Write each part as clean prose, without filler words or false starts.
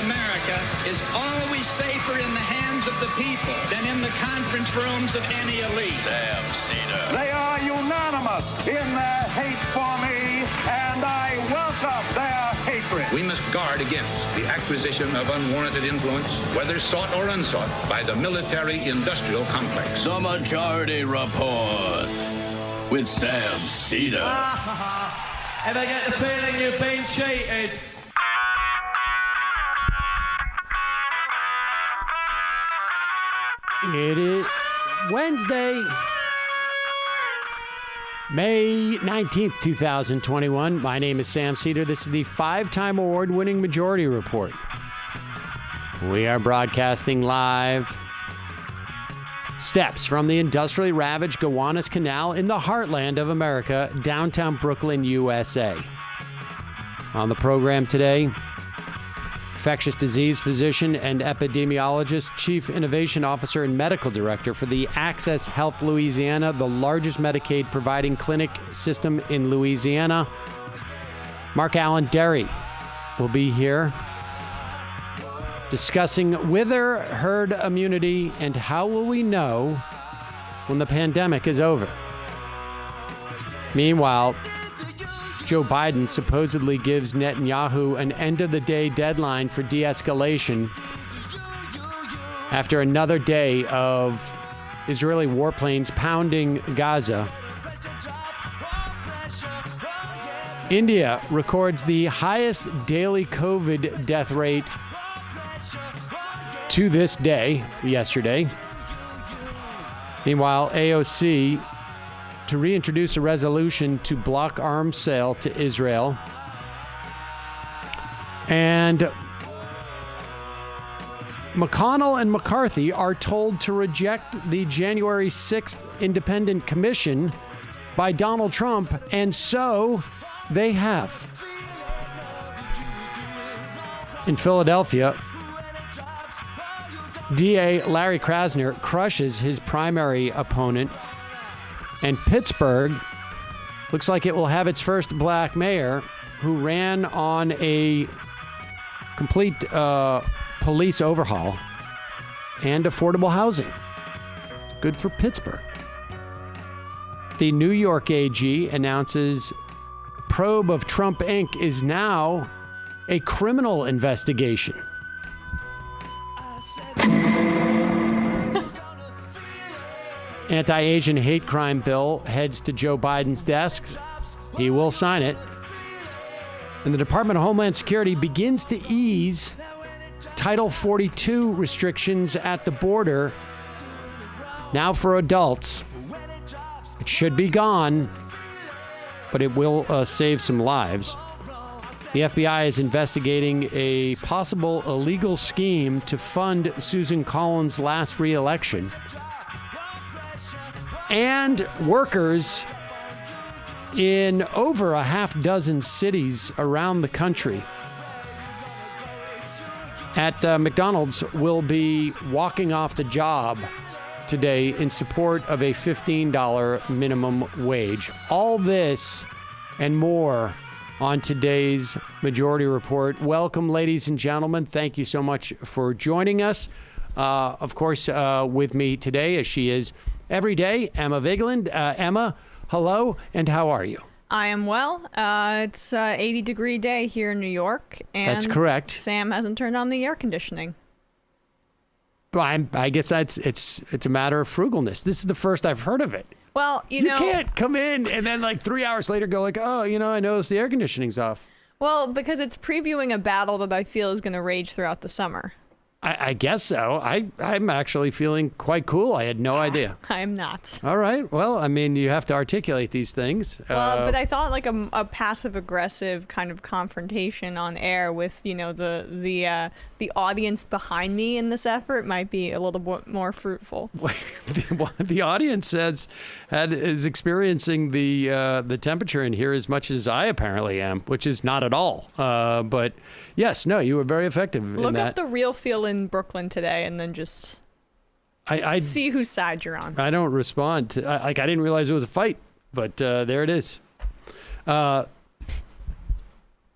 America is always safer in the hands of the people than in the conference rooms of any elite. Sam Seder. They are unanimous in their hate for me, and I welcome their hatred. We must guard against the acquisition of unwarranted influence, whether sought or unsought, by the military-industrial complex. The Majority Report with Sam Seder. Ever get the feeling you've been cheated? It is Wednesday, May 19th, 2021. My name is Sam Seder. This is the 5-time award-winning Majority Report. We are broadcasting live steps from the industrially ravaged Gowanus Canal in the heartland of America, downtown Brooklyn, USA. On the program today, infectious disease physician and epidemiologist, chief innovation officer and medical director for the Access Health Louisiana, the largest Medicaid providing clinic system in Louisiana. MarkAlain Dery will be here discussing wither herd immunity and how will we know when the pandemic is over. Meanwhile, Joe Biden supposedly gives Netanyahu an end-of-the-day deadline for de-escalation after another day of Israeli warplanes pounding Gaza. India records the highest daily COVID death rate to this day, yesterday. Meanwhile, AOC to reintroduce a resolution to block arms sale to Israel. And McConnell and McCarthy are told to reject the January 6th independent commission by Donald Trump, and so they have. In Philadelphia, DA Larry Krasner crushes his primary opponent. And Pittsburgh looks like it will have its first black mayor who ran on a complete police overhaul and affordable housing. Good for Pittsburgh. The New York AG announces probe of Trump Inc. is now a criminal investigation. Anti-Asian hate crime bill heads to Joe Biden's desk. He will sign it. And the Department of Homeland Security begins to ease Title 42 restrictions at the border. Now for adults. It should be gone, but it will save some lives. The FBI is investigating a possible illegal scheme to fund Susan Collins' last re-election. And workers in over a half dozen cities around the country at McDonald's will be walking off the job today in support of a $15 minimum wage. All this and more on today's Majority Report. Welcome, ladies and gentlemen. Thank you so much for joining us. Of course, with me today, as she is every day, Emma Vigeland. Emma, hello, and how are you? I am well. It's an 80-degree day here in New York. And that's correct. Sam hasn't turned on the air conditioning. Well, I guess it's a matter of frugalness. This is the first I've heard of it. Well, you know, can't come in and then like 3 hours later go like, oh, I noticed the air conditioning's off. Well, because it's previewing a battle that I feel is going to rage throughout the summer. I guess so. I'm actually feeling quite cool. I had no idea. I'm not. All right. Well, I mean, you have to articulate these things. Well, but I thought like a passive-aggressive kind of confrontation on air with, the audience behind me in this effort might be a little bit more fruitful. The audience is experiencing the temperature in here as much as I apparently am, which is not at all. But yes, no, you were very effective in that. Look up the real feel in Brooklyn today and then just see whose side you're on. I don't respond to, I didn't realize it was a fight, but there it is.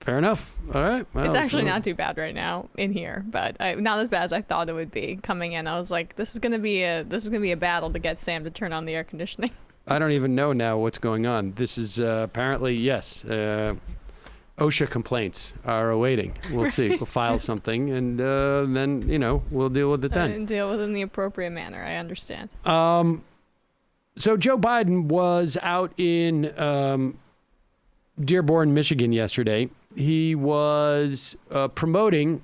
Fair enough. All right. Well, It's actually not too bad right now in here, but not as bad as I thought it would be coming in. I was like, this is gonna be a battle to get Sam to turn on the air conditioning. I don't even know now what's going on. This is apparently, yes, OSHA complaints are awaiting. We'll see. We'll file something, and then, we'll deal with it then. And deal with it in the appropriate manner. I understand. So Joe Biden was out in Dearborn, Michigan yesterday. He was promoting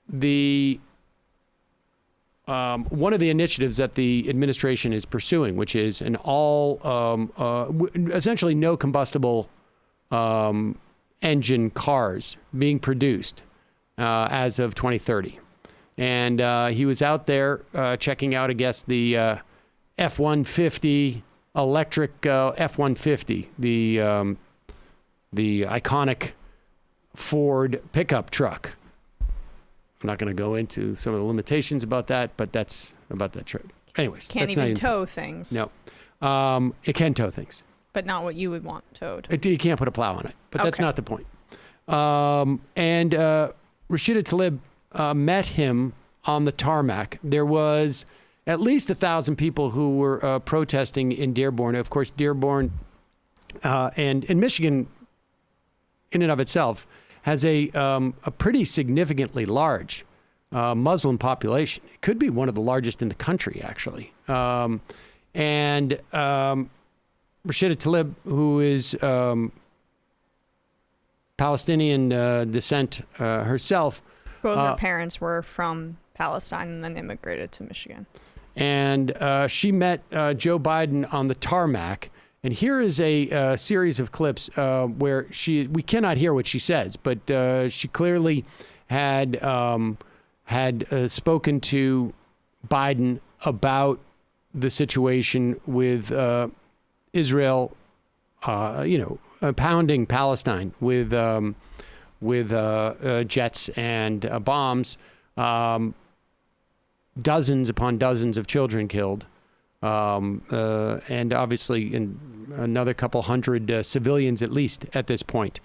the one of the initiatives that the administration is pursuing, which is an essentially no combustible engine cars being produced as of 2030. And he was out there checking out, I guess, the F-150 electric F-150, the iconic Ford pickup truck. I'm not going to go into some of the limitations about that, but that's about that truck. Anyways, Can't even tow things. No, it can tow things, but not what you would want towed. You can't put a plow on it, but that's not the point. And Rashida Tlaib met him on the tarmac. There was at least 1,000 people who were protesting in Dearborn. Of course, Dearborn and in Michigan, in and of itself, has a pretty significantly large Muslim population. It could be one of the largest in the country, actually. And Rashida Tlaib, who is Palestinian descent herself. Both her parents were from Palestine and then immigrated to Michigan. And she met Joe Biden on the tarmac. And here is a series of clips where we cannot hear what she says, but she clearly had spoken to Biden about the situation with Israel, pounding Palestine with jets and bombs, dozens upon dozens of children killed. And obviously another couple hundred civilians at least at this point.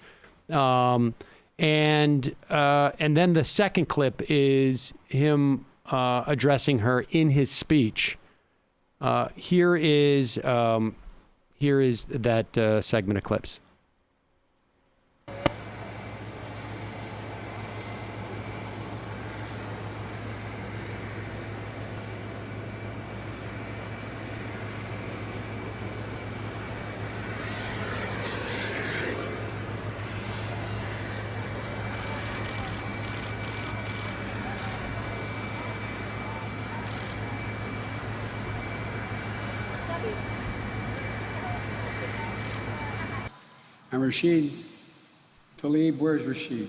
And then the second clip is him addressing her in his speech. Here is that segment of clips. And Rashid Tlaib, where's Rashid?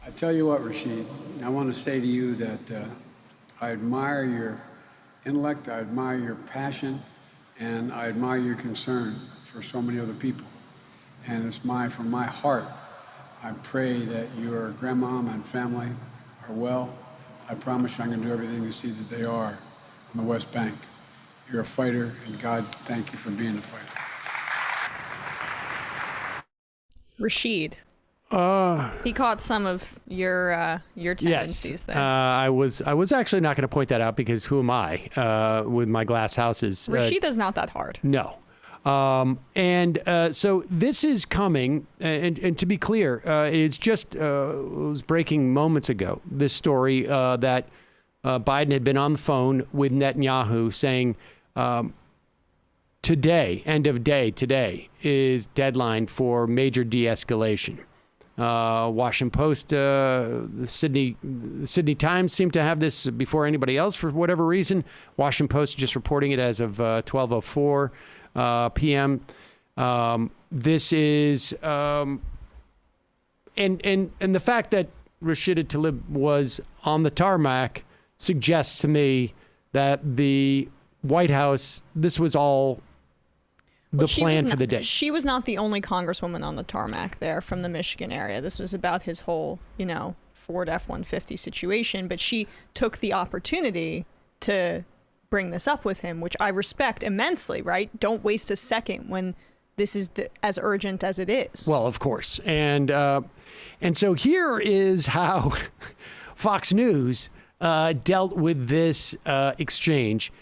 I tell you what, Rashid, I want to say to you that I admire your intellect, I admire your passion, and I admire your concern for so many other people. And it's from my heart, I pray that your grandmom and family are well. I promise you I'm going to do everything to see that they are on the West Bank. You're a fighter, and God, thank you for being a fighter. Rashid. He caught some of your tendencies there. I was actually not going to point that out because who am I with my glass houses? Rashid is not that hard. No. So this is coming, and to be clear, it's just it was breaking moments ago, this story that Biden had been on the phone with Netanyahu saying, today, end of day today, is deadline for major de-escalation. Washington Post, the Sydney Times seemed to have this before anybody else for whatever reason. Washington Post just reporting it as of 12:04 p.m. This is and the fact that Rashida Tlaib was on the tarmac suggests to me that the White House, this was all the plan for the day. She was not the only congresswoman on the tarmac there from the Michigan area. This was about his whole, Ford F-150 situation. But she took the opportunity to bring this up with him, which I respect immensely, right? Don't waste a second when this is as urgent as it is. Well, of course. And so here is how Fox News dealt with this exchange.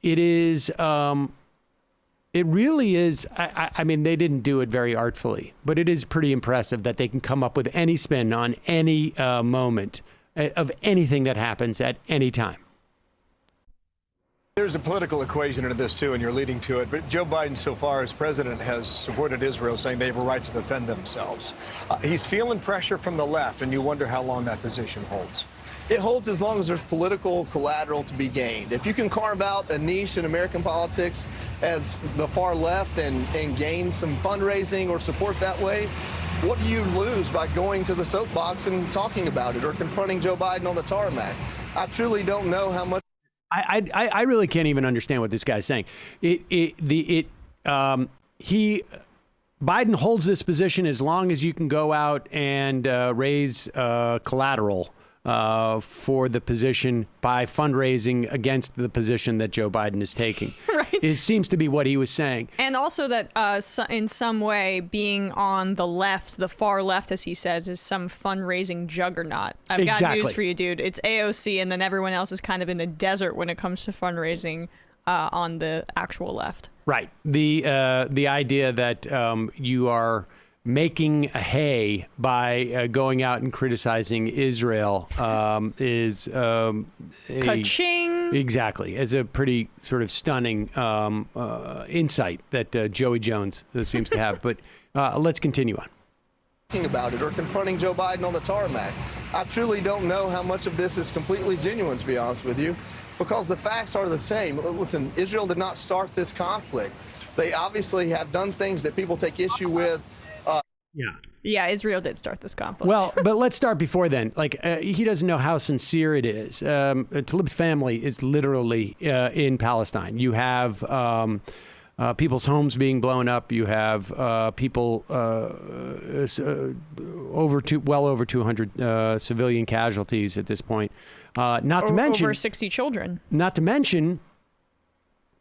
It is, it really is, I mean, they didn't do it very artfully, but it is pretty impressive that they can come up with any spin on any moment of anything that happens at any time. There's a political equation into this, too, and you're leading to it. But Joe Biden, so far as president, has supported Israel, saying they have a right to defend themselves. He's feeling pressure from the left, and you wonder how long that position holds. It holds as long as there's political collateral to be gained. If you can carve out a niche in American politics as the far left and gain some fundraising or support that way, what do you lose by going to the soapbox and talking about it or confronting Joe Biden on the tarmac? I truly don't know how much. I really can't even understand what this guy's saying. Biden holds this position as long as you can go out and raise collateral for the position by fundraising against the position that Joe Biden is taking. Right. It seems to be what he was saying. And also that in some way being on the left, the far left, as he says, is some fundraising juggernaut. I've got news for you, dude. It's AOC, and then everyone else is kind of in the desert when it comes to fundraising on the actual left. Right. The idea that you are making hay by going out and criticizing Israel is ka-ching. Exactly. Is a pretty sort of stunning insight that Joey Jones seems to have. But let's continue on. About it or confronting Joe Biden on the tarmac. I truly don't know how much of this is completely genuine, to be honest with you, because the facts are the same. Listen, Israel did not start this conflict. They obviously have done things that people take issue with. Yeah, Israel did start this conflict. Well, but let's start before then. Like, he doesn't know how sincere it is. Tlaib's family is literally in Palestine. You have people's homes being blown up. You have people well over 200 civilian casualties at this point. Not to mention over 60 children. Not to mention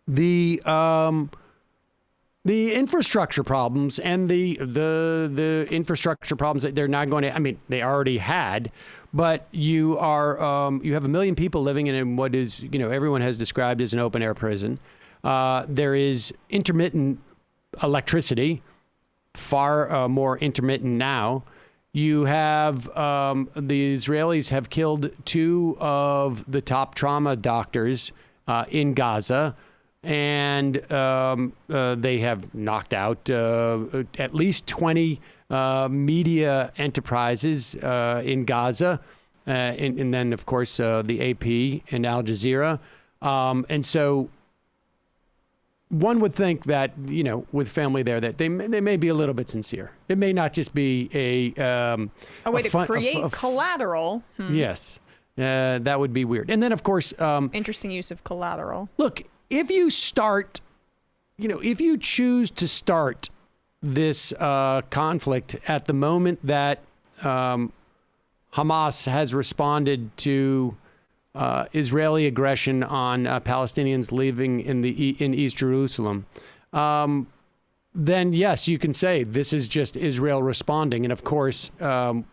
the infrastructure problems and the infrastructure problems that they're not going to. I mean, they already had, but you have 1 million people living in what is, everyone has described as an open air prison. There is intermittent electricity, far more intermittent now. You have the Israelis have killed 2 of the top trauma doctors in Gaza. And they have knocked out at least 20 media enterprises in Gaza. And then, of course, the AP and Al Jazeera. And so one would think that, with family there, that they may be a little bit sincere. It may not just be a way to create collateral. Yes, that would be weird. And then, of course, interesting use of collateral. Look, if you start, if you choose to start this conflict at the moment that Hamas has responded to Israeli aggression on Palestinians living in East Jerusalem, then yes, you can say this is just Israel responding. And of course, it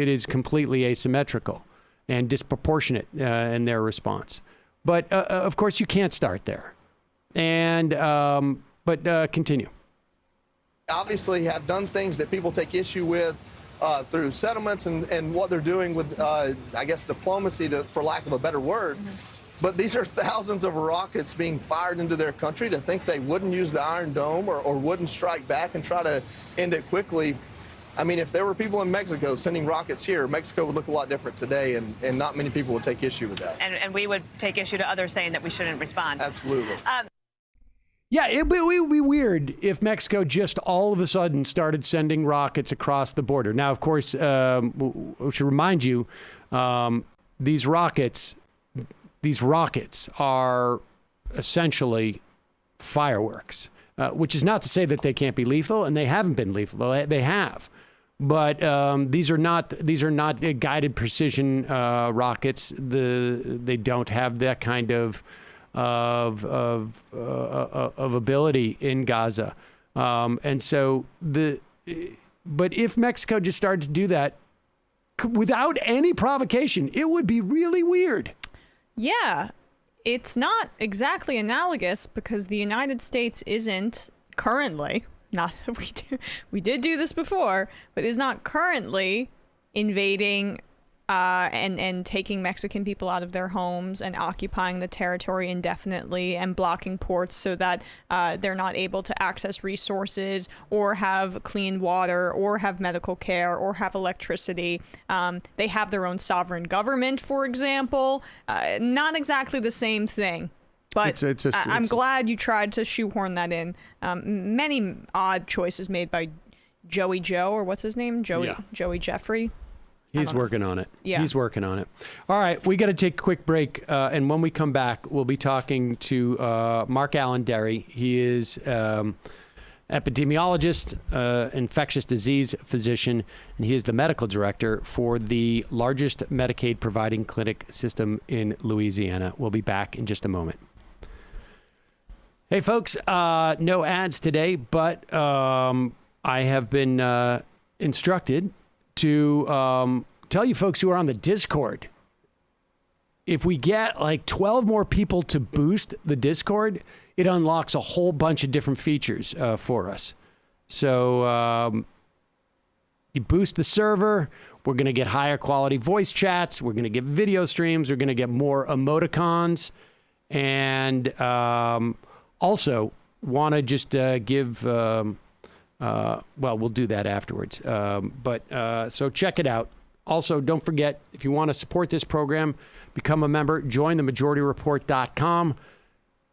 is completely asymmetrical and disproportionate in their response. But of course, you can't start there. And but continue. Obviously, have done things that people take issue with through settlements and what they're doing with, I guess, diplomacy, for lack of a better word. But these are thousands of rockets being fired into their country. To think they wouldn't use the Iron Dome or wouldn't strike back and try to end it quickly. I mean, if there were people in Mexico sending rockets here, Mexico would look a lot different today, and not many people would take issue with that. And we would take issue to others saying that we shouldn't respond. Absolutely. Yeah, it would be weird if Mexico just all of a sudden started sending rockets across the border. Now, of course, we should remind you, these rockets are essentially fireworks, which is not to say that they can't be lethal, and they haven't been lethal. They have. But these are not guided precision rockets. They don't have that kind of ability in Gaza. And so but if Mexico just started to do that without any provocation, it would be really weird. Yeah, it's not exactly analogous because the United States isn't currently, not that we did do this before, but is not currently invading and taking Mexican people out of their homes and occupying the territory indefinitely and blocking ports so that they're not able to access resources or have clean water or have medical care or have electricity. They have their own sovereign government, for example. Not exactly the same thing. But I'm glad you tried to shoehorn that in. Many odd choices made by Joey Joe, or what's his name? Joey Jeffrey. He's working on it. Yeah. He's working on it. All right, we got to take a quick break. And when we come back, we'll be talking to MarkAlain Dery. He is epidemiologist, infectious disease physician, and he is the medical director for the largest Medicaid providing clinic system in Louisiana. We'll be back in just a moment. Hey, folks, no ads today, but I have been instructed to tell you folks who are on the Discord, if we get like 12 more people to boost the Discord, it unlocks a whole bunch of different features for us. So you boost the server, we're going to get higher quality voice chats, we're going to get video streams, we're going to get more emoticons, and also want to just give... well, we'll do that afterwards. So check it out. Also, don't forget, if you want to support this program, become a member, join themajorityreport.com.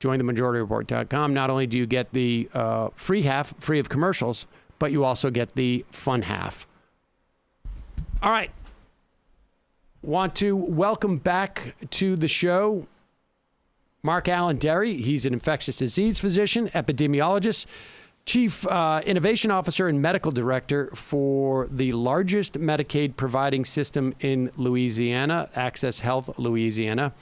Join themajorityreport.com. Not only do you get the free half, free of commercials, but you also get the fun half. All right. Want to welcome back to the show MarkAlain Dery. He's an infectious disease physician, epidemiologist, Chief Innovation Officer and Medical Director for the largest Medicaid providing system in Louisiana, Access Health Louisiana,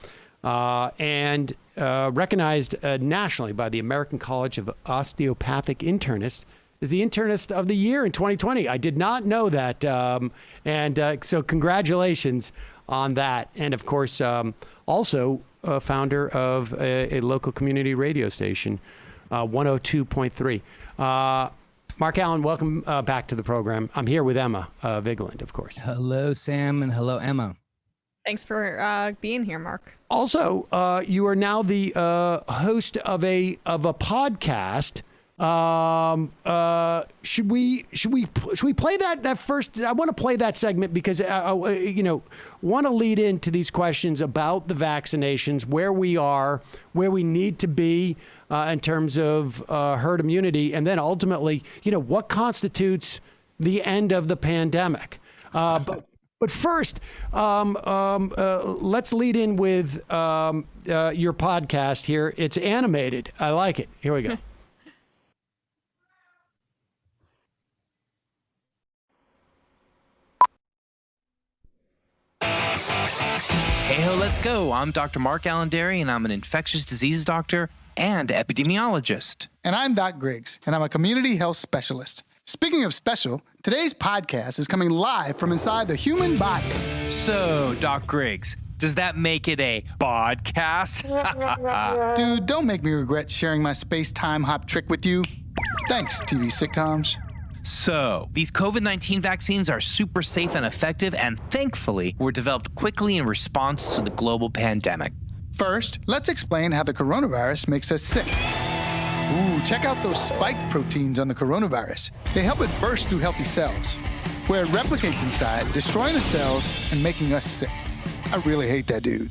and recognized nationally by the American College of Osteopathic Internists as the Internist of the Year in 2020. I did not know that, so congratulations on that. And of course, also a founder of a local community radio station, 102.3. MarkAlain, welcome back to the program. I'm here with Emma Vigeland, of course. Hello, Sam, and hello, Emma. Thanks for being here, Mark. Also, you are now the host of a podcast. Should we play that first? I want to play that segment because want to lead into these questions about the vaccinations, where we are, where we need to be in terms of herd immunity, and then ultimately, what constitutes the end of the pandemic. But first, let's lead in with your podcast here. It's animated. I like it. Here we go. Hey ho, let's go. I'm Dr. MarkAlain Dery, and I'm an infectious disease doctor and epidemiologist. And I'm Doc Griggs, and I'm a community health specialist. Speaking of special, today's podcast is coming live from inside the human body. So, Doc Griggs, does that make it a podcast? Dude, don't make me regret sharing my space-time hop trick with you. Thanks, TV sitcoms. So, these COVID-19 vaccines are super safe and effective, and thankfully, were developed quickly in response to the global pandemic. First, let's explain how the coronavirus makes us sick. Ooh, check out those spike proteins on the coronavirus. They help it burst through healthy cells, where it replicates inside, destroying the cells and making us sick. I really hate that dude.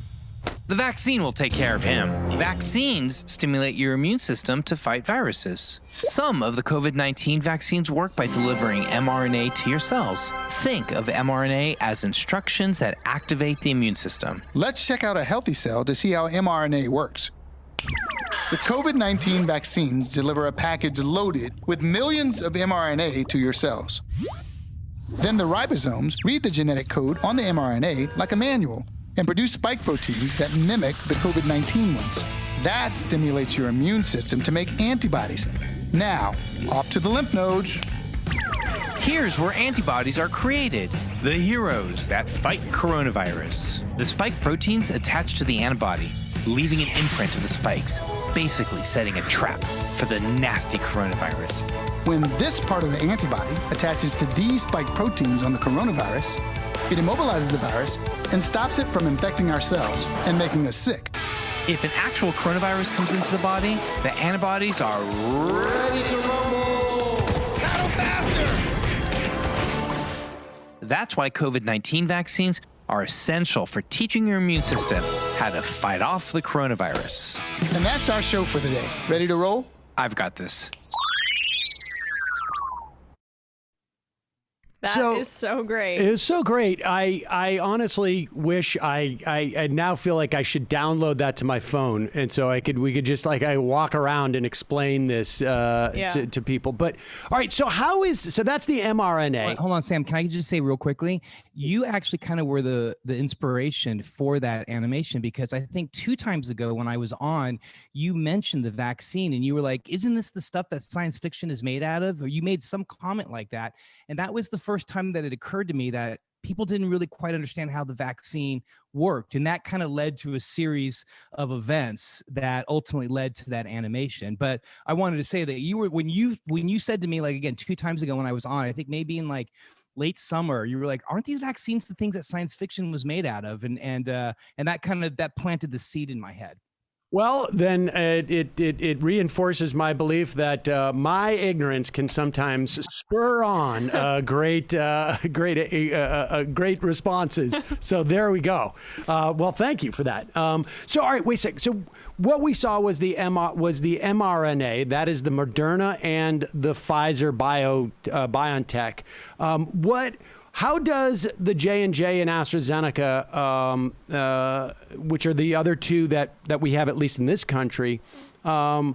The vaccine will take care of him. Vaccines stimulate your immune system to fight viruses. Some of the COVID-19 vaccines work by delivering mRNA to your cells. Think of mRNA as instructions that activate the immune system. Let's check out a healthy cell to see how mRNA works. The COVID-19 vaccines deliver a package loaded with millions of mRNA to your cells. Then the ribosomes read the genetic code on the mRNA like a manual and produce spike proteins that mimic the COVID-19 ones. That stimulates your immune system to make antibodies. Now, off to the lymph nodes. Here's where antibodies are created. The heroes that fight coronavirus. The spike proteins attach to the antibody, leaving an imprint of the spikes, basically setting a trap for the nasty coronavirus. When this part of the antibody attaches to these spike proteins on the coronavirus, it immobilizes the virus and stops it from infecting our cells and making us sick. If an actual coronavirus comes into the body, the antibodies are ready to rumble. Battle faster! That's why COVID-19 vaccines are essential for teaching your immune system how to fight off the coronavirus. And that's our show for today. Ready to roll? I've got this. That is so great. It is so great. I honestly wish I now feel like I should download that to my phone, and so we could just I walk around and explain this to people. But all right, so that's the mRNA. Hold on, Sam. Can I just say real quickly? You actually kind of were the inspiration for that animation, because I think 2 times ago when I was on, you mentioned the vaccine and you were like, "Isn't this the stuff that science fiction is made out of?" Or you made some comment like that, and that was the first time that it occurred to me that people didn't really quite understand how the vaccine worked, and that kind of led to a series of events that ultimately led to that animation. But I wanted to say that you were when you said to me, like, again 2 times ago when I was on, I think maybe in like late summer, you were like, "Aren't these vaccines the things that science fiction was made out of?" And that planted the seed in my head. Well, then it reinforces my belief that my ignorance can sometimes spur on great responses. So there we go. Well, thank you for that. So all right, wait a second. So what we saw was the mRNA. That is the Moderna and the Pfizer BioNTech. How does the J&J and AstraZeneca, which are the other two that we have at least in this country, and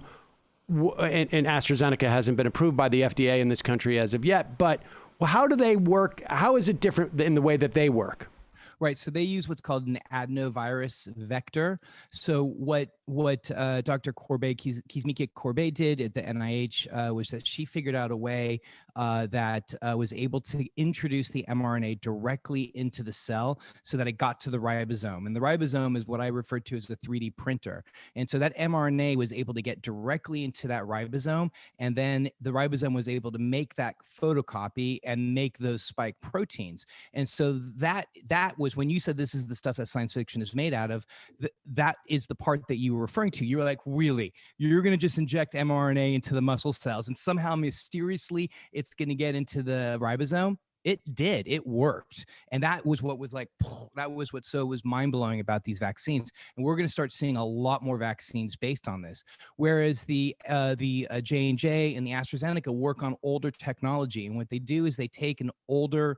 AstraZeneca hasn't been approved by the FDA in this country as of yet, but how do they work? How is it different in the way that they work? Right. So they use what's called an adenovirus vector. So what Dr. Kiesmike Corbet did at the NIH was that she figured out a way that was able to introduce the mRNA directly into the cell so that it got to the ribosome. And the ribosome is what I refer to as the 3D printer. And so that mRNA was able to get directly into that ribosome. And then the ribosome was able to make that photocopy and make those spike proteins. And so that was when you said this is the stuff that science fiction is made out of, that is the part that you were referring to. You were like, really? You're going to just inject mRNA into the muscle cells and somehow mysteriously it's going to get into the ribosome? It did. It worked. And that was what was like, that was what so was mind-blowing about these vaccines. And we're going to start seeing a lot more vaccines based on this. Whereas the J&J and the AstraZeneca work on older technology. And what they do is they take an older,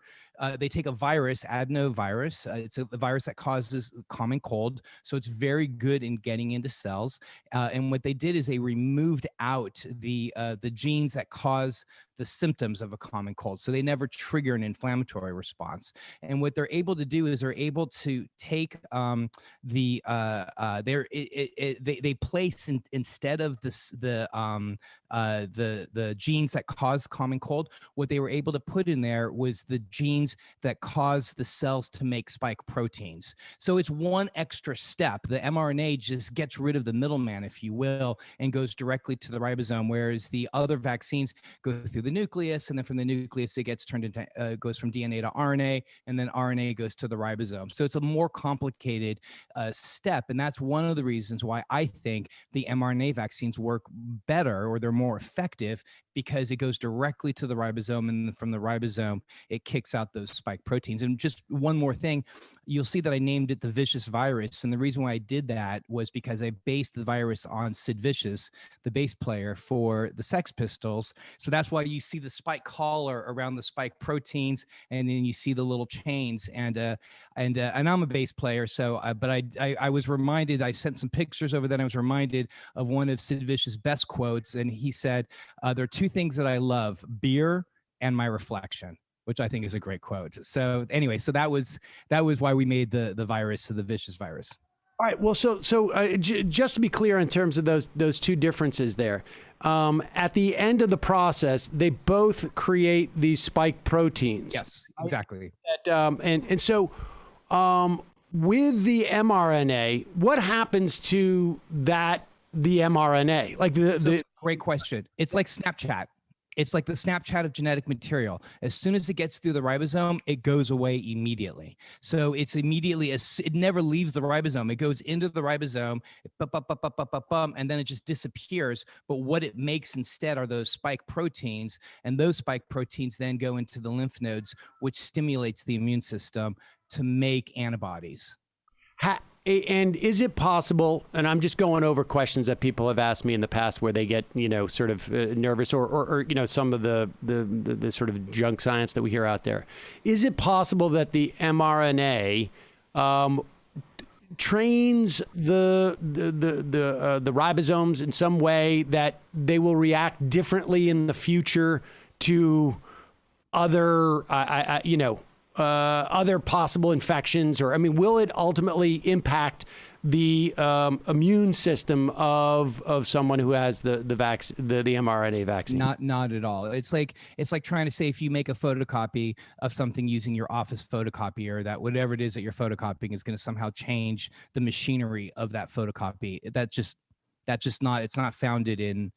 they take a virus, adenovirus. It's a virus that causes common cold. So it's very good in getting into cells. And what they did is they removed out the genes that cause the symptoms of a common cold. So they never trigger an inflammatory response. And what they're able to do is they're able to take they place instead of the genes that cause common cold, what they were able to put in there was the genes that cause the cells to make spike proteins. So it's one extra step. The mRNA just gets rid of the middleman, if you will, and goes directly to the ribosome, whereas the other vaccines go through the nucleus, and then from the nucleus it gets turned into goes from DNA to RNA, and then RNA goes to the ribosome. So it's a more complicated step, and that's one of the reasons why I think the mRNA vaccines work better, or they're more effective, because it goes directly to the ribosome, and from the ribosome it kicks out those spike proteins. And just one more thing, you'll see that I named it the vicious virus, and the reason why I did that was because I based the virus on Sid Vicious, the bass player for the Sex Pistols. So that's why you see the spike collar around the spike proteins, and then you see the little chains. And I'm a bass player, so but I was reminded, I sent some pictures over that. I was reminded of one of Sid Vicious's best quotes, and he said, "There are two things that I love: beer and my reflection," which I think is a great quote. So anyway, so that was why we made the virus the vicious virus. All right. Well, so just to be clear in terms of those two differences there, at the end of the process, they both create these spike proteins. Yes, exactly. So with the mRNA, what happens to the mRNA? Like great question. It's like Snapchat. It's like the Snapchat of genetic material. As soon as it gets through the ribosome, it goes away immediately. So it's immediately, it never leaves the ribosome. It goes into the ribosome, and then it just disappears. But what it makes instead are those spike proteins, and those spike proteins then go into the lymph nodes, which stimulates the immune system to make antibodies. And is it possible, and I'm just going over questions that people have asked me in the past where they get, sort of nervous or some of the sort of junk science that we hear out there. Is it possible that the mRNA trains the ribosomes in some way that they will react differently in the future to other, other possible infections, or will it ultimately impact the immune system of someone who has the mRNA vaccine? Not at all. It's like trying to say if you make a photocopy of something using your office photocopier, that whatever it is that you're photocopying is going to somehow change the machinery of that photocopy. That's just not. It's not founded in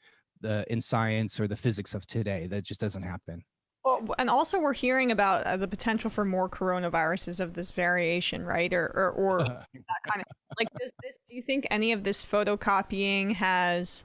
science or the physics of today. That just doesn't happen. Well, and also we're hearing about the potential for more coronaviruses of this variation, right? Or that kind of like this. Do you think any of this photocopying has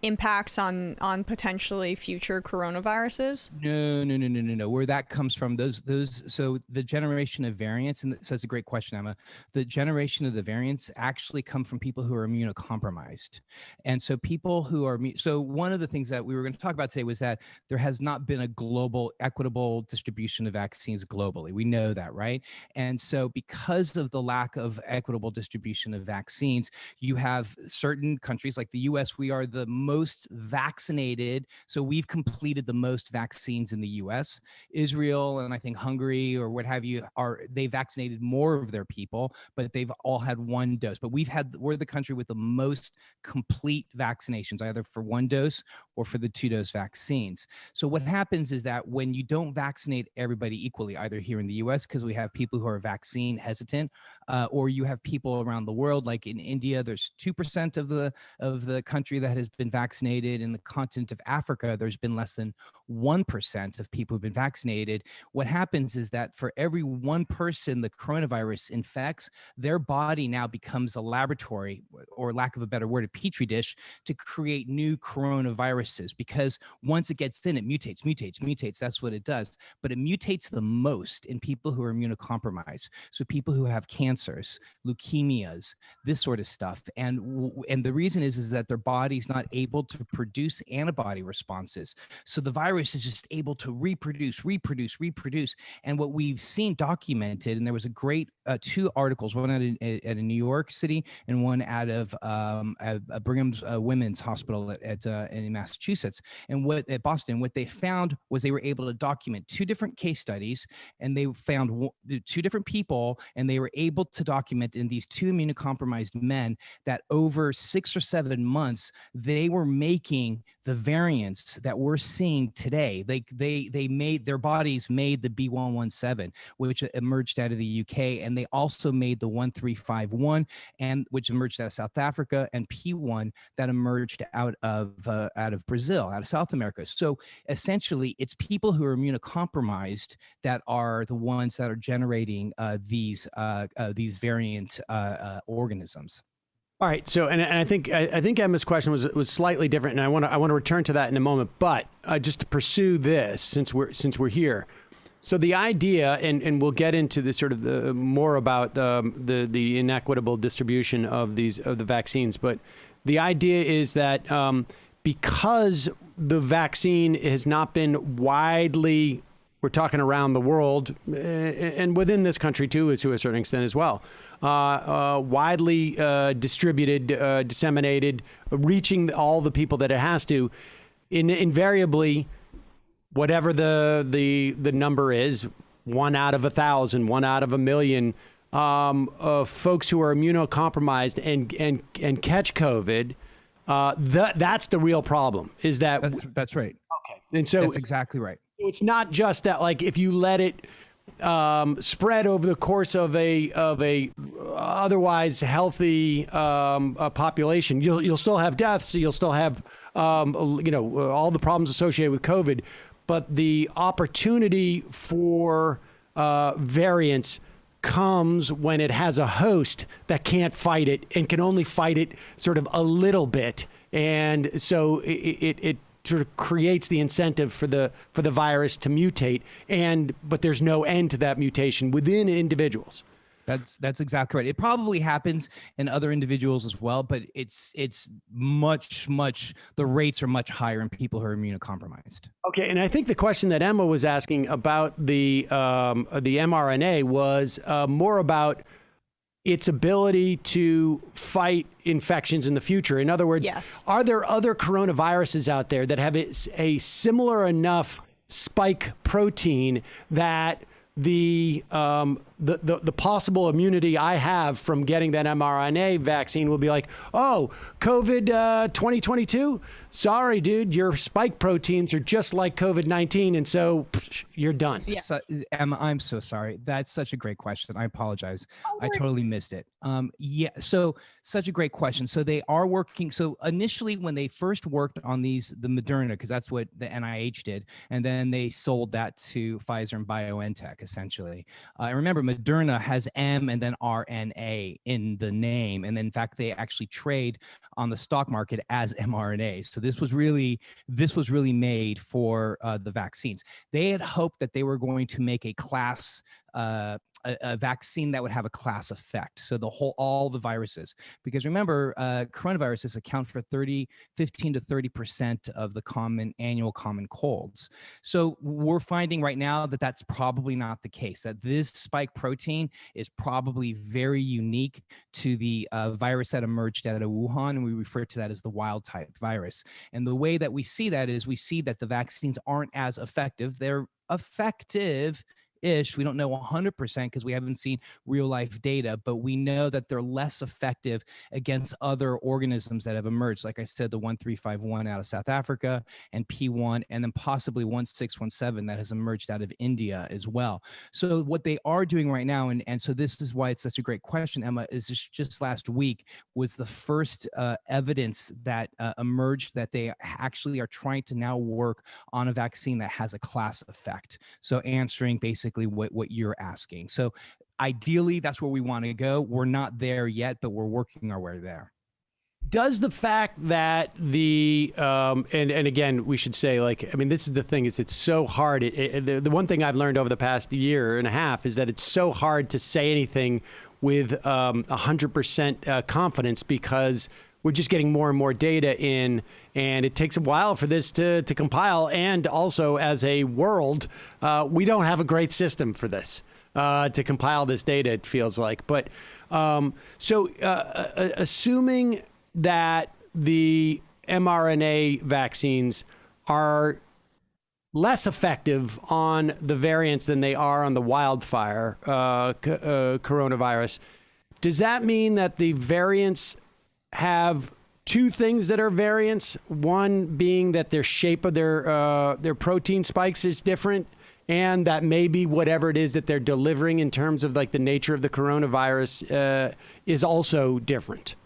impacts on potentially future coronaviruses? No. Where that comes from, those. So the generation of variants, and so it's a great question, Emma. The generation of the variants actually come from people who are immunocompromised, and so people who are. So one of the things that we were going to talk about today was that there has not been a global, equitable distribution of vaccines globally. We know that, right? And so because of the lack of equitable distribution of vaccines, you have certain countries like the U.S. We are the most vaccinated. So we've completed the most vaccines in the US. Israel and I think Hungary or what have you they vaccinated more of their people, but they've all had one dose. But we're the country with the most complete vaccinations, either for one dose or for the 2-dose vaccines. So what happens is that when you don't vaccinate everybody equally, either here in the US, because we have people who are vaccine hesitant, or you have people around the world, like in India, there's 2% of the country that has been vaccinated. In the continent of Africa, there's been less than 1% of people who've been vaccinated. What happens is that for every one person the coronavirus infects, their body now becomes a laboratory, or lack of a better word, a petri dish, to create new coronaviruses, because once it gets in, it mutates. That's what it does. But it mutates the most in people who are immunocompromised. So people who have cancers, leukemias, this sort of stuff. And the reason is that their body's not able to produce antibody responses. So the virus is just able to reproduce. And what we've seen documented, and there was a great 2 articles, one out of New York City and one out of Brigham's Women's Hospital in Massachusetts, and at Boston, what they found was they were able to document 2 different case studies, and they found 2 different people, and they were able to document in these 2 immunocompromised men that over 6 or 7 months, they were making the variants that we're seeing today. Their bodies made the B117, which emerged out of the UK, and they also made the 1351, and which emerged out of South Africa, and P1 that emerged out of Brazil, out of South America. So essentially, it's people who are immunocompromised that are the ones that are generating these variant organisms. All right. So, and I think Emma's question was slightly different, and I want to return to that in a moment. But just to pursue this, since we're here, so the idea, and we'll get into the sort of the more about the inequitable distribution of the vaccines, but the idea is that because the vaccine has not been widely, we're talking around the world, and within this country too, to a certain extent as well, widely distributed, disseminated, reaching all the people that it has to, invariably, whatever the number is, 1 out of 1,000, 1 out of 1,000,000, folks who are immunocompromised and catch COVID That's the real problem. Is that that's right? Okay, and so that's exactly right. It's not just that, like, if you let it spread over the course of a otherwise healthy population, you'll still have deaths. You'll still have all the problems associated with COVID, but the opportunity for variance comes when it has a host that can't fight it and can only fight it sort of a little bit, and so it sort of creates the incentive for the virus to mutate, but there's no end to that mutation within individuals. That's exactly right. It probably happens in other individuals as well, but it's much the rates are much higher in people who are immunocompromised. Okay, and I think the question that Emma was asking about the mRNA was more about its ability to fight infections in the future. In other words, yes. Are there other coronaviruses out there that have a similar enough spike protein that the possible immunity I have from getting that mRNA vaccine will be like, oh, COVID 2022? Sorry, dude, your spike proteins are just like COVID-19, and so you're done. Yeah. So, Emma, I'm so sorry. That's such a great question. I apologize. I totally missed it. Yeah, so such a great question. So they are working. So initially, when they first worked on the Moderna, because that's what the NIH did, and then they sold that to Pfizer and BioNTech, essentially. Remember, Moderna has M and then RNA in the name. And in fact, they actually trade on the stock market as mRNA. So this was really made for the vaccines. They had hoped that they were going to make a class a vaccine that would have a class effect. So all the viruses, because remember, coronaviruses account for 15 to 30% of the annual common colds. So we're finding right now that that's probably not the case, that this spike protein is probably very unique to the virus that emerged out of Wuhan, and we refer to that as the wild type virus. And the way that we see that is we see that the vaccines aren't as effective. They're effective ish. We don't know 100% because we haven't seen real life data, but we know that they're less effective against other organisms that have emerged. Like I said, the 1351 out of South Africa and P1, and then possibly 1617 that has emerged out of India as well. So what they are doing right now, and so this is why it's such a great question, Emma, is just last week was the first evidence that emerged that they actually are trying to now work on a vaccine that has a class effect. So answering basically what you're asking. So ideally, that's where we want to go. We're not there yet, but we're working our way there. Does the fact that and again, we should say, like, I mean, this is the thing, is it's so hard. The one thing I've learned over the past year and a half is that it's so hard to say anything with 100% confidence, because we're just getting more and more data in, and it takes a while for this to compile. And also, as a world, we don't have a great system for this to compile this data, it feels like. But assuming that the mRNA vaccines are less effective on the variants than they are on the wildfire coronavirus, does that mean that the variants have two things that are variants? One being that their shape of their protein spikes is different, and that maybe whatever it is that they're delivering in terms of like the nature of the coronavirus is also different.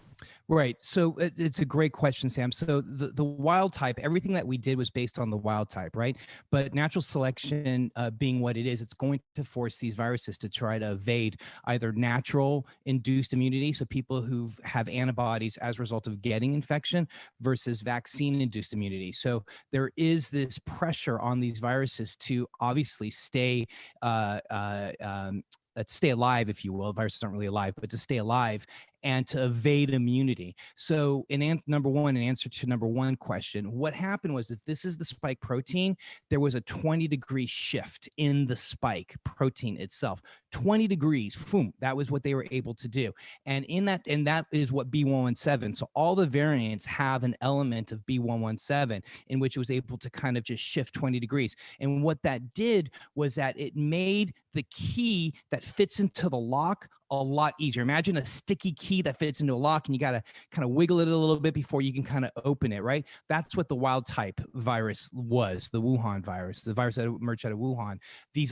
Right. So it's a great question, Sam. So the wild type, everything that we did was based on the wild type, right? But natural selection being what it is, it's going to force these viruses to try to evade either natural induced immunity, so people who have antibodies as a result of getting infection, versus vaccine induced immunity. So there is this pressure on these viruses to obviously stay alive, if you will. Viruses aren't really alive, but to stay alive and to evade immunity. So number one, in answer to number one question, what happened was that this is the spike protein. There was a 20-degree shift in the spike protein itself. 20 degrees, boom, that was what they were able to do. And that is what B117. So all the variants have an element of B117 in which it was able to kind of just shift 20 degrees. And what that did was that it made the key that fits into the lock a lot easier. Imagine a sticky key that fits into a lock and you got to kind of wiggle it a little bit before you can kind of open it, right? That's what the wild type virus was, the Wuhan virus, the virus that emerged out of Wuhan.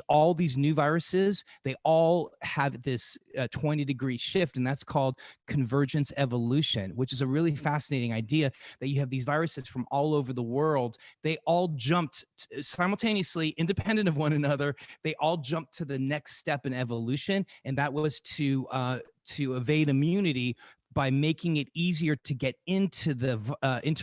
All these new viruses, they all have this 20-degree shift, and that's called convergence evolution, which is a really fascinating idea that you have these viruses from all over the world. They all jumped simultaneously, independent of one another. They all jumped to the next step in evolution, and that was to evade immunity by making it easier to get into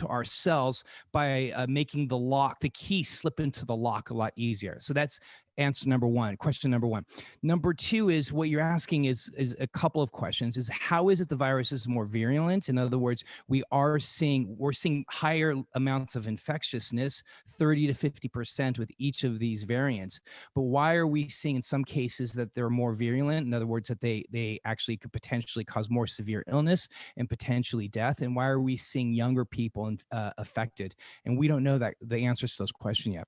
our cells by making the key slip into the lock a lot easier. So that's answer number one, question number one. Number two is what you're asking is a couple of questions. Is how is it the virus is more virulent? In other words, we're seeing higher amounts of infectiousness, 30 to 50% with each of these variants. But why are we seeing in some cases that they're more virulent? In other words, that they actually could potentially cause more severe illness and potentially death. And why are we seeing younger people affected? And we don't know the answers to those questions yet.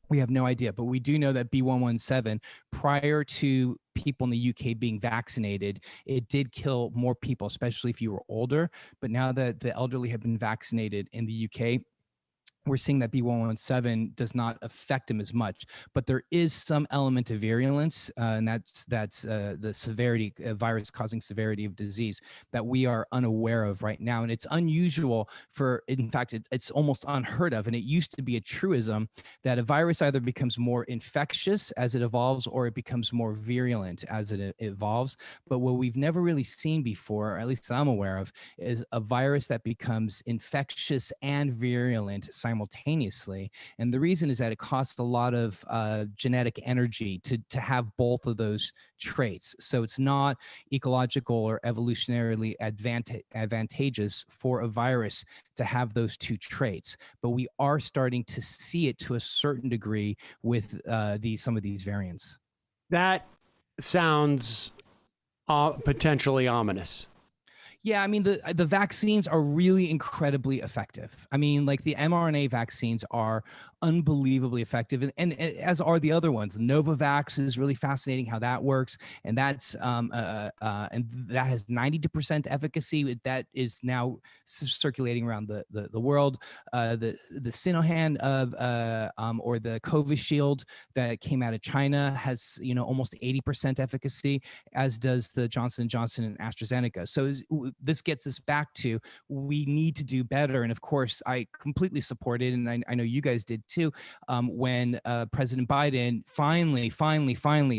We have no idea, but we do know that B117, prior to people in the UK being vaccinated, it did kill more people, especially if you were older. But now that the elderly have been vaccinated in the UK, we're seeing that B117 does not affect them as much, but there is some element of virulence, and that's the severity, virus causing severity of disease that we are unaware of right now. And it's unusual in fact, it's almost unheard of. And it used to be a truism that a virus either becomes more infectious as it evolves or it becomes more virulent as it evolves. But what we've never really seen before, or at least I'm aware of, is a virus that becomes infectious and virulent simultaneously. And the reason is that it costs a lot of genetic energy to have both of those traits. So it's not ecological or evolutionarily advantageous for a virus to have those two traits. But we are starting to see it to a certain degree with some of these variants. That sounds potentially ominous. Yeah, I mean, the vaccines are really incredibly effective. I mean, like the mRNA vaccines are unbelievably effective, and as are the other ones. Novavax is really fascinating how that works, and that's and that has 92% efficacy. That is now circulating around the world. The Sinohan or the Covishield that came out of China has almost 80% efficacy, as does the Johnson & Johnson and AstraZeneca. So this gets us back to we need to do better. And of course, I completely support it, and I know you guys did too, when President Biden finally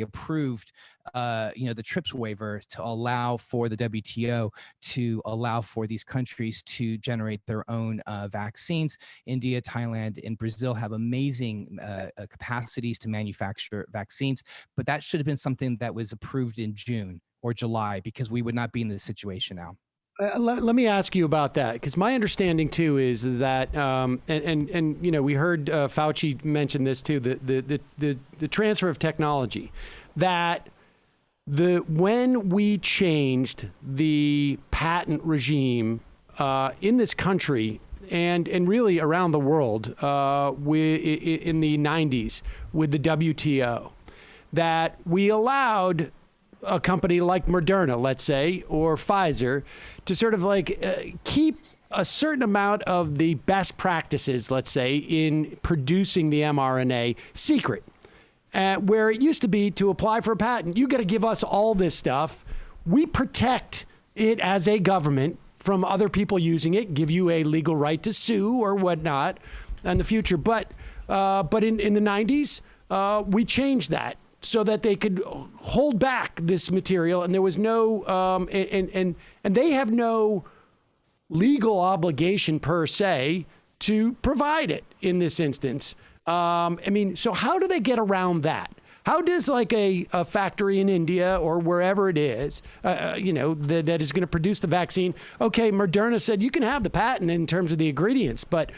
approved the TRIPS waiver to allow for the WTO to allow for these countries to generate their own vaccines. India, Thailand, and Brazil have amazing capacities to manufacture vaccines, but that should have been something that was approved in June or July, because we would not be in this situation now. Let me ask you about that, because my understanding too is that, and we heard Fauci mention this too, the transfer of technology, that when we changed the patent regime in this country and really around the world in the 90s with the WTO, that we allowed a company like Moderna, let's say, or Pfizer, to sort of keep a certain amount of the best practices, let's say, in producing the mRNA secret. Where it used to be to apply for a patent, you got to give us all this stuff. We protect it as a government from other people using it, give you a legal right to sue or whatnot in the future. But in the 90s, we changed that so that they could hold back this material, and there was no and they have no legal obligation per se to provide it in this instance. So how do they get around that? How does a factory in India or wherever it is, that is going to produce the vaccine? Okay, Moderna said you can have the patent in terms of the ingredients, but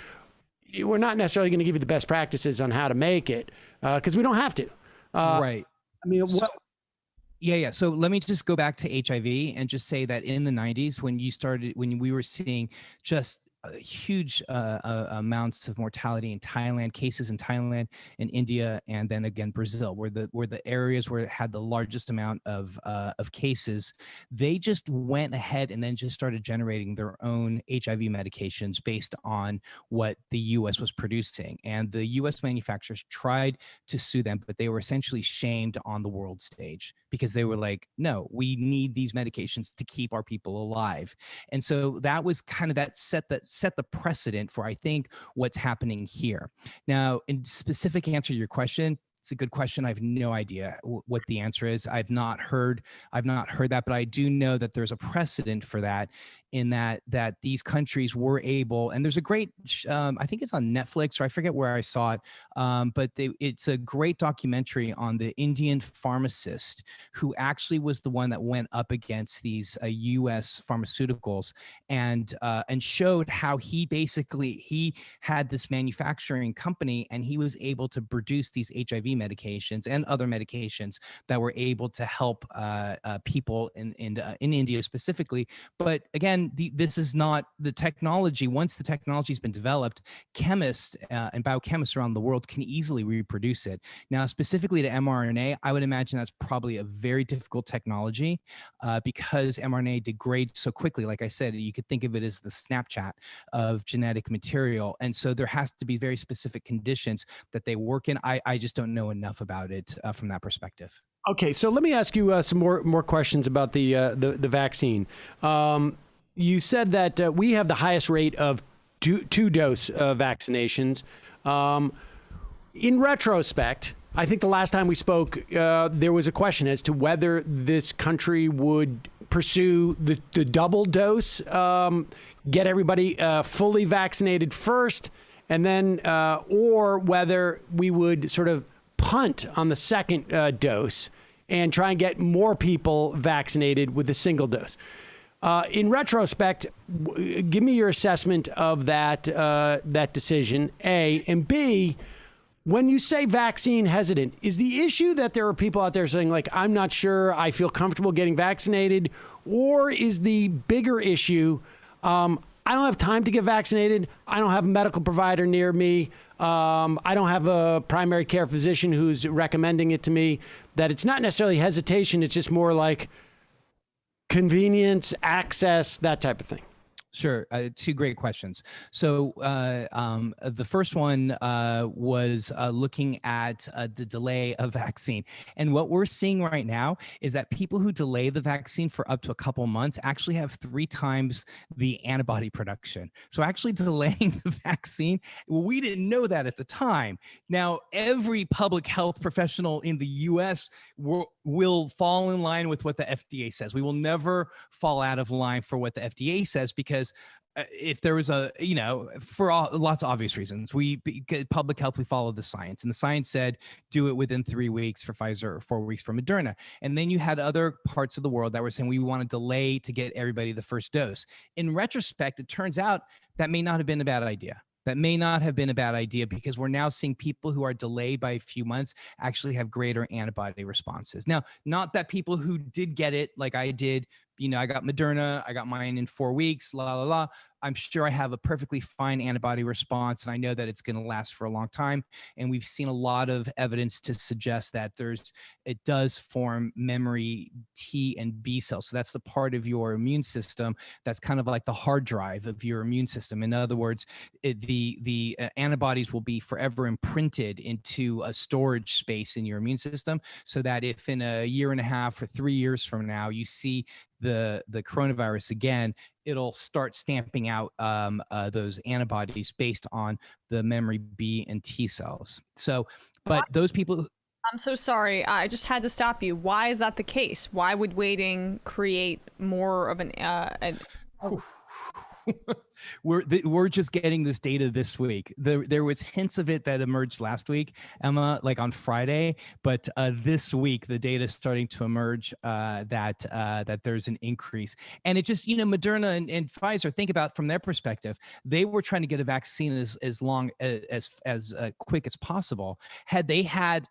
we're not necessarily going to give you the best practices on how to make it because we don't have to. Right. So let me just go back to HIV and just say that in the 90s, when we were seeing just huge amounts of mortality in Thailand, cases in Thailand, in India, and then again Brazil, were the areas where it had the largest amount of cases. They just went ahead and then just started generating their own HIV medications based on what the U.S. was producing, and the U.S. manufacturers tried to sue them, but they were essentially shamed on the world stage because they were like, no, we need these medications to keep our people alive. And so that was kind of that set the precedent for, I think, what's happening here. Now, in specific answer to your question, it's a good question. I have no idea what the answer is. I've not heard that, but I do know that there's a precedent for that, in that these countries were able, and there's a great, I think it's on Netflix, or I forget where I saw it, but it's a great documentary on the Indian pharmacist who actually was the one that went up against these U.S. pharmaceuticals and showed how he had this manufacturing company, and he was able to produce these HIV medications and other medications that were able to help people in India specifically. But again, this is not the technology. Once the technology has been developed, chemists and biochemists around the world can easily reproduce it. Now, specifically to mRNA, I would imagine that's probably a very difficult technology because mRNA degrades so quickly. Like I said, you could think of it as the Snapchat of genetic material. And so there has to be very specific conditions that they work in. I just don't know enough about it from that perspective. Okay, so let me ask you some more questions about the vaccine. You said that we have the highest rate of two-dose vaccinations. In retrospect, I think the last time we spoke, there was a question as to whether this country would pursue the double dose, get everybody fully vaccinated first, and then, or whether we would sort of punt on the second dose and try and get more people vaccinated with a single dose. In retrospect, give me your assessment of that decision, A, and B, when you say vaccine hesitant, is the issue that there are people out there saying, like, I'm not sure I feel comfortable getting vaccinated, or is the bigger issue, I don't have time to get vaccinated, I don't have a medical provider near me, I don't have a primary care physician who's recommending it to me, that it's not necessarily hesitation, it's just more like convenience, access, that type of thing? Sure. Two great questions. So the first one was looking at the delay of vaccine. And what we're seeing right now is that people who delay the vaccine for up to a couple months actually have 3 times the antibody production. So actually delaying the vaccine, we didn't know that at the time. Now, every public health professional in the US will fall in line with what the FDA says. We will never fall out of line for what the FDA says, because if there was for lots of obvious reasons, public health, we follow the science, and the science said do it within 3 weeks for Pfizer or 4 weeks for Moderna. And then you had other parts of the world that were saying we want to delay to get everybody the first dose. In retrospect, it turns out that may not have been a bad idea. That may not have been a bad idea, because we're now seeing people who are delayed by a few months actually have greater antibody responses. Now, not that people who did get it, like I did, I got Moderna, I got mine in 4 weeks, I'm sure I have a perfectly fine antibody response, and I know that it's going to last for a long time. And we've seen a lot of evidence to suggest that it does form memory T and B cells. So that's the part of your immune system that's kind of like the hard drive of your immune system. In other words, the antibodies will be forever imprinted into a storage space in your immune system, so that if in a year and a half or 3 years from now you see the coronavirus again, it'll start stamping out those antibodies based on the memory B and T cells. So, but those people. I'm so sorry. I just had to stop you. Why is that the case? Why would waiting create more of an? We're just getting this data this week. There was hints of it that emerged last week, Emma, like on Friday, but this week the data is starting to emerge that there's an increase. And it just, Moderna and Pfizer, think about from their perspective, they were trying to get a vaccine as quick as possible. Had they had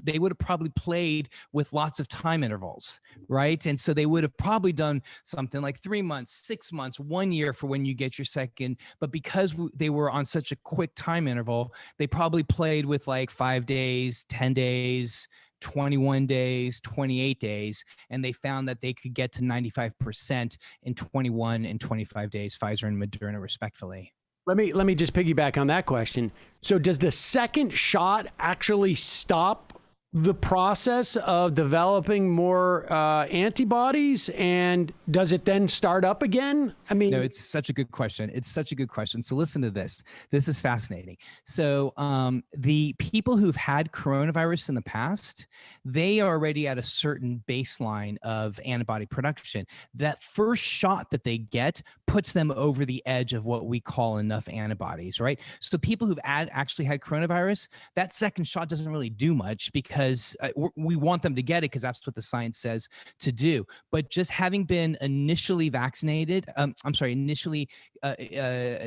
they would have probably played with lots of time intervals, right? And so they would have probably done something like 3 months, 6 months, 1 year for when you get your second. But because they were on such a quick time interval, they probably played with like 5 days, 10 days, 21 days, 28 days, and they found that they could get to 95% in 21 and 25 days, Pfizer and Moderna respectively. Let me just piggyback on that question. So does the second shot actually stop the process of developing more antibodies, and does it then start up again? I mean, no, it's such a good question. It's such a good question. So listen to this. This is fascinating. So the people who've had coronavirus in the past, they are already at a certain baseline of antibody production. That first shot that they get puts them over the edge of what we call enough antibodies, right? So people who've actually had coronavirus, that second shot doesn't really do much because we want them to get it because that's what the science says to do. But just having been initially vaccinated, initially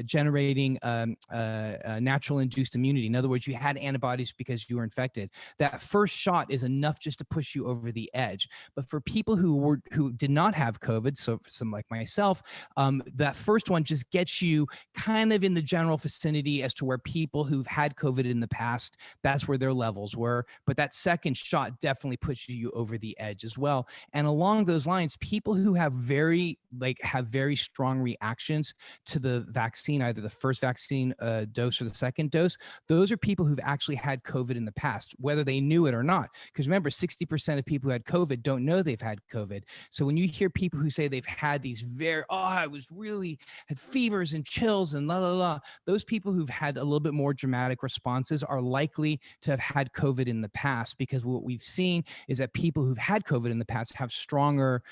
generating natural induced immunity. In other words, you had antibodies because you were infected. That first shot is enough just to push you over the edge. But for people who did not have COVID, so for some like myself, that first one just gets you kind of in the general vicinity as to where people who've had COVID in the past, that's where their levels were. But that second shot definitely pushes you over the edge as well. And along those lines, people who have very strong reactions to the vaccine, either the first vaccine dose or the second dose, those are people who've actually had COVID in the past, whether they knew it or not. Because remember, 60% of people who had COVID don't know they've had COVID. So when you hear people who say they've had these I was really had fevers and chills and la la la, those people who've had a little bit more dramatic responses are likely to have had COVID in the past, because what we've seen is that people who've had COVID in the past have stronger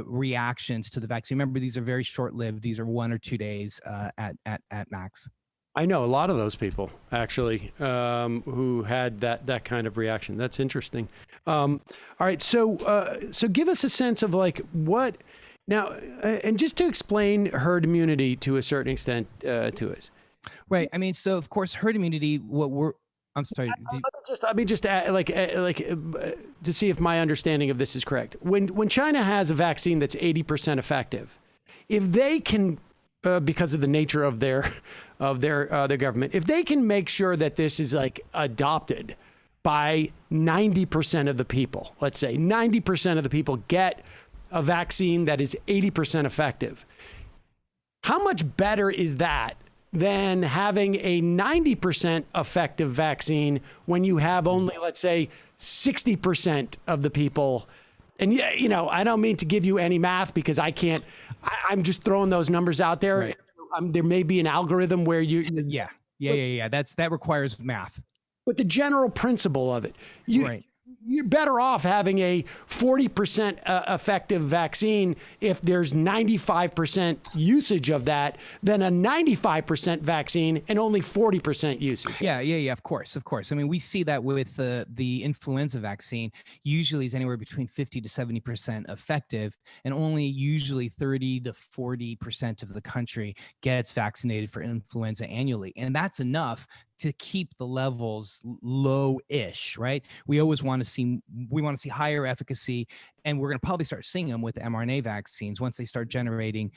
reactions to the vaccine. Remember, these are very short-lived. These are 1 or 2 days at max. I know a lot of those people actually who had that kind of reaction. That's interesting. All right, so give us a sense of like what now, and just to explain herd immunity to a certain extent to us. Right. I mean, so of course, herd immunity. I'm sorry. Let me just add, to see if my understanding of this is correct. When China has a vaccine that's 80% effective, if they can, because of the nature of their government, if they can make sure that this is like adopted by 90% of the people, let's say 90% of the people get a vaccine that is 80% effective, how much better is that than having a 90% effective vaccine when you have only, let's say, 60% of the people? And yeah, I don't mean to give you any math because I can't. I'm just throwing those numbers out there. Right. There may be an algorithm where you. Yeah. That requires math. But the general principle of it, right. You're better off having a 40% effective vaccine if there's 95% usage of that than a 95% vaccine and only 40% usage. Yeah, of course. I mean, we see that with the influenza vaccine. Usually is anywhere between 50 to 70% effective, and only usually 30 to 40% of the country gets vaccinated for influenza annually. And that's enough to keep the levels low-ish, right? We want to see higher efficacy, and we're going to probably start seeing them with mRNA vaccines once they start generating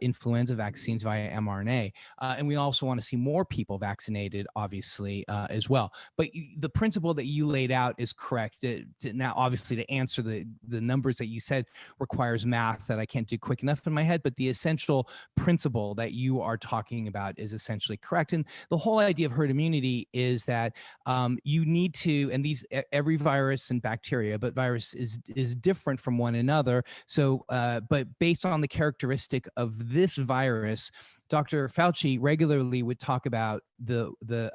influenza vaccines via mRNA. And we also want to see more people vaccinated, obviously, as well. But the principle that you laid out is correct. Now, obviously, to answer the numbers that you said requires math that I can't do quick enough in my head, but the essential principle that you are talking about is essentially correct. And the whole idea of herd immunity is that you need to, and every virus and bacteria, but virus is different from one another. So, but based on the characteristic of this virus, Dr. Fauci regularly would talk about a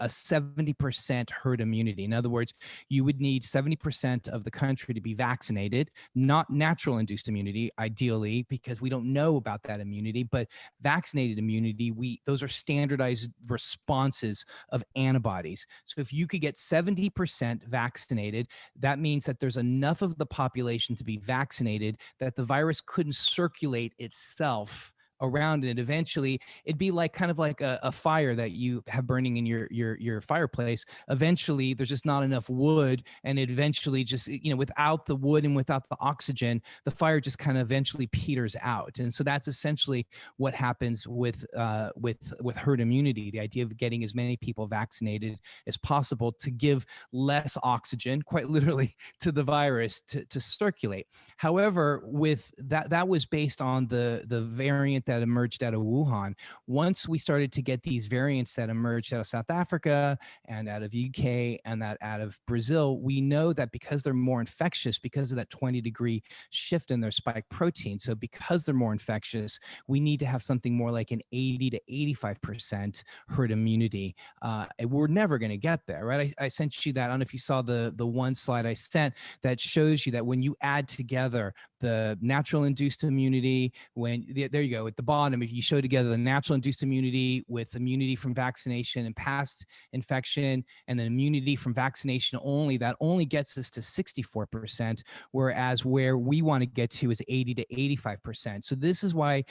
70% herd immunity. In other words, you would need 70% of the country to be vaccinated, not natural induced immunity, ideally, because we don't know about that immunity, but vaccinated immunity, those are standardized responses of antibodies. So if you could get 70% vaccinated, that means that there's enough of the population to be vaccinated that the virus couldn't circulate itself around it. Eventually, it'd be like kind of like a fire that you have burning in your fireplace. Eventually, there's just not enough wood, and it eventually just, without the wood and without the oxygen, the fire just kind of eventually peters out. And so that's essentially what happens with herd immunity. The idea of getting as many people vaccinated as possible to give less oxygen, quite literally, to the virus to circulate. However, with that was based on the variant that emerged out of Wuhan. Once we started to get these variants that emerged out of South Africa and out of UK and that out of Brazil, we know that because they're more infectious, because of that 20-degree shift in their spike protein, so because they're more infectious, we need to have something more like an 80 to 85% herd immunity. And we're never going to get there, right? I sent you that. I don't know if you saw the one slide I sent that shows you that when you add together the natural induced immunity, there you go at the bottom, if you show together the natural induced immunity with immunity from vaccination and past infection, and then immunity from vaccination only, that only gets us to 64%, whereas where we want to get to is 80 to 85%. So this is why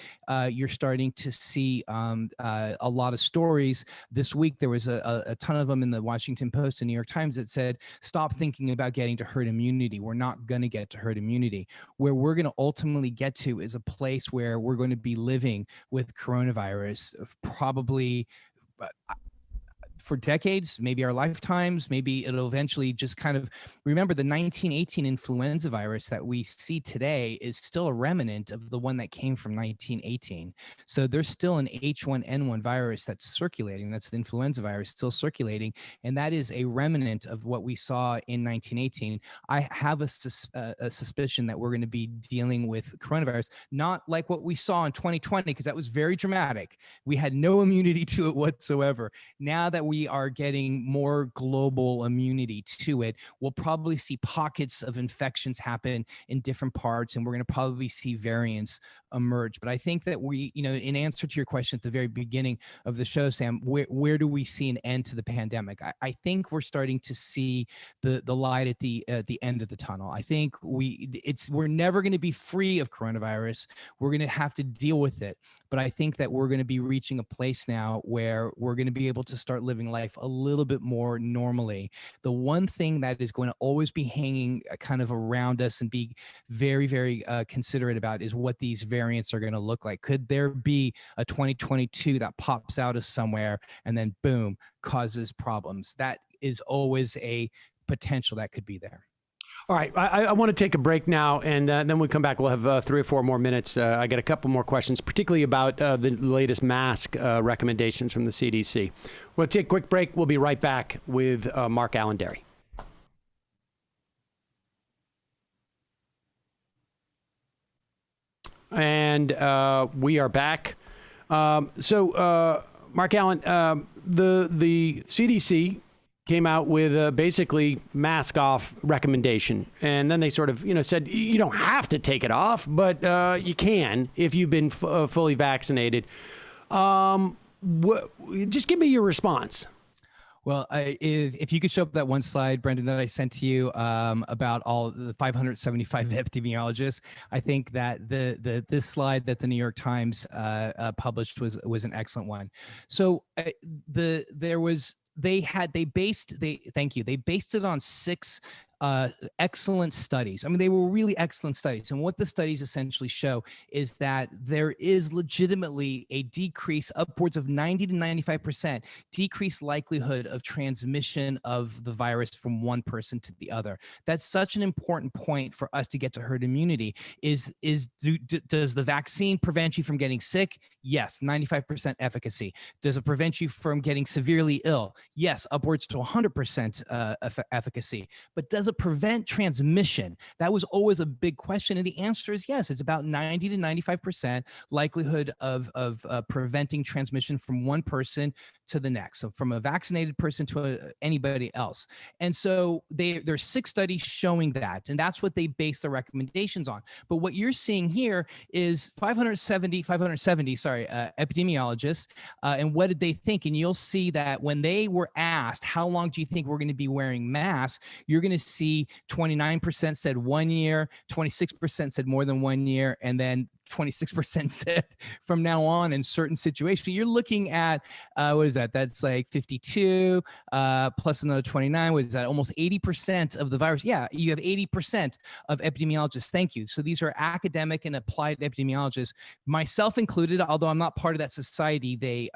you're starting to see a lot of stories. This week, there was a ton of them in the Washington Post and New York Times that said, stop thinking about getting to herd immunity. We're not going to get to herd immunity. Where we're going to ultimately get to is a place where we're going to be living with coronavirus probably for decades, maybe our lifetimes. Maybe it'll eventually just kind of, remember, the 1918 influenza virus that we see today is still a remnant of the one that came from 1918. So there's still an H1N1 virus that's circulating. That's the influenza virus still circulating. And that is a remnant of what we saw in 1918. I have a suspicion that we're going to be dealing with coronavirus, not like what we saw in 2020, because that was very dramatic. We had no immunity to it whatsoever. Now that we are getting more global immunity to it, we'll probably see pockets of infections happen in different parts, and we're going to probably see variants emerge. But I think that we, in answer to your question at the very beginning of the show, Sam, where do we see an end to the pandemic? I think we're starting to see the light at the end of the tunnel. I think we're never going to be free of coronavirus. We're going to have to deal with it. But I think that we're going to be reaching a place now where we're going to be able to start living life a little bit more normally. The one thing that is going to always be hanging kind of around us and be very, very considerate about is what these variants are going to look like. Could there be a 2022 that pops out of somewhere and then boom, causes problems? That is always a potential that could be there. All right, I want to take a break now, and then when we come back, we'll have 3 or 4 more minutes. I got a couple more questions, particularly about the latest mask recommendations from the CDC. We'll take a quick break. We'll be right back with MarkAlain Dery. And we are back. So, MarkAlain, the CDC came out with basically mask off recommendation. And then they sort of, said, you don't have to take it off, but you can if you've been fully vaccinated. Just give me your response. Well, if you could show up that one slide, Brendan, that I sent to you about all the 575 epidemiologists, I think that this slide that the New York Times published was an excellent one. So they based it on 6 excellent studies. I mean, they were really excellent studies. And what the studies essentially show is that there is legitimately a decrease, upwards of 90 to 95% decreased likelihood of transmission of the virus from one person to the other. That's such an important point for us to get to herd immunity. Does the vaccine prevent you from getting sick? Yes, 95% efficacy. Does it prevent you from getting severely ill? Yes, upwards to 100% efficacy. But does it prevent transmission? That was always a big question. And the answer is yes. It's about 90 to 95% likelihood of preventing transmission from one person to the next. So from a vaccinated person to anybody else. And so there's 6 studies showing that. And that's what they base their recommendations on. But what you're seeing here is 570 epidemiologists. And what did they think? And you'll see that when they were asked, how long do you think we're going to be wearing masks? You're going to see 29% said 1 year, 26% said more than 1 year, and then 26% said from now on in certain situations. You're looking at, what is that? That's like 52 plus another 29. What is that? Almost 80% of the virus. Yeah, you have 80% of epidemiologists. Thank you. So these are academic and applied epidemiologists, myself included, although I'm not part of that society they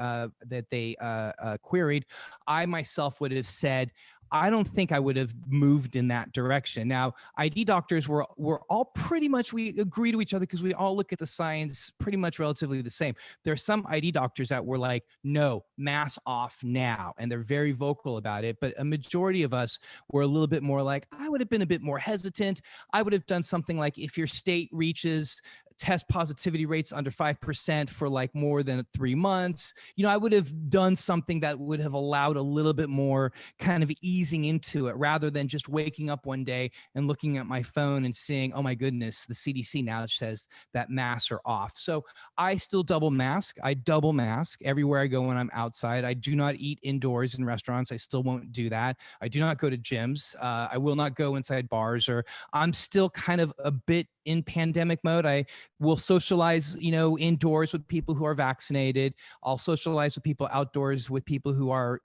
queried. I myself would have said, I don't think I would have moved in that direction. Now, ID doctors were all pretty much, we agree to each other because we all look at the science pretty much relatively the same. There are some ID doctors that were like, no, mask off now. And they're very vocal about it. But a majority of us were a little bit more like, I would have been a bit more hesitant. I would have done something like, if your state reaches test positivity rates under 5% for like more than 3 months, I would have done something that would have allowed a little bit more kind of easing into it, rather than just waking up one day and looking at my phone and seeing, oh my goodness, the CDC now says that masks are off. So I still double mask. I double mask everywhere I go when I'm outside. I do not eat indoors in restaurants. I still won't do that. I do not go to gyms. I will not go inside bars, or I'm still kind of a bit in pandemic mode. I will socialize, indoors with people who are vaccinated. I'll socialize with people outdoors with people who are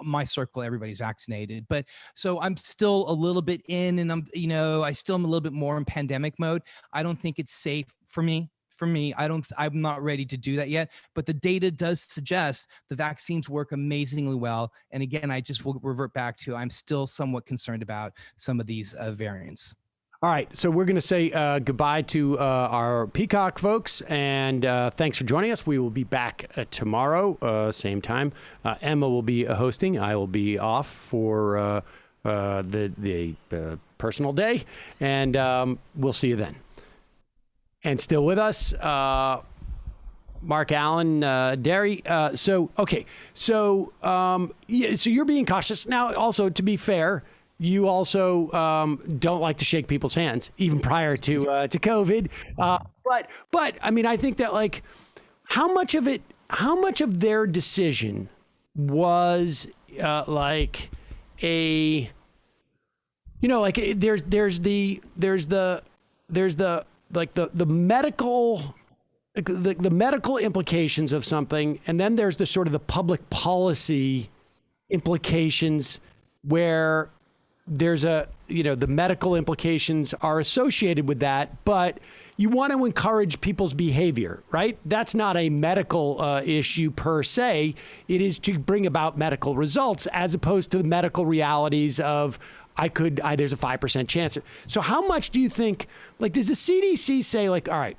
my circle. Everybody's vaccinated. But so I'm still a little bit in, and I still am a little bit more in pandemic mode. I don't think it's safe for me. I'm not ready to do that yet, but the data does suggest the vaccines work amazingly well. And again, I just will revert back to, I'm still somewhat concerned about some of these variants. All right, so we're going to say goodbye to our Peacock folks, and thanks for joining us. We will be back tomorrow, same time. Emma will be hosting. I will be off for the personal day, and we'll see you then. And still with us, MarkAlain Dery. So you're being cautious now. Also, to be fair, you also don't like to shake people's hands, even prior to COVID. But I mean, I think that like, how much of their decision was like a, like there's the medical. The medical implications of something, and then there's the sort of the public policy implications where there's the medical implications are associated with that, but you want to encourage people's behavior, right? That's not a medical issue per se. It is to bring about medical results, as opposed to the medical realities of there's a 5% chance. So how much do you think, like, does the CDC say, like, all right,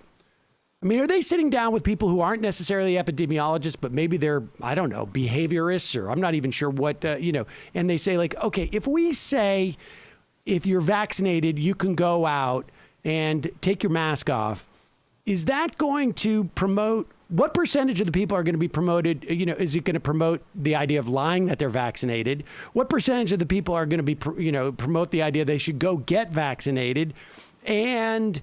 I mean, are they sitting down with people who aren't necessarily epidemiologists, but maybe they're, I don't know, behaviorists, or I'm not even sure what, and they say, like, okay, if we say, if you're vaccinated, you can go out and take your mask off, is that going to promote, what percentage of the people are going to be promoted? Is it going to promote the idea of lying that they're vaccinated? What percentage of the people are going to be, promote the idea they should go get vaccinated? And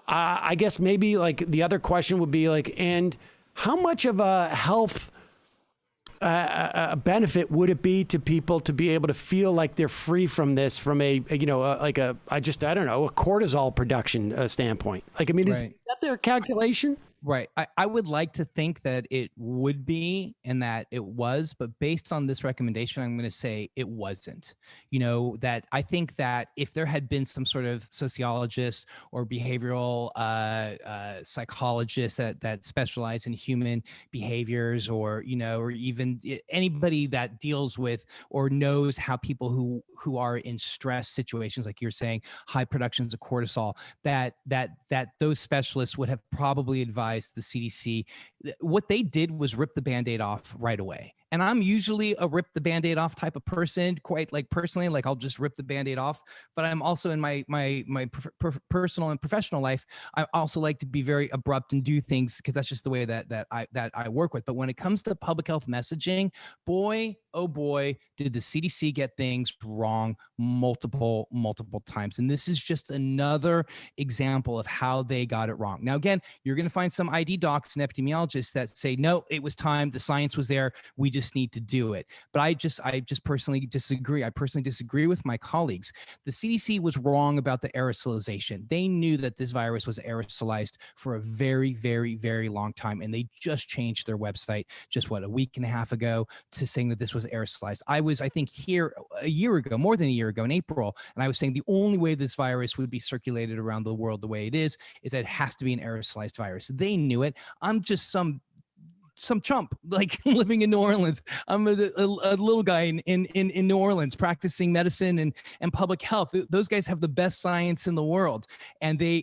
I guess maybe like the other question would be like, and how much of a health benefit would it be to people to be able to feel like they're free from this, from a cortisol production standpoint? Like, I mean, is that their calculation? Right. I would like to think that it would be, and that it was, but based on this recommendation, I'm going to say it wasn't. That I think that if there had been some sort of sociologist or behavioral psychologist that specialize in human behaviors, or even anybody that deals with or knows how people who are in stress situations, like you're saying, high productions of cortisol, that those specialists would have probably advised the CDC. What they did was rip the Band-Aid off right away. And I'm usually a rip the Band-Aid off type of person, quite like personally, like I'll just rip the Band-Aid off. But I'm also in my personal and professional life, I also like to be very abrupt and do things because that's just the way that I work with. But when it comes to public health messaging, boy, oh boy, did the CDC get things wrong multiple times. And this is just another example of how they got it wrong. Now, again, you're going to find some ID docs and epidemiologists that say, no, it was time. The science was there. We just just need to do it. But I just personally disagree. I personally disagree with my colleagues. The CDC was wrong about the aerosolization. They knew that this virus was aerosolized for a very, very, very long time, and they just changed their website just a week and a half ago to saying that this was aerosolized. I was, I think, here a year ago, more than a year ago, in April, and I was saying the only way this virus would be circulated around the world the way it is that it has to be an aerosolized virus. They knew it. I'm just some chump, like, living in New Orleans. I'm a little guy in New Orleans practicing medicine and public health. Those guys have the best science in the world, and they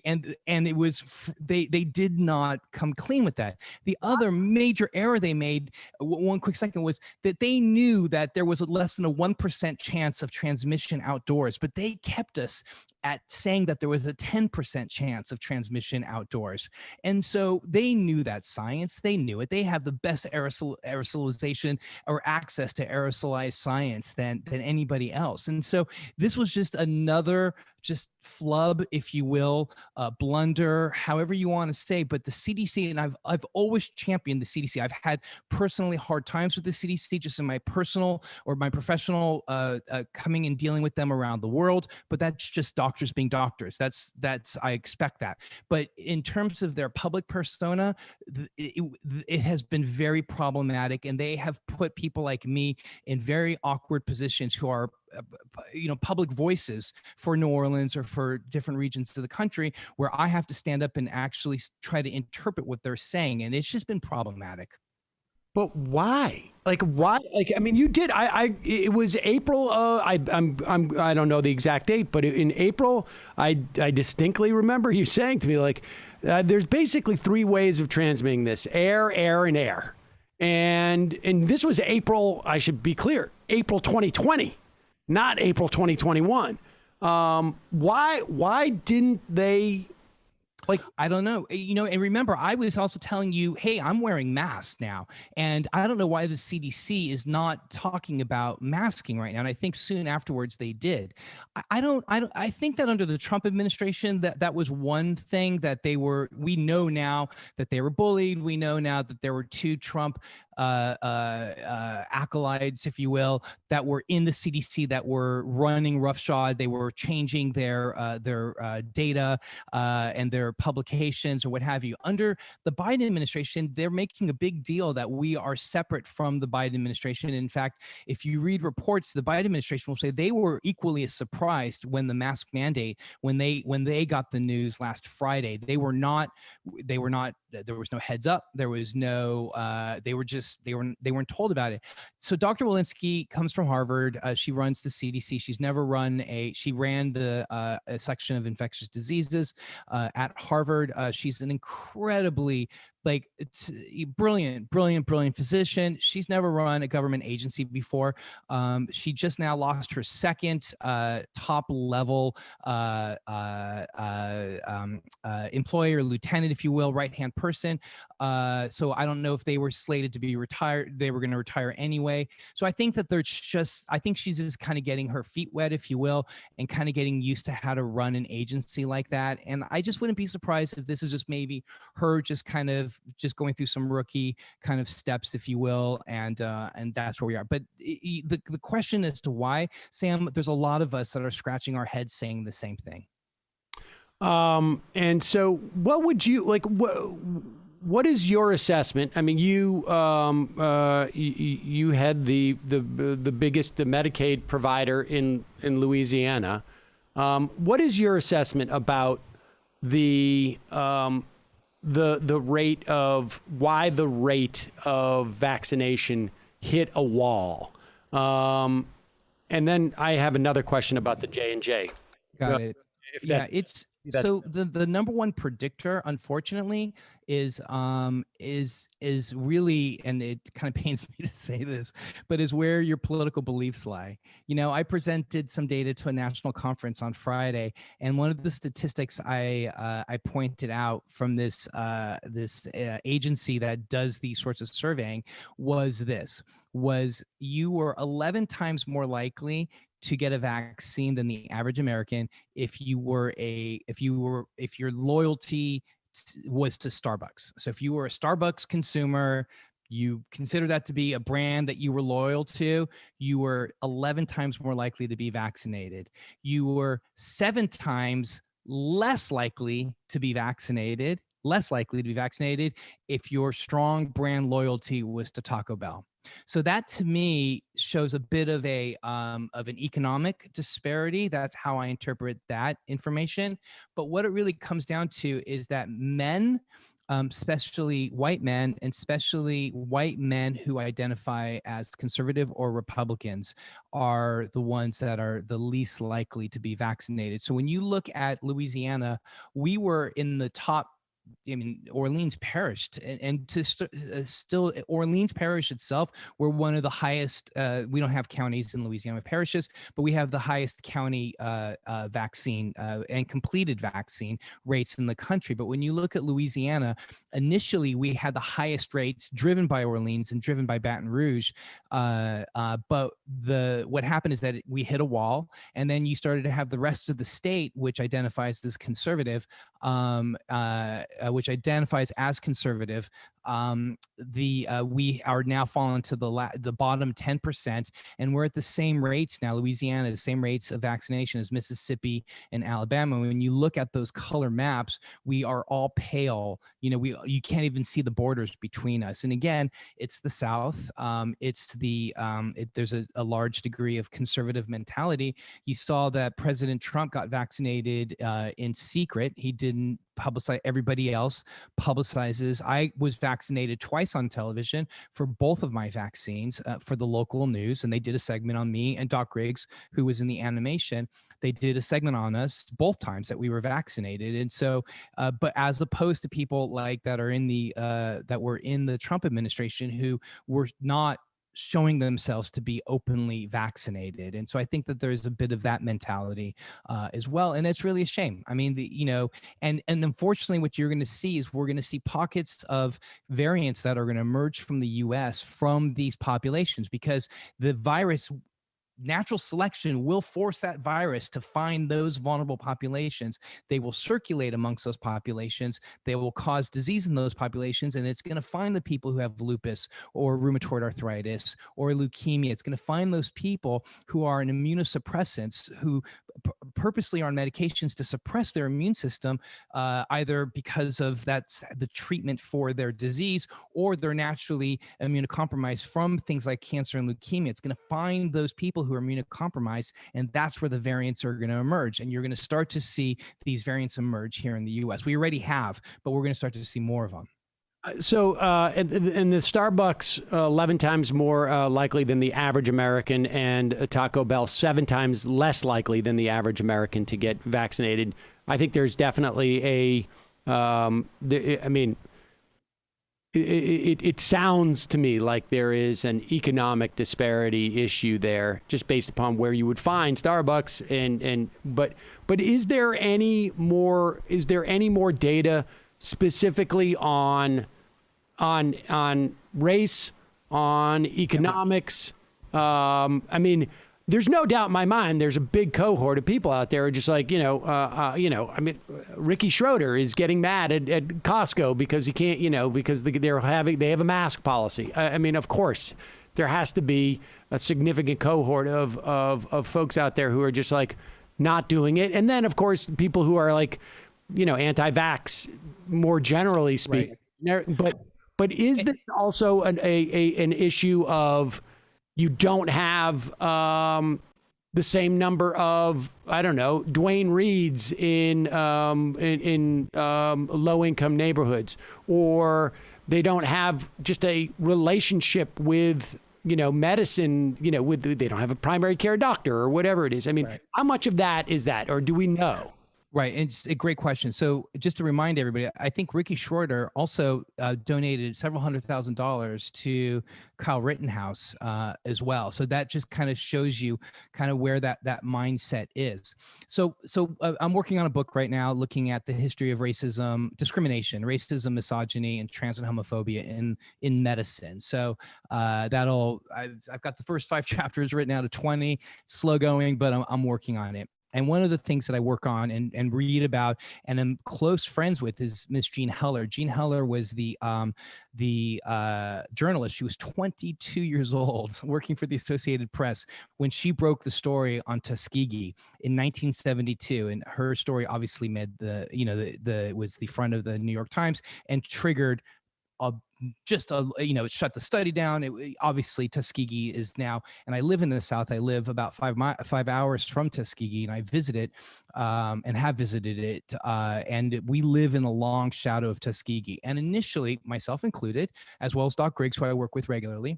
did not come clean with that. The other major error they made, one quick second, was that they knew that there was less than a 1% chance of transmission outdoors, but they kept us at saying that there was a 10% chance of transmission outdoors. And so they knew that science, they knew it. They have the best aerosolization or access to aerosolized science than anybody else. And so this was just another flub, if you will, blunder, however you want to say. But the CDC, and I've always championed the CDC. I've had personally hard times with the CDC, just in my personal or my professional coming and dealing with them around the world. But that's just doctors being doctors. That's I expect that. But in terms of their public persona, it has been very problematic, and they have put people like me in very awkward positions who are public voices for New Orleans or for different regions of the country, where I have to stand up and actually try to interpret what they're saying. And it's just been problematic. But why? Like, why? Like, I mean, you did. It was April. I don't know the exact date, but in April, I distinctly remember you saying to me, like, there's basically 3 ways of transmitting this: air, air, and air. And this was April. I should be clear, April 2020, not April 2021. Why didn't they? Like, I don't know, and remember, I was also telling you, hey, I'm wearing masks now. And I don't know why the CDC is not talking about masking right now. And I think soon afterwards they did. I think that under the Trump administration, that was one thing that we know now that they were bullied. We know now that there were 2 Trump acolytes, if you will, that were in the CDC that were running roughshod. They were changing their data and their publications or what have you. Under the Biden administration, they're making a big deal that we are separate from the Biden administration. In fact, if you read reports, the Biden administration will say they were equally as surprised when the mask mandate, when they got the news last Friday. There was no heads up. There was no, they weren't told about it. So Dr. Walensky comes from Harvard. She runs the CDC. She ran the section of infectious diseases at Harvard. She's an incredibly brilliant physician. She's never run a government agency before. She just now lost her second top level employee or lieutenant, if you will, right-hand person. So I don't know if they were slated to be retired. They were going to retire anyway. So I think that I think she's just kind of getting her feet wet, if you will, and kind of getting used to how to run an agency like that. And I just wouldn't be surprised if this is just maybe her just going through some rookie kind of steps, if you will, and that's where we are. But the question as to why, Sam, there's a lot of us that are scratching our heads saying the same thing. And so what would you like? What is your assessment? I mean, you had the biggest Medicaid provider in Louisiana. What is your assessment about the rate of why the rate of vaccination hit a wall? And then I have another question about the J&J. Got it. So the number one predictor, unfortunately, is really, and it kind of pains me to say this, but is where your political beliefs lie. I presented some data to a national conference on Friday, and one of the statistics I pointed out from this agency that does these sorts of surveying was you were 11 times more likely to get a vaccine than the average American if your loyalty was to Starbucks. So if you were a Starbucks consumer, you consider that to be a brand that you were loyal to, you were 11 times more likely to be vaccinated. You were 7 times less likely to be vaccinated, if your strong brand loyalty was to Taco Bell. So that to me shows a bit of an economic disparity. That's how I interpret that information. But what it really comes down to is that men, especially white men, and especially white men who identify as conservative or Republicans, are the ones that are the least likely to be vaccinated. So when you look at Louisiana, we were in the top. I mean, Orleans perished, and still Orleans Parish itself, we're one of the highest. We don't have counties in Louisiana parishes, but we have the highest county vaccine and completed vaccine rates in the country. But when you look at Louisiana, initially we had the highest rates driven by Orleans and driven by Baton Rouge. But what happened is that we hit a wall, and then you started to have the rest of the state, which identifies as conservative, we are now falling to the bottom 10%, and we're at the same rates now. Louisiana, the same rates of vaccination as Mississippi and Alabama. When you look at those color maps, we are all pale. You can't even see the borders between us. And again, it's the South. There's a large degree of conservative mentality. You saw that President Trump got vaccinated in secret. He didn't publicize. Everybody else publicizes. I was vaccinated twice on television for both of my vaccines for the local news, and they did a segment on me and Doc Riggs, who was in the animation. They did a segment on us both times that we were vaccinated. And so, but as opposed to people like that were in the Trump administration who were not showing themselves to be openly vaccinated. And so I think that there's a bit of that mentality as well. And it's really a shame. I mean, and unfortunately what you're going to see is we're going to see pockets of variants that are going to emerge from the US from these populations, because the virus, natural selection will force that virus to find those vulnerable populations. They will circulate amongst those populations. They will cause disease in those populations, and it's going to find the people who have lupus or rheumatoid arthritis or leukemia. It's going to find those people who are on immunosuppressants, who purposely are on medications to suppress their immune system, either because of that's the treatment for their disease, or they're naturally immunocompromised from things like cancer and leukemia. It's going to find those people who are immunocompromised, and that's where the variants are going to emerge. And you're going to start to see these variants emerge here in the US. We already have, but we're going to start to see more of them. So, and the Starbucks 11 times more likely than the average American, and Taco Bell 7 times less likely than the average American to get vaccinated. I think there's definitely it sounds to me like there is an economic disparity issue there, just based upon where you would find Starbucks. But is there any more data specifically on race, on economics? I mean, there's no doubt in my mind there's a big cohort of people out there who are just like, I mean, Ricky Schroeder is getting mad at Costco because he can't, because they have a mask policy. I mean, of course, there has to be a significant cohort of folks out there who are just like not doing it. And then, of course, people who are like, anti-vax, more generally speaking. Right. But is this also an issue of you don't have the same number of, I don't know, Dwayne Reeds in low-income neighborhoods, or they don't have just a relationship with medicine, they don't have a primary care doctor or whatever it is. I mean, right. How much of that is that, or do we know? Right. It's a great question. So just to remind everybody, I think Ricky Schroeder also donated several $100,000 to Kyle Rittenhouse as well. So that just kind of shows you kind of where that mindset is. So I'm working on a book right now looking at the history of racism, discrimination, racism, misogyny, and trans and homophobia in medicine. So I've got the first 5 chapters written out of 20. It's slow going, but I'm working on it. And one of the things that I work on and read about and I'm close friends with is Miss Jean Heller. Jean Heller was the journalist. She was 22 years old working for the Associated Press when she broke the story on Tuskegee in 1972. And her story obviously made was the front of the New York Times and triggered it shut the study down. Obviously Tuskegee is now, and I live in the South. I live about 5 hours from Tuskegee, and I visit it and have visited it. And we live in the long shadow of Tuskegee. And initially, myself included, as well as Doc Griggs, who I work with regularly,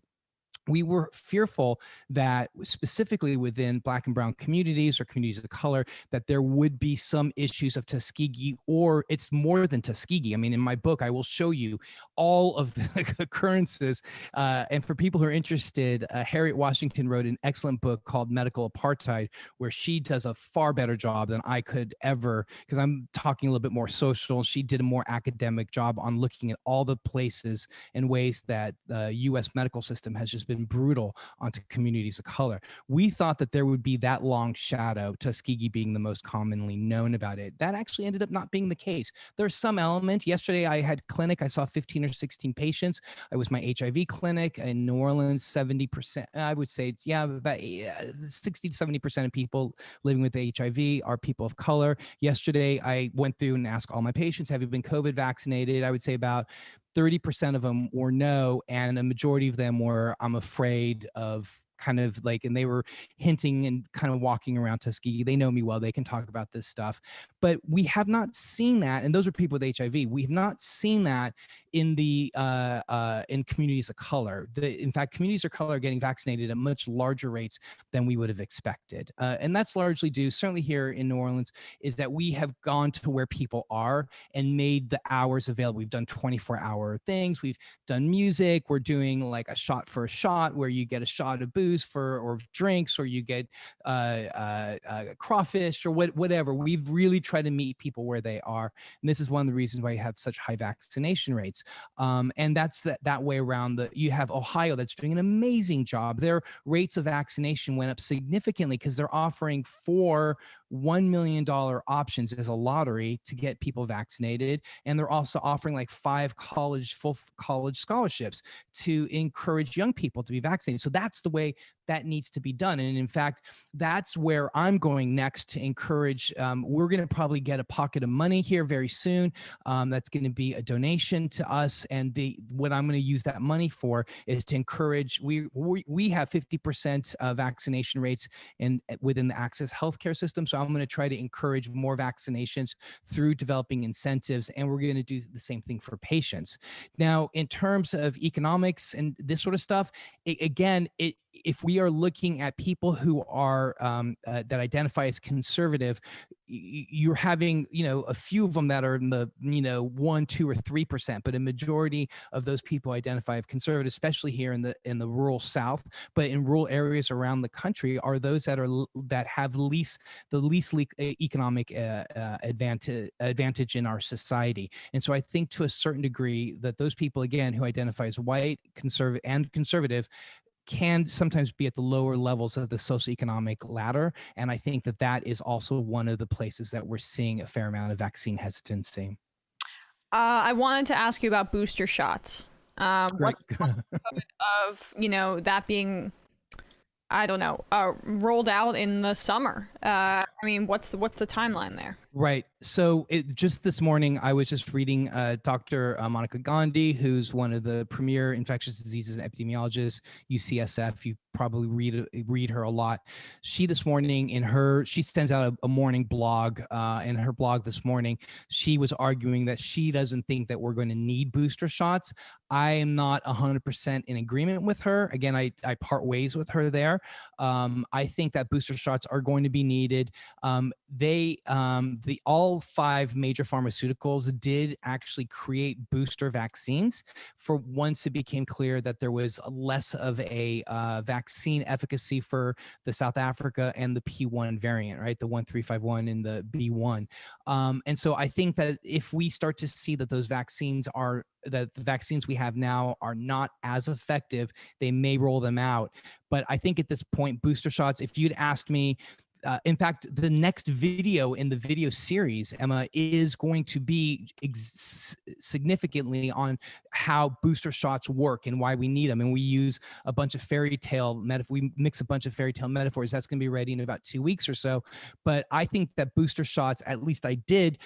we were fearful that specifically within Black and brown communities or communities of color, that there would be some issues of Tuskegee, or it's more than Tuskegee. I mean, in my book, I will show you all of the occurrences. And for people who are interested, Harriet Washington wrote an excellent book called Medical Apartheid, where she does a far better job than I could ever, because I'm talking a little bit more social. She did a more academic job on looking at all the places and ways that the U.S. medical system has just been brutal onto communities of color. We thought that there would be that long shadow, Tuskegee being the most commonly known about it. That actually ended up not being the case. There's some element. Yesterday I had clinic. I saw 15 or 16 patients. It was my HIV clinic in New Orleans. 70%, I would say, about 60 to 70% of people living with HIV are people of color. Yesterday I went through and asked all my patients, have you been COVID vaccinated? I would say about 30% of them were no, and a majority of them were, I'm afraid of, kind of like, and they were hinting and kind of walking around Tuskegee. They know me well. They can talk about this stuff. But we have not seen that, and those are people with HIV. We have not seen that in the in communities of color. In fact, communities of color are getting vaccinated at much larger rates than we would have expected. And that's largely due, certainly here in New Orleans, is that we have gone to where people are and made the hours available. We've done 24-hour things. We've done music. We're doing like a shot for a shot, where you get a shot of booze or drinks, or you get crawfish or whatever. We've really tried to meet people where they are, and this is one of the reasons why you have such high vaccination rates. And that's that way around. You have Ohio that's doing an amazing job. Their rates of vaccination went up significantly because they're offering 4 $1 million options as a lottery to get people vaccinated. And they're also offering like 5 full college scholarships to encourage young people to be vaccinated. So that's the way that needs to be done. And in fact, that's where I'm going next to encourage. We're going to probably get a pocket of money here very soon. That's going to be a donation to us. And what I'm going to use that money for is to encourage, we have 50% vaccination rates within the Access Healthcare system. So I'm going to try to encourage more vaccinations through developing incentives. And we're going to do the same thing for patients. Now, in terms of economics and this sort of stuff, if we are looking at people who are that identify as conservative, you're having, a few of them that are in the, 1, 2, or 3%, but a majority of those people identify as conservative, especially here in the rural South, but in rural areas around the country are those that have the least economic advantage in our society. And so I think to a certain degree that those people, again, who identify as white, conservative, can sometimes be at the lower levels of the socioeconomic ladder. And I think that is also one of the places that we're seeing a fair amount of vaccine hesitancy. I wanted to ask you about booster shots. Great. Of, that being, I don't know, rolled out in the summer. What's the timeline there? Right. So just this morning, I was just reading Dr. Monica Gandhi, who's one of the premier infectious diseases epidemiologists, UCSF. You probably read her a lot. She this morning she sends out a morning blog. In her blog this morning, she was arguing that she doesn't think that we're going to need booster shots. I am not 100% in agreement with her. Again, I part ways with her there. I think that booster shots are going to be needed. All 5 major pharmaceuticals did actually create booster vaccines for once it became clear that there was less of a vaccine efficacy for the South Africa and the P1 variant, right? The 1351 and the B1. And so I think that if we start to see that the vaccines we have now are not as effective, they may roll them out. But I think at this point, booster shots, if you'd asked me in fact, the next video in the video series, Emma, is going to be significantly on how booster shots work and why we need them. And we use a bunch of fairy tale we mix a bunch of fairy tale metaphors. That's going to be ready in about 2 weeks or so. But I think that booster shots, at least I did,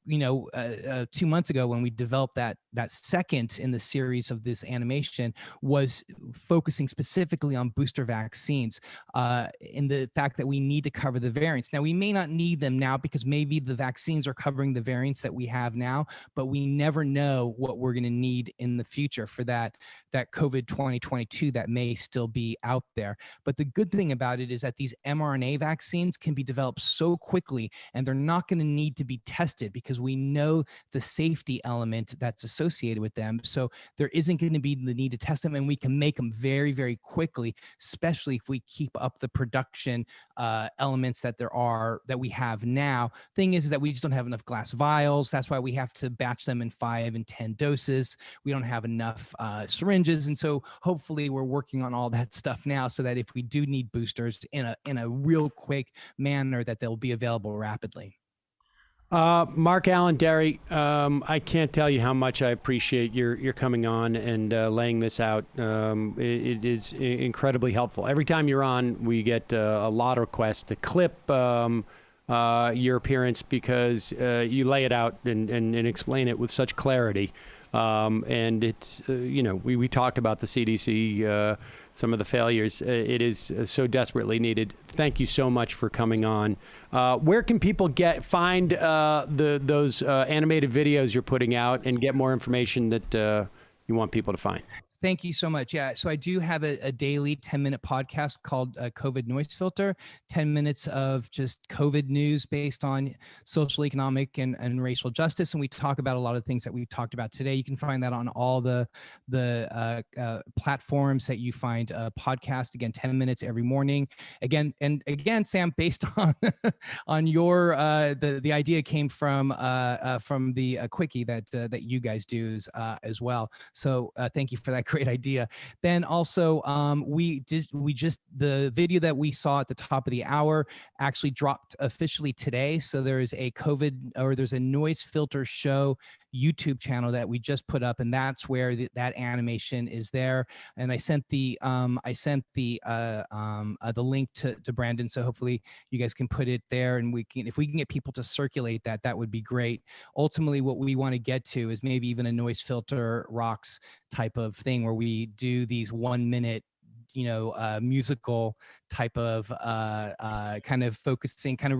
2 months ago when we developed that second in the series of this animation, was focusing specifically on booster vaccines, in the fact that we need to cover the variants. Now, we may not need them now because maybe the vaccines are covering the variants that we have now, but we never know what we're going to need in the future for that COVID 2022 that may still be out there. But the good thing about it is that these mRNA vaccines can be developed so quickly, and they're not going to need to be tested because we know the safety element that's associated with them. So there isn't going to be the need to test them, and we can make them very, very quickly, especially if we keep up the production elements that we have now. Thing is that we just don't have enough glass vials. That's why we have to batch them in 5 and 10 doses. We don't have enough syringes, and so hopefully we're working on all that stuff now, so that if we do need boosters in a real quick manner, that they'll be available rapidly. MarkAlain Dery, I can't tell you how much I appreciate your coming on and laying this out. It is incredibly helpful. Every time you're on, we get a lot of requests to clip your appearance because you lay it out and explain it with such clarity. And it's, we talked about the CDC, some of the failures. It is so desperately needed. Thank you so much for coming on. Where can people find those animated videos you're putting out and get more information that you want people to find? Thank you so much. Yeah, so I do have a daily 10-minute podcast called COVID Noise Filter, 10 minutes of just COVID news based on social, economic, and racial justice. And we talk about a lot of things that we've talked about today. You can find that on all the platforms that you find a podcast. Again, 10 minutes every morning. Again, Sam, based on on your the idea came from the quickie that you guys do as well. So thank you for that great idea. Then also the video that we saw at the top of the hour actually dropped officially today. So there's a noise filter show YouTube channel that we just put up, and that's where that animation is there. And I sent the link to Brandon, so hopefully you guys can put it there, and if we can get people to circulate that would be great. Ultimately, what we want to get to is maybe even a noise filter rocks type of thing where we do these 1 minute musical type of kind of focusing, kind of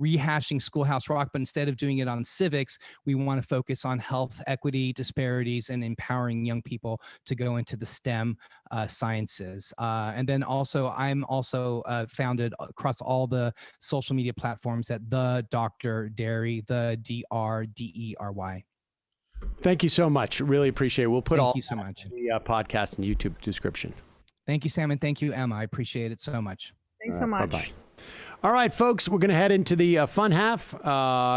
rehashing Schoolhouse Rock, but instead of doing it on civics, we want to focus on health equity, disparities, and empowering young people to go into the STEM sciences. And then also, I'm also founded across all the social media platforms at the Dr. Dery, the DRDERY. Thank you so much. Really appreciate it. We'll put Thank you so much. The podcast and YouTube description. Thank you, Sam, and thank you, Emma. I appreciate it so much. Thanks so much. Bye-bye. All right, folks, we're going to head into the fun half.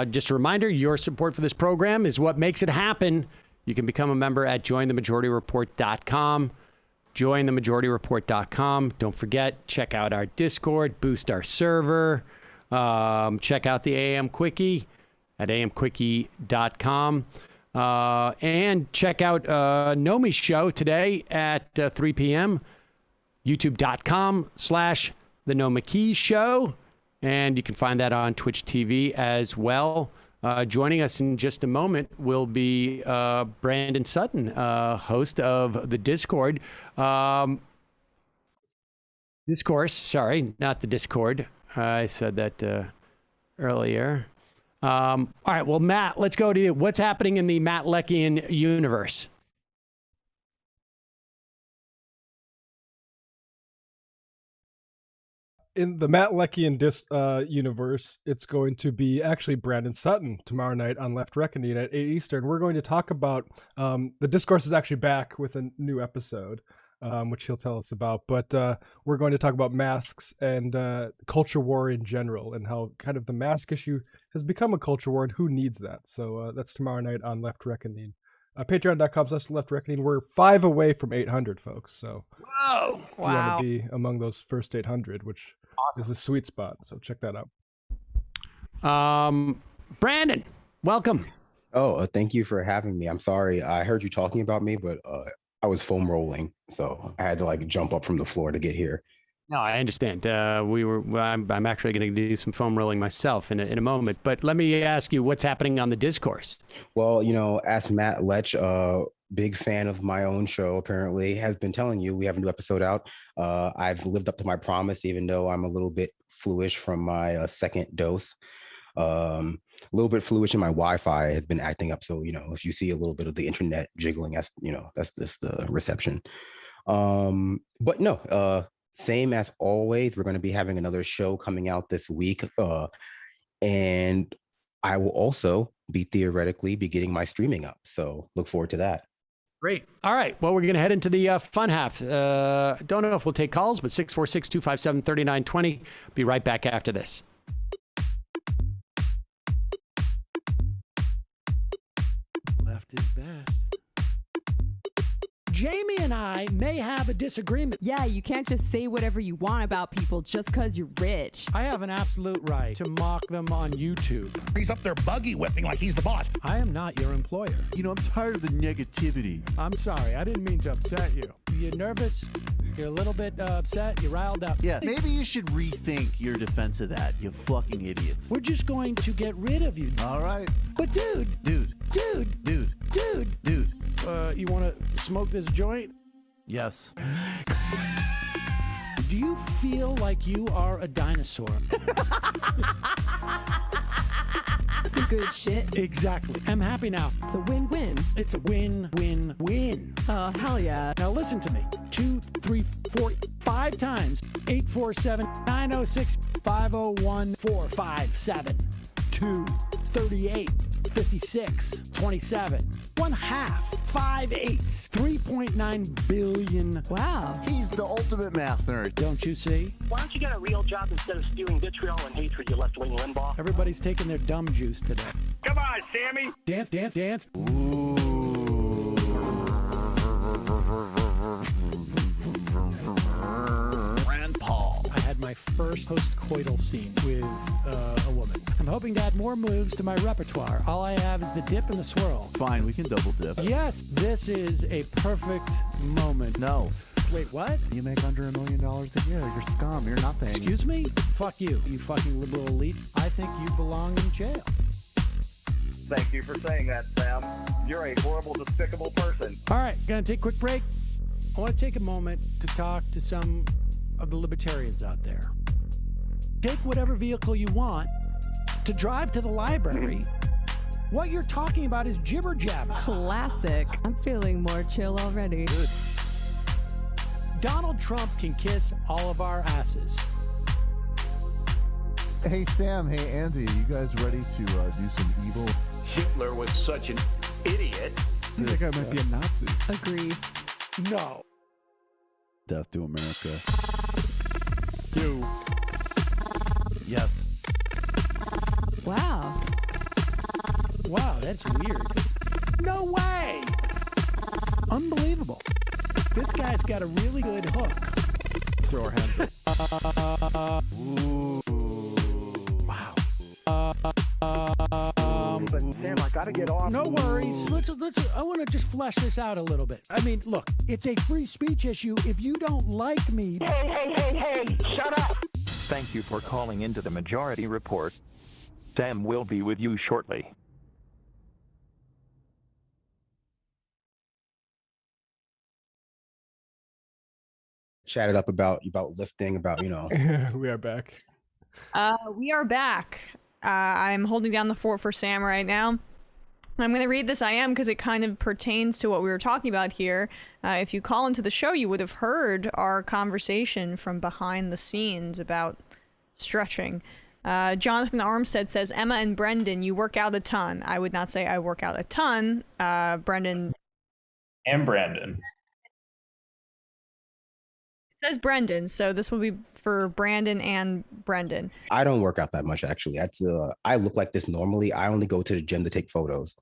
Just a reminder, your support for this program is what makes it happen. You can become a member at jointhemajorityreport.com. Jointhemajorityreport.com. Don't forget, check out our Discord, boost our server. Check out the AM Quickie at amquickie.com. And check out Nomi's show today at 3 p.m. youtube.com/The Noma Keys Show. And you can find that on Twitch TV as well. Joining us in just a moment will be Brandon Sutton, host of the Discord. Discourse, sorry, not the Discord. I said that earlier. All right, well, Matt, let's go to you. What's happening in the Matt Leckian universe? In the Matt Leckian universe, it's going to be actually Brandon Sutton tomorrow night on Left Reckoning at 8 Eastern. We're going to talk about the Discourse is actually back with a new episode, which he'll tell us about. But we're going to talk about masks and culture war in general, and how kind of the mask issue has become a culture war and who needs that. So that's tomorrow night on Left Reckoning. Patreon.com/Left Reckoning. We're 5 away from 800, folks. So whoa, if you want to be among those first 800, which is the sweet spot. So check that out. Brandon, welcome. Oh, thank you for having me. I'm sorry. I heard you talking about me, but I was foam rolling, so I had to like jump up from the floor to get here. No, I understand. I'm actually going to do some foam rolling myself in a moment. But let me ask you, what's happening on the discourse? Well, as Matt Lech, big fan of my own show, apparently, has been telling you, we have a new episode out. I've lived up to my promise, even though I'm a little bit fluish from my second dose. A little bit fluish in my Wi-Fi has been acting up. So, if you see a little bit of the internet jiggling, that's just the reception. But no, same as always, we're going to be having another show coming out this week. And I will also be theoretically getting my streaming up. So look forward to that. Great. All right. Well, we're going to head into the fun half. Don't know if we'll take calls, but 646-257-3920. Be right back after this. Left is best. Jamie and I may have a disagreement. Yeah, you can't just say whatever you want about people just because you're rich. I have an absolute right to mock them on YouTube. He's up there buggy whipping like he's the boss. I am not your employer. I'm tired of the negativity. I'm sorry. I didn't mean to upset you. You're nervous. You're a little bit upset. You're riled up. Yeah, maybe you should rethink your defense of that, you fucking idiots. We're just going to get rid of you. All right. But dude. You want to smoke this joint? Yes. Do you feel like you are a dinosaur? Some good shit. Exactly. I'm happy now. It's a win-win. It's a win-win-win. Oh, hell yeah. Now listen to me. 2, 3, 4, 5 times. 847-906-501-457. 2, 38, 56, 27. 1/2. 5 8s. 3.9 billion. Wow. He's the ultimate math nerd. Don't you see? Why don't you get a real job instead of spewing vitriol and hatred, you left-wing Limbaugh? Everybody's taking their dumb juice today. Come on, Sammy. Dance, dance, dance. Rand Paul. I had my first post-coital scene with a woman. I'm hoping to add more moves to my repertoire. All I have is the dip and the swirl. Fine, we can double dip. Yes, this is a perfect moment. No. Wait, what? You make under $1 million a year. You're scum. You're nothing. Excuse me? Fuck you, you fucking liberal elite. I think you belong in jail. Thank you for saying that, Sam. You're a horrible, despicable person. All right, gonna take a quick break. I want to take a moment to talk to some of the libertarians out there. Take whatever vehicle you want to drive to the library. What you're talking about is jibber jabber. Classic. I'm feeling more chill already. Good. Donald Trump can kiss all of our asses. Hey, Sam. Hey, Andy. You guys ready to do some evil? Hitler was such an idiot. That guy might be a Nazi. Agree. No. Death to America. You. Yes. Wow. Wow, that's weird. No way! Unbelievable. This guy's got a really good hook. Throw our hands up. Ooh. Wow. But Sam, I gotta get off. No worries. Let's. I want to just flesh this out a little bit. I mean, look, it's a free speech issue. If you don't like me, Hey, shut up. Thank you for calling into the Majority Report. Sam will be with you shortly. Chatted up about lifting, about We are back. We are back. I'm holding down the fort for Sam right now. I'm going to read this I am because it kind of pertains to what we were talking about here. If you call into the show, you would have heard our conversation from behind the scenes about stretching. Jonathan Armstead says, Emma and Brendan, you work out a ton. I would not say I work out a ton. Brendan. And Brandon. It says Brendan, so this will be for Brandon and Brendan. I don't work out that much, actually. I look like this normally. I only go to the gym to take photos.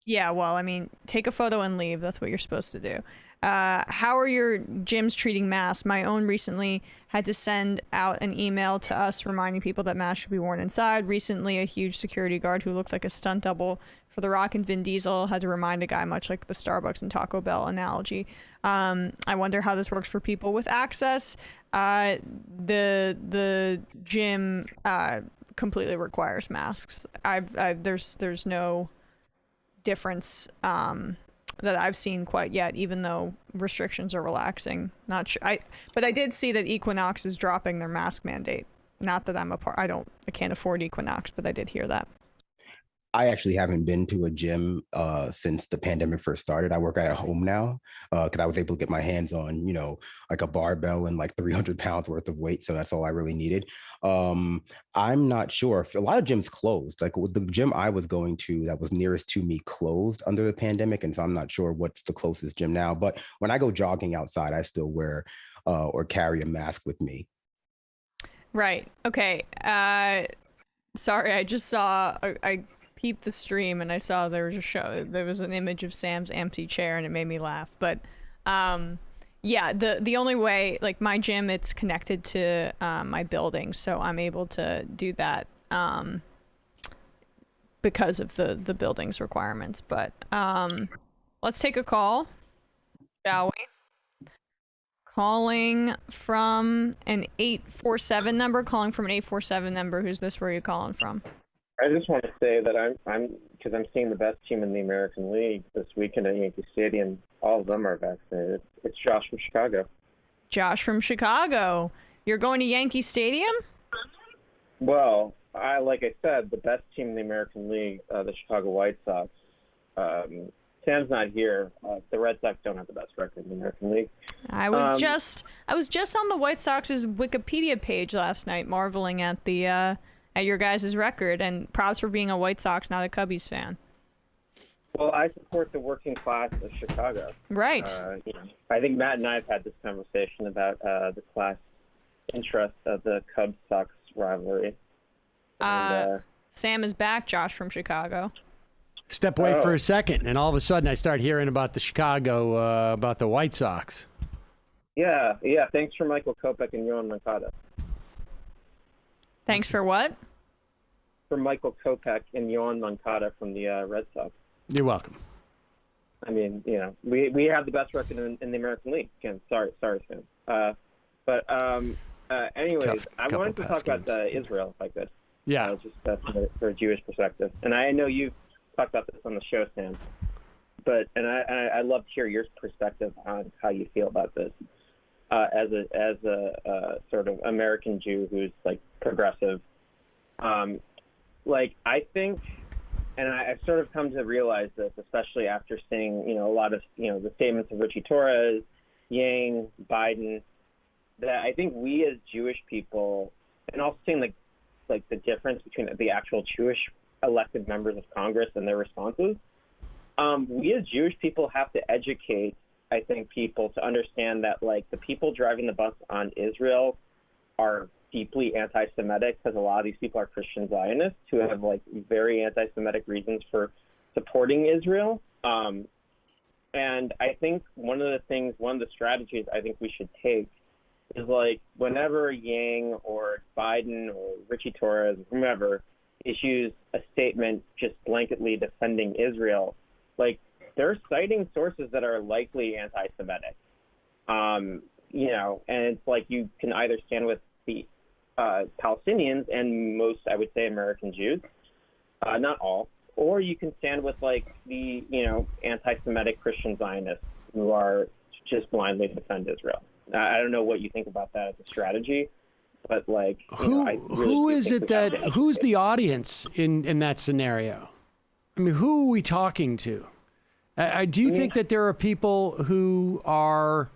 Yeah, well, I mean, take a photo and leave. That's what you're supposed to do. How are your gyms treating masks? My own recently had to send out an email to us reminding people that masks should be worn inside. Recently, a huge security guard who looked like a stunt double for The Rock and Vin Diesel had to remind a guy, much like the Starbucks and Taco Bell analogy. I wonder how this works for people with access. The gym completely requires masks. There's no difference that I've seen quite yet, even though restrictions are relaxing. Not sure. But I did see that Equinox is dropping their mask mandate. Not that I'm a part. I can't afford Equinox, but I did hear that. I actually haven't been to a gym since the pandemic first started. I work at home now because I was able to get my hands on, like a barbell and like 300 pounds worth of weight. So that's all I really needed. I'm not sure if a lot of gyms closed. Like the gym I was going to that was nearest to me closed under the pandemic. And so I'm not sure what's the closest gym now. But when I go jogging outside, I still wear or carry a mask with me. Right. Okay. Sorry, I just saw... I peeped the stream and I saw there was an image of Sam's empty chair and it made me laugh. But yeah, the only way, like my gym, it's connected to my building, so I'm able to do that because of the building's requirements. But let's take a call, shall we? Calling from an 847 number. Who's this? Where are you calling from? I just want to say that I'm because I'm seeing the best team in the American League this weekend at Yankee Stadium. All of them are vaccinated. It's Josh from Chicago. Josh from Chicago. You're going to Yankee Stadium? Well, like I said, the best team in the American League, the Chicago White Sox. Sam's not here. The Red Sox don't have the best record in the American League. I was just on the White Sox's Wikipedia page last night, marveling at the at your guys' record, and props for being a White Sox, not a Cubbies fan. Well, I support the working class of Chicago. Right. I think Matt and I have had this conversation about the class interest of the Cubs-Sox rivalry. Sam is back, Josh from Chicago. Step away for a second, and all of a sudden I start hearing about the Chicago, about the White Sox. Yeah. Thanks for Michael Kopech and Yohan Moncada. Thanks for what? For Michael Kopech and Yohan Moncada from the Red Sox. You're welcome. I mean, we have the best record in the American League. Again, sorry, Sam. Anyways, I wanted to talk about Israel, if I could. Yeah. Just for a Jewish perspective. And I know you've talked about this on the show, Sam. I'd love to hear your perspective on how you feel about this. As a sort of American Jew who's like progressive, I think, and I've sort of come to realize this, especially after seeing a lot of the statements of Richie Torres, Yang, Biden, that I think we as Jewish people, and also seeing the difference between the actual Jewish elected members of Congress and their responses, we as Jewish people have to educate, I think, people to understand that the people driving the bus on Israel are deeply anti-Semitic, because a lot of these people are Christian Zionists who have very anti-Semitic reasons for supporting Israel. And I think one of the strategies I think we should take is whenever Yang or Biden or Richie Torres, whomever, issues a statement just blanketly defending Israel, they're citing sources that are likely anti-Semitic. And it's you can either stand with the Palestinians and most, I would say, American Jews, not all, or you can stand with the anti-Semitic Christian Zionists who are just blindly defend Israel. I don't know what you think about that as a strategy, but who's the audience in that scenario? I mean, who are we talking to? Do you think that there are people who are,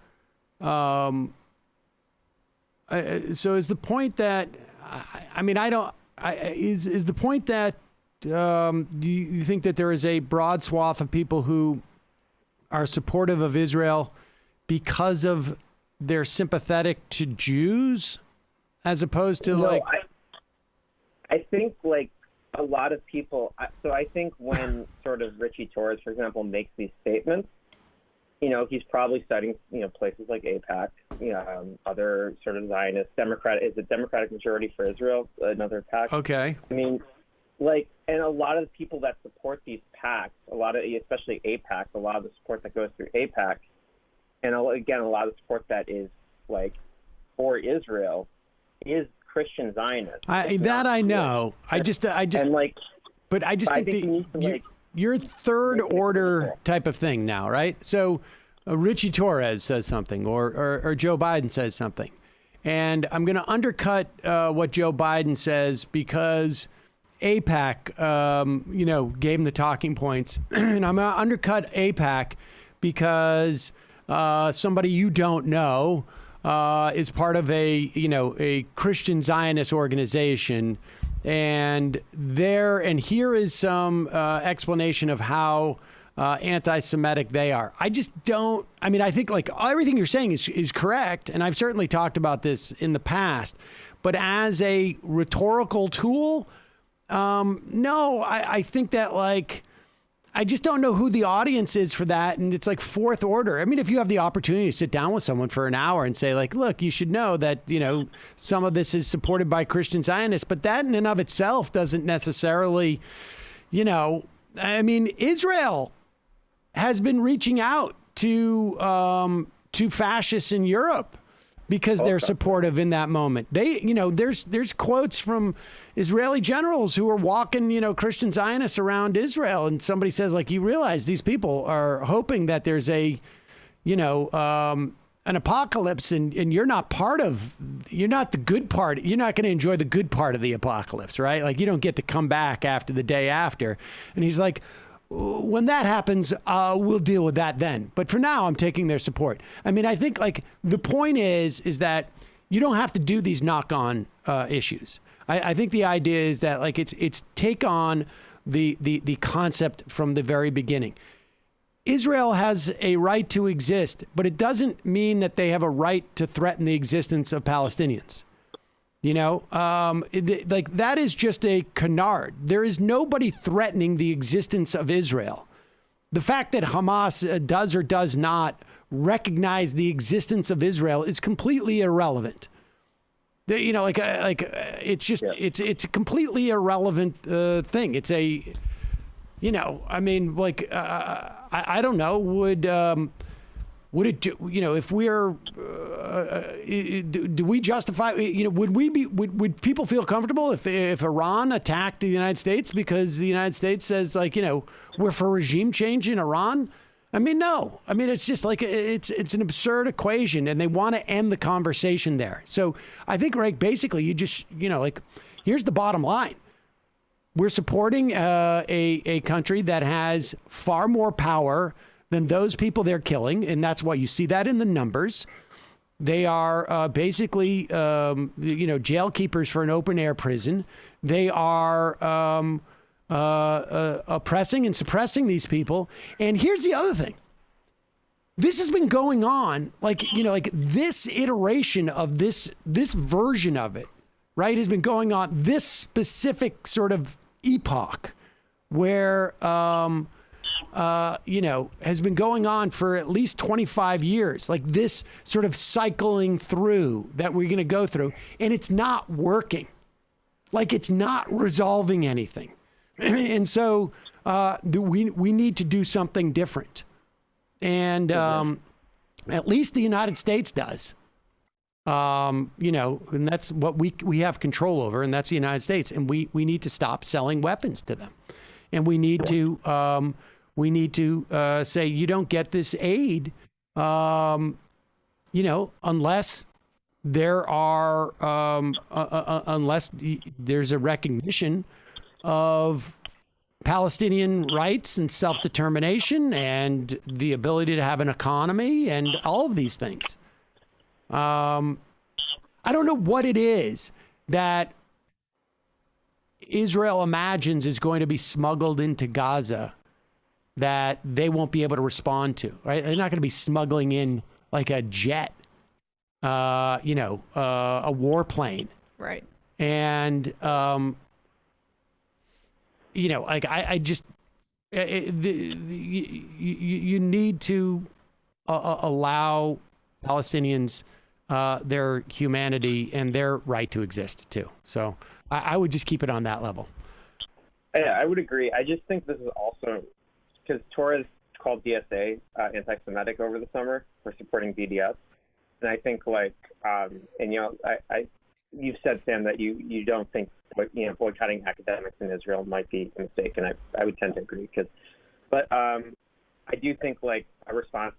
so is the point that, is the point that, do you think that there is a broad swath of people who are supportive of Israel because of they're sympathetic to Jews as opposed to I think a lot of people, so I think when sort of Richie Torres, for example, makes these statements, he's probably studying, places like AIPAC, other sort of Zionist Democratic majority for Israel, another PAC. Okay. I mean, and a lot of the people that support these PACs, especially AIPAC, a lot of the support that goes through AIPAC, and again, a lot of the support that is for Israel is Christian Zionist. I know. I just but I just think you're third order type of thing now, right? So Richie Torres says something, or Joe Biden says something, and I'm going to undercut what Joe Biden says because AIPAC, gave him the talking points, and I'm going to undercut AIPAC because somebody you don't know is part of a Christian Zionist organization. And here is some explanation of how anti-Semitic they are. I just don't. I mean, I think everything you're saying is correct, and I've certainly talked about this in the past. But as a rhetorical tool, no. I think that I just don't know who the audience is for that, and it's fourth order. I mean, if you have the opportunity to sit down with someone for an hour and say, look, you should know that, some of this is supported by Christian Zionists, but that in and of itself doesn't necessarily, I mean, Israel has been reaching out to fascists in Europe because they're supportive in that moment. There's quotes from Israeli generals who are walking, Christian Zionists around Israel, and somebody says, you realize these people are hoping that there's an apocalypse, and you're not the good part. You're not going to enjoy the good part of the apocalypse, right? You don't get to come back after the day after. And he's like, when that happens, we'll deal with that then. But for now, I'm taking their support. I mean, I think the point is that you don't have to do these knock-on issues. I think the idea is that it's take on the concept from the very beginning. Israel has a right to exist, but it doesn't mean that they have a right to threaten the existence of Palestinians. That is just a canard. There is nobody threatening the existence of Israel. The fact that Hamas does or does not recognize the existence of Israel is completely irrelevant. It's just it's a completely irrelevant thing. It's a, I mean, I don't know. Would it do? If we're, do we justify? Would people feel comfortable if Iran attacked the United States because the United States says we're for regime change in Iran? I mean, no. I mean, it's just it's an absurd equation, and they want to end the conversation there. So I think, basically, you just, here's the bottom line. We're supporting a country that has far more power than those people they're killing, and that's why you see that in the numbers. They are basically, jail keepers for an open-air prison. They are oppressing and suppressing these people. And here's the other thing. This has been going on, this iteration of this version of it, right, has been going on this specific sort of epoch where, has been going on for at least 25 years, this sort of cycling through that we're going to go through, and it's not working. It's not resolving anything. And so we need to do something different. And at least the United States does. And that's what we have control over, and that's the United States. And we need to stop selling weapons to them. And we need to say you don't get this aid, unless there are unless there's a recognition of Palestinian rights and self-determination and the ability to have an economy and all of these things. I don't know what it is that Israel imagines is going to be smuggled into Gaza that they won't be able to respond to, right? They're not going to be smuggling in a jet, a warplane. Right. And, I just, you need to allow Palestinians their humanity and their right to exist too. So I would just keep it on that level. Yeah, I would agree. I just think this is also because Torres called DSA anti-Semitic over the summer for supporting BDS, and I think and you've said, Sam, that you don't think boycotting academics in Israel might be a mistake, and I would tend to agree but I do think a response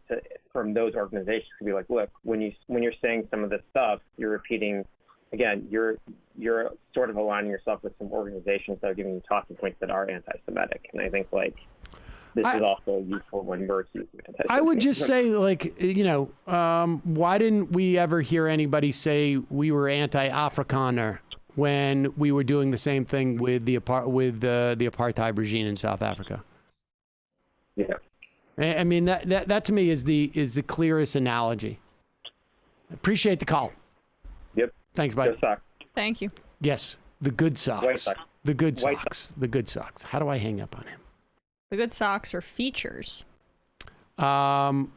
from those organizations could be look, when you're saying some of this stuff, you're repeating again, you're sort of aligning yourself with some organizations that are giving you talking points that are anti-Semitic, and I think this is also useful when we're accusing anti-Semitic. I would just say why didn't we ever hear anybody say we were anti-Afrikaner when we were doing the same thing with the apartheid regime in South Africa? Yeah. I mean, that to me is the clearest analogy. Appreciate the call. Yep. Thanks, buddy. Good sock. Thank you. Yes, the good socks. White socks. The good White socks. The good socks. How do I hang up on him? The good socks are features. Calling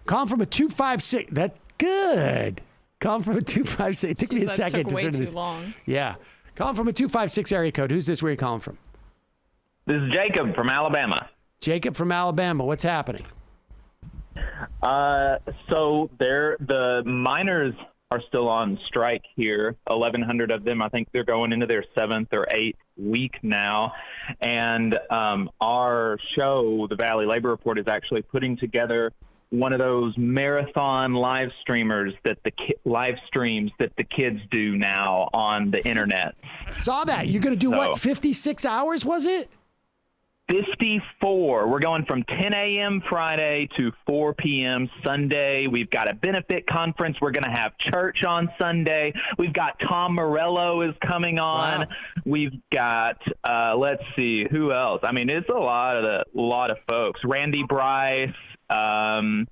from a 256. That's good. Calling from a 256. It took me a second to way sort of too this. long. Yeah. Calling from a 256 area code. Who's this? Where are you calling from? This is Jacob from Alabama. Jacob from Alabama. What's happening? So the miners are still on strike here. 1,100 of them. I think they're going into their 7th or 8th week now. And our show, the Valley Labor Report, is actually putting together one of those marathon live streams that the kids do now on the internet. I saw that. You're going to do what? 56 hours, was it? 54. We're going from 10 a.m. Friday to 4 p.m. Sunday. We've got a benefit conference. We're going to have church on Sunday. We've got Tom Morello is coming on. Wow. We've got, let's see, who else? I mean, it's a lot of folks. Randy Bryce. Matt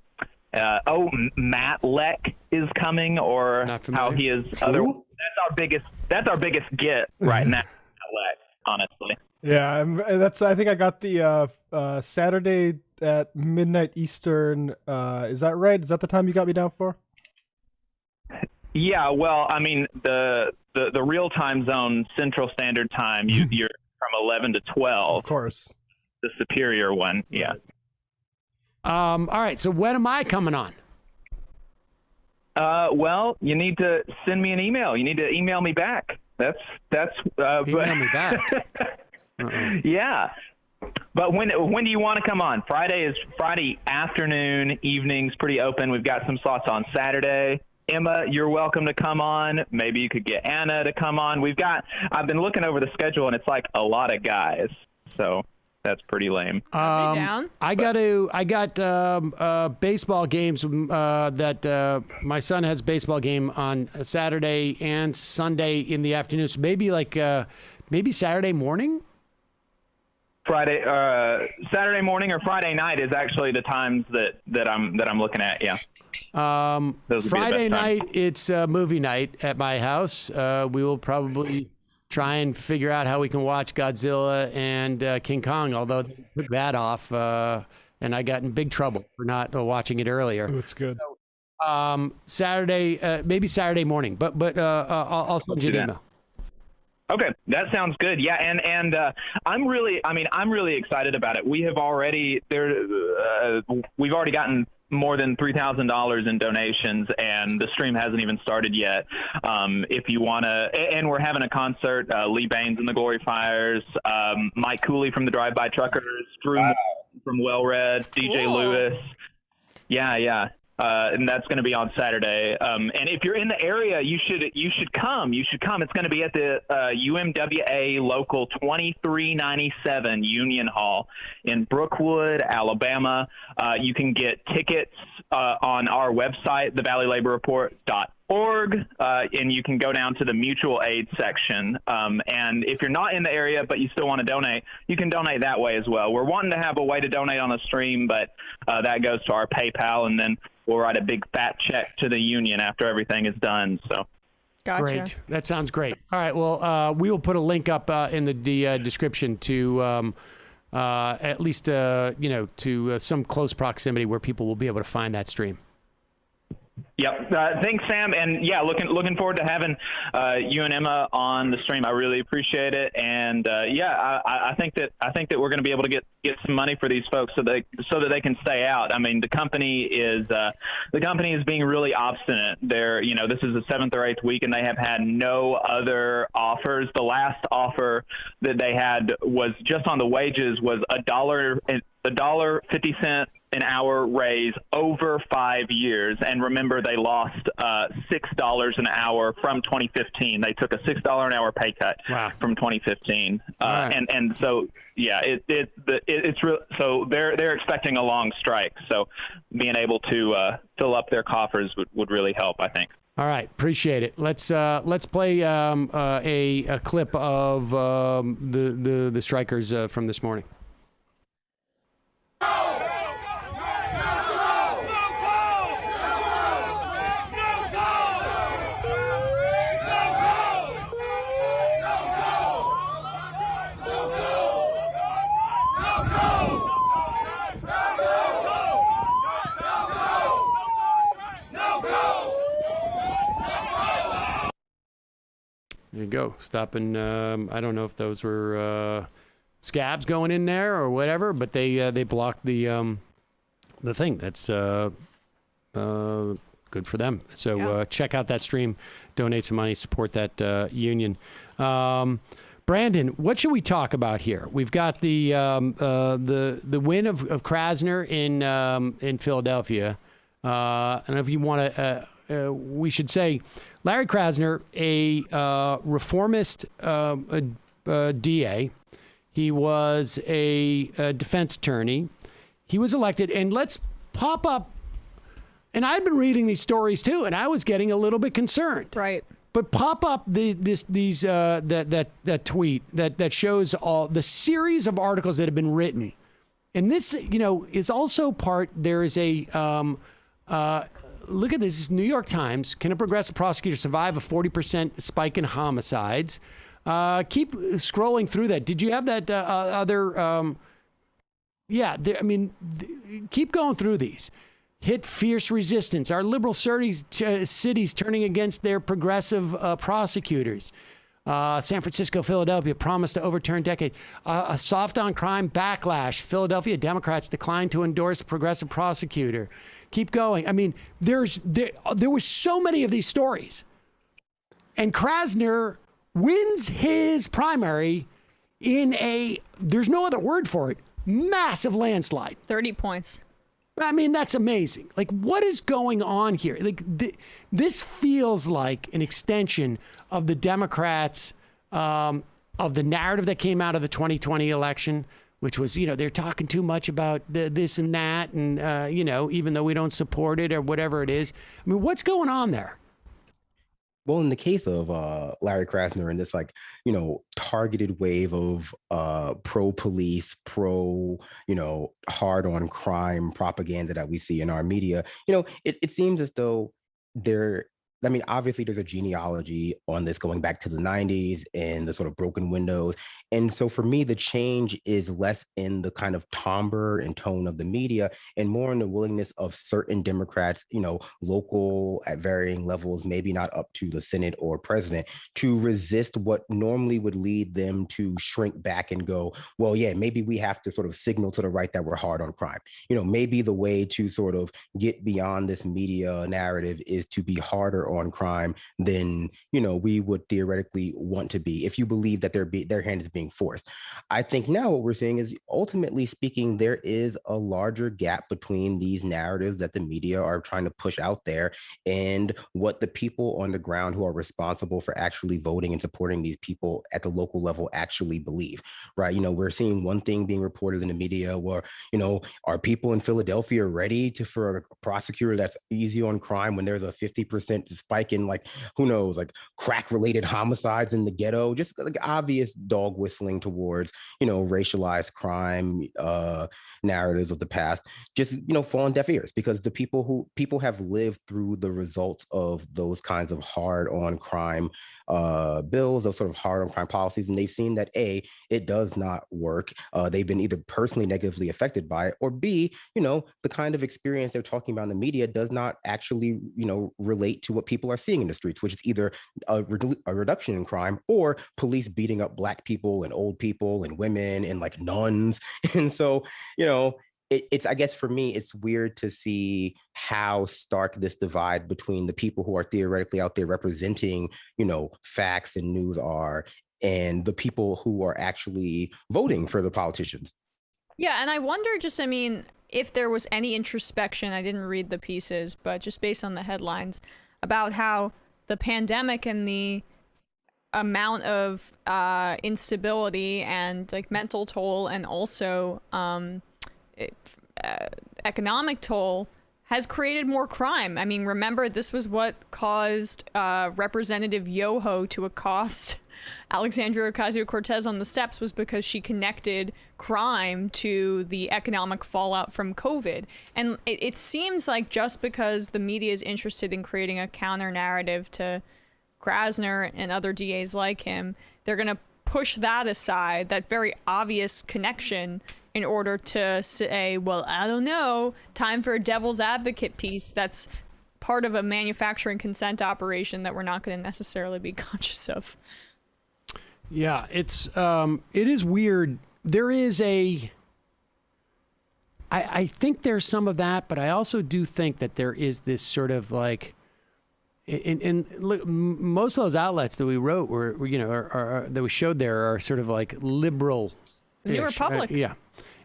Leck is coming, or how he is. That's our biggest get right now. Matt Leck, honestly. Yeah, I think I got the Saturday at midnight Eastern. Is that right? Is that the time you got me down for? Yeah, well, I mean the real time zone, Central Standard Time. You're from 11 to 12. Of course. The superior one, yeah. All right. So when am I coming on? Well, you need to send me an email. You need to email me back. That's email me back. Yeah. But when do you want to come on? Friday afternoon, evening's pretty open. We've got some slots on Saturday. Emma, you're welcome to come on. Maybe you could get Anna to come on. I've been looking over the schedule, and it's like a lot of guys. So that's pretty lame. Down? I got baseball games that my son has a baseball game on Saturday and Sunday in the afternoon. So maybe Saturday morning. Saturday morning or Friday night is actually the times that I'm looking at. Yeah. Friday night, it's movie night at my house. We will probably try and figure out how we can watch Godzilla and King Kong, although they took that off, and I got in big trouble for not watching it earlier. Oh, it's good. Saturday, maybe Saturday morning, but I'll send you an email. Okay, that sounds good. Yeah, and I'm really excited about it. We have already we've already gotten more than $3,000 in donations, and the stream hasn't even started yet. If you want to, and we're having a concert. Lee Baines and the Glorifiers, Mike Cooley from the Drive-By Truckers, Drew from Well Read, DJ Lewis. Yeah. And that's going to be on Saturday. And if you're in the area, you should come. It's going to be at the UMWA Local 2397 Union Hall in Brookwood, Alabama. You can get tickets on our website, thevalleylaborreport.org, and you can go down to the mutual aid section. And if you're not in the area but you still want to donate, you can donate that way as well. We're wanting to have a way to donate on the stream, but that goes to our PayPal, and then we'll write a big fat check to the union after everything is done. So, gotcha. Great. That sounds great. All right. Well, we will put a link up in the description to at least to some close proximity where people will be able to find that stream. Yep. Thanks, Sam. And yeah, looking forward to having you and Emma on the stream. I really appreciate it. And I think that we're going to be able to get some money for these folks so that they can stay out. I mean, the company is being really obstinate. They're this is the 7th or 8th week, and they have had no other offers. The last offer that they had was just on the wages was $1.50 an hour raise over 5 years. And remember, they lost $6 an hour from 2015. They took a $6 an hour pay cut from 2015. Right. And so, yeah, it's real. So they're expecting a long strike. So being able to fill up their coffers would really help, I think. All right, appreciate it. Let's play a clip of the strikers from this morning. There you go. Stopping. I don't know if those were scabs going in there or whatever, but they blocked the thing. That's good for them. So check out that stream, donate some money, support that union. Brandon, what should we talk about here? We've got the win of Krasner in Philadelphia. I don't know if you want to. We should say Larry Krasner, a reformist DA. He was a defense attorney. He was elected, and let's pop up. And I've been reading these stories too, and I was getting a little bit concerned. Right. But pop up that tweet that shows all the series of articles that have been written, and this is also part. There is a look at this. New York Times. Can a progressive prosecutor survive a 40% spike in homicides? Keep scrolling through that. Did you have that other? Keep going through these. Hit fierce resistance. Our liberal cities turning against their progressive prosecutors. San Francisco, Philadelphia promised to overturn decade. A soft on crime backlash. Philadelphia Democrats declined to endorse progressive prosecutor. Keep going. I mean, there were so many of these stories. And Krasner wins his primary in there's no other word for it, massive landslide. 30 points. I mean, that's amazing. Like, what is going on here? Like, this feels like an extension of the Democrats, of the narrative that came out of the 2020 election, which was, they're talking too much about this and that, and, even though we don't support it or whatever it is. I mean, what's going on there? Well, in the case of Larry Krasner and this targeted wave of pro-police, hard-on crime propaganda that we see in our media, it seems as though obviously there's a genealogy on this going back to the 90s and the sort of broken windows. And so for me, the change is less in the kind of timbre and tone of the media and more in the willingness of certain Democrats, local at varying levels, maybe not up to the Senate or president, to resist what normally would lead them to shrink back and go, well, yeah, maybe we have to sort of signal to the right that we're hard on crime. Maybe the way to sort of get beyond this media narrative is to be harder on crime than, we would theoretically want to be if you believe that their hand is being forced. I think now what we're seeing is, ultimately speaking, there is a larger gap between these narratives that the media are trying to push out there and what the people on the ground who are responsible for actually voting and supporting these people at the local level actually believe, right? We're seeing one thing being reported in the media where, are people in Philadelphia ready for a prosecutor that's easy on crime when there's a 50% spike in crack-related homicides in the ghetto? Just obvious dog whistling towards, racialized crime narratives of the past, just, fall on deaf ears, because the people have lived through the results of those kinds of hard on crime bills, those sort of hard on crime policies, and they've seen that A, it does not work. They've been either personally negatively affected by it, or B, the kind of experience they're talking about in the media does not actually, relate to what people are seeing in the streets, which is either a reduction in crime or police beating up Black people and old people and women and like nuns. And so, it's, I guess for me, it's weird to see how stark this divide between the people who are theoretically out there representing, facts and news are, and the people who are actually voting for the politicians. Yeah, and I wonder if there was any introspection, I didn't read the pieces, but just based on the headlines, about how the pandemic and the amount of instability and like mental toll and also economic toll has created more crime. I mean, remember, this was what caused Representative Yoho to accost Alexandria Ocasio-Cortez on the steps, was because she connected crime to the economic fallout from COVID. And it seems like just because the media is interested in creating a counter narrative to Krasner and other DAs like him, they're going to push that aside, that very obvious connection, in order to say, well, I don't know, time for a devil's advocate piece that's part of a manufacturing consent operation that we're not going to necessarily be conscious of. Yeah, it is weird. There is I think there's some of that, but I also do think that there is this sort of like, and look, most of those outlets that we wrote were that we showed there are sort of like liberal. New Republic. Yeah.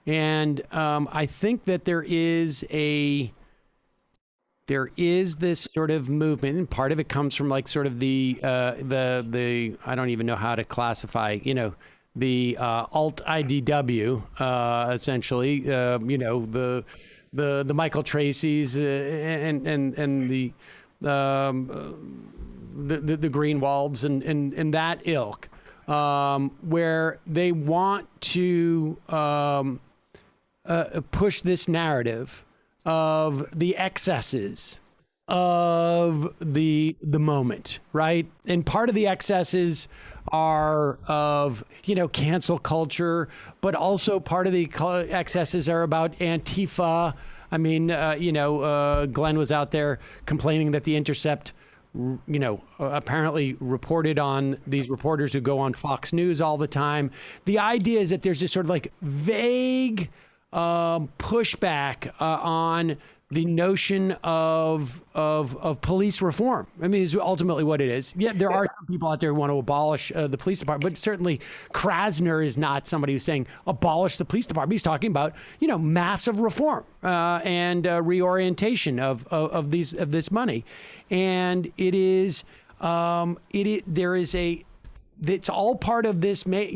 And I think that there is this sort of movement, and part of it comes from like sort of the I don't even know how to classify, the alt IDW, essentially, the Michael Tracy's and the Greenwalds and that ilk, where they want to push this narrative of the excesses of the moment, right? And part of the excesses are of, cancel culture, but also part of the excesses are about Antifa. I mean, Glenn was out there complaining that The Intercept, apparently reported on these reporters who go on Fox News all the time. The idea is that there's this sort of like vague pushback on the notion of police reform. I mean, is ultimately what it is. Yeah, there are some people out there who want to abolish the police department, but certainly Krasner is not somebody who's saying abolish the police department. He's talking about, massive reform and reorientation of this money. And it is, it's all part of this, where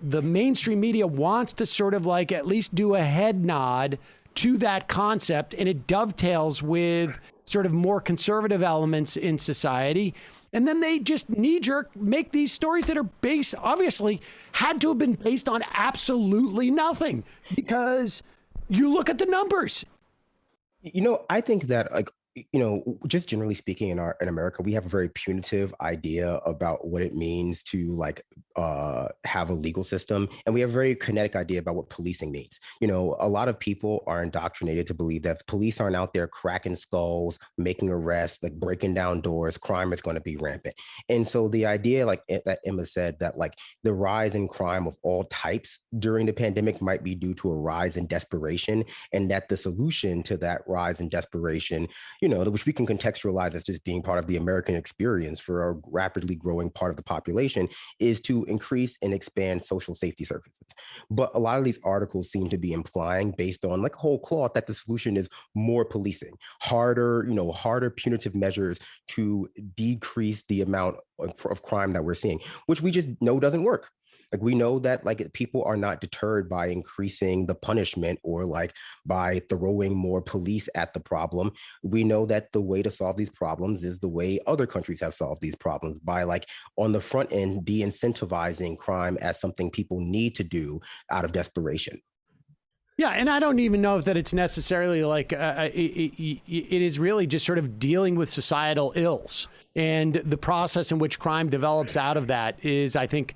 the mainstream media wants to sort of like at least do a head nod to that concept, and it dovetails with sort of more conservative elements in society. And then they just knee-jerk make these stories that are obviously had to have been based on absolutely nothing, because you look at the numbers. I think that just generally speaking in America, we have a very punitive idea about what it means to have a legal system. And we have a very kinetic idea about what policing means. A lot of people are indoctrinated to believe that if police aren't out there cracking skulls, making arrests, like breaking down doors, crime is going to be rampant. And so the idea, like that Emma said, that like the rise in crime of all types during the pandemic might be due to a rise in desperation, and that the solution to that rise in desperation, which we can contextualize as just being part of the American experience for a rapidly growing part of the population, is to increase and expand social safety services. But a lot of these articles seem to be implying, based on like whole cloth, that the solution is more policing, harder punitive measures to decrease the amount of crime that we're seeing, which we just know doesn't work. Like, we know that like people are not deterred by increasing the punishment or like by throwing more police at the problem. We know that the way to solve these problems is the way other countries have solved these problems, by like on the front end de-incentivizing crime as something people need to do out of desperation. Yeah, and I don't even know that it's necessarily like it is really just sort of dealing with societal ills And the process in which crime develops out of that is, I think,